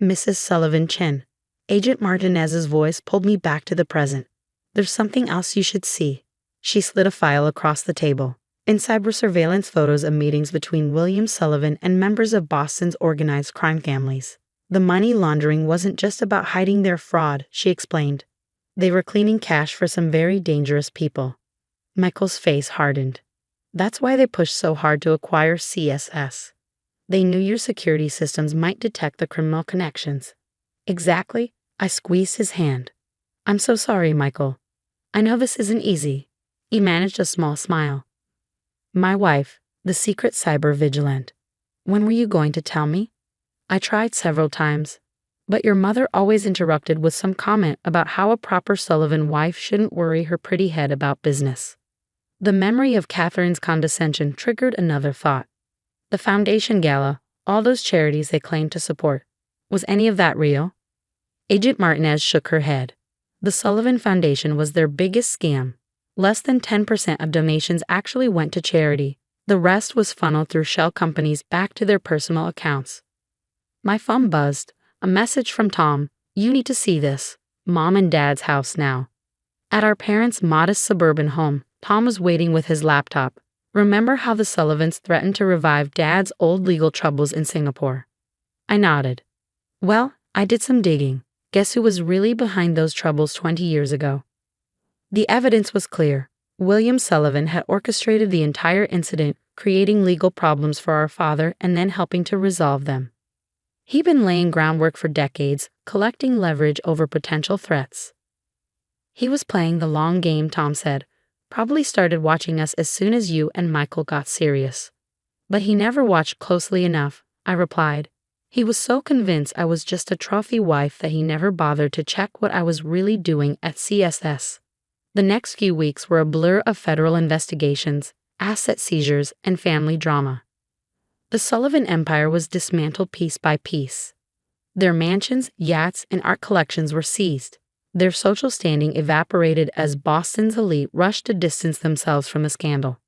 Mrs. Sullivan Chen. Agent Martinez's voice pulled me back to the present. There's something else you should see. She slid a file across the table. Inside were surveillance photos of meetings between William Sullivan and members of Boston's organized crime families. The money laundering wasn't just about hiding their fraud, she explained. They were cleaning cash for some very dangerous people. Michael's face hardened. That's why they pushed so hard to acquire CSS. They knew your security systems might detect the criminal connections. Exactly. I squeezed his hand. I'm so sorry, Michael. I know this isn't easy. He managed a small smile. My wife, the secret cyber vigilant. When were you going to tell me? I tried several times, but your mother always interrupted with some comment about how a proper Sullivan wife shouldn't worry her pretty head about business. The memory of Catherine's condescension triggered another thought. The foundation gala, all those charities they claimed to support. Was any of that real? Agent Martinez shook her head. The Sullivan Foundation was their biggest scam. Less than 10% of donations actually went to charity. The rest was funneled through shell companies back to their personal accounts. My phone buzzed. A message from Tom. You need to see this. Mom and Dad's house now. At our parents' modest suburban home, Tom was waiting with his laptop. Remember how the Sullivans threatened to revive Dad's old legal troubles in Singapore? I nodded. Well, I did some digging. Guess who was really behind those troubles 20 years ago? The evidence was clear. William Sullivan had orchestrated the entire incident, creating legal problems for our father and then helping to resolve them. He'd been laying groundwork for decades, collecting leverage over potential threats. He was playing the long game, Tom said. Probably started watching us as soon as you and Michael got serious. But he never watched closely enough, I replied. He was so convinced I was just a trophy wife that he never bothered to check what I was really doing at CSS. The next few weeks were a blur of federal investigations, asset seizures, and family drama. The Sullivan empire was dismantled piece by piece. Their mansions, yachts, and art collections were seized. Their social standing evaporated as Boston's elite rushed to distance themselves from the scandal.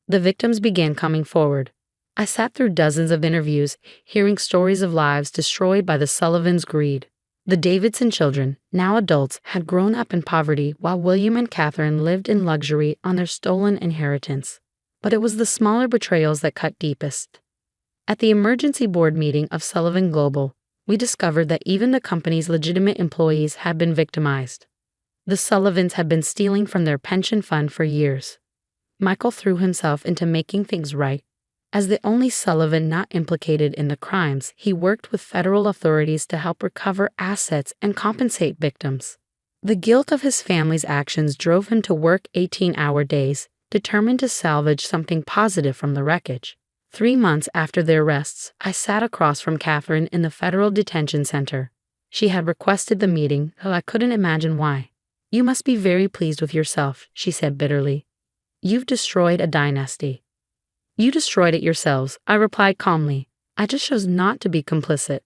The victims began coming forward. I sat through dozens of interviews, hearing stories of lives destroyed by the Sullivans' greed. The Davidson children, now adults, had grown up in poverty while William and Catherine lived in luxury on their stolen inheritance. But it was the smaller betrayals that cut deepest. At the emergency board meeting of Sullivan Global, we discovered that even the company's legitimate employees had been victimized. The Sullivans had been stealing from their pension fund for years. Michael threw himself into making things right. As the only Sullivan not implicated in the crimes, he worked with federal authorities to help recover assets and compensate victims. The guilt of his family's actions drove him to work 18-hour days, determined to salvage something positive from the wreckage. 3 months after their arrests, I sat across from Catherine in the federal detention center. She had requested the meeting, though I couldn't imagine why. You must be very pleased with yourself, she said bitterly. You've destroyed a dynasty. You destroyed it yourselves, I replied calmly. I just chose not to be complicit.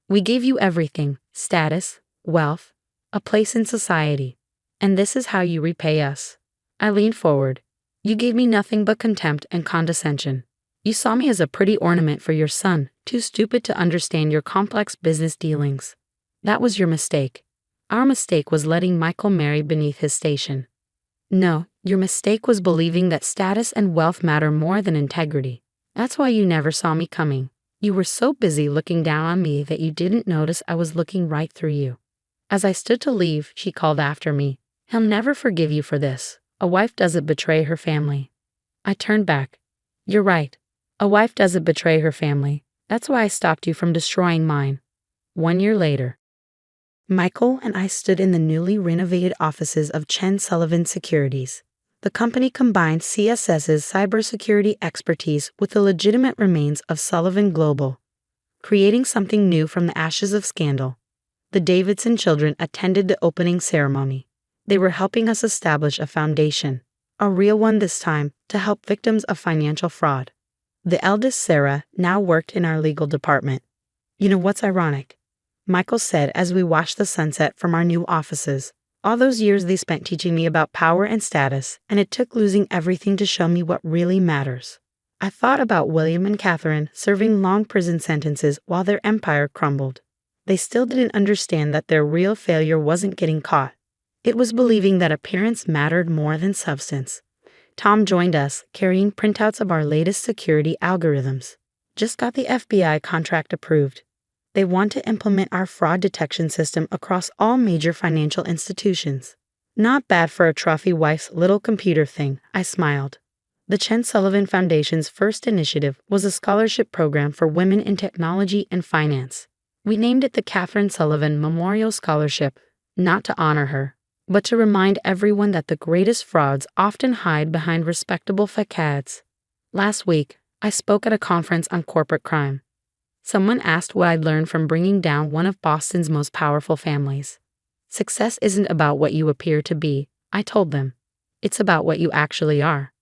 We gave you everything, status, wealth, a place in society. And this is how you repay us. I leaned forward. You gave me nothing but contempt and condescension. You saw me as a pretty ornament for your son, too stupid to understand your complex business dealings. That was your mistake. Our mistake was letting Michael marry beneath his station. No, your mistake was believing that status and wealth matter more than integrity. That's why you never saw me coming. You were so busy looking down on me that you didn't notice I was looking right through you. As I stood to leave, she called after me. He'll never forgive you for this. A wife doesn't betray her family. I turned back. You're right. A wife doesn't betray her family. That's why I stopped you from destroying mine. 1 year later. Michael and I stood in the newly renovated offices of Chen Sullivan Securities. The company combined CSS's cybersecurity expertise with the legitimate remains of Sullivan Global, creating something new from the ashes of scandal. The Davidson children attended the opening ceremony. They were helping us establish a foundation, a real one this time, to help victims of financial fraud. The eldest, Sarah, now worked in our legal department. You know what's ironic? Michael said as we watched the sunset from our new offices. All those years they spent teaching me about power and status, and it took losing everything to show me what really matters. I thought about William and Catherine serving long prison sentences while their empire crumbled. They still didn't understand that their real failure wasn't getting caught. It was believing that appearance mattered more than substance. Tom joined us, carrying printouts of our latest security algorithms. Just got the FBI contract approved. They want to implement our fraud detection system across all major financial institutions. Not bad for a trophy wife's little computer thing, I smiled. The Chen Sullivan Foundation's first initiative was a scholarship program for women in technology and finance. We named it the Catherine Sullivan Memorial Scholarship, not to honor her, but to remind everyone that the greatest frauds often hide behind respectable facades. Last week, I spoke at a conference on corporate crime. Someone asked what I'd learned from bringing down one of Boston's most powerful families. Success isn't about what you appear to be, I told them. It's about what you actually are.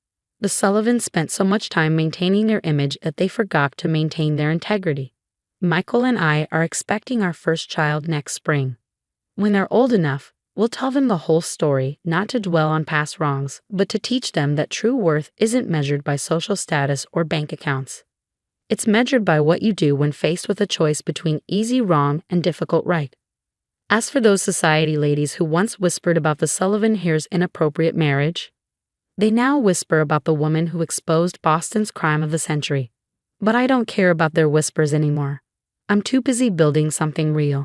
The Sullivans spent so much time maintaining their image that they forgot to maintain their integrity. Michael and I are expecting our first child next spring. When they're old enough, we'll tell them the whole story, not to dwell on past wrongs, but to teach them that true worth isn't measured by social status or bank accounts. It's measured by what you do when faced with a choice between easy wrong and difficult right. As for those society ladies who once whispered about the Sullivan heirs' inappropriate marriage, they now whisper about the woman who exposed Boston's crime of the century. But I don't care about their whispers anymore. I'm too busy building something real.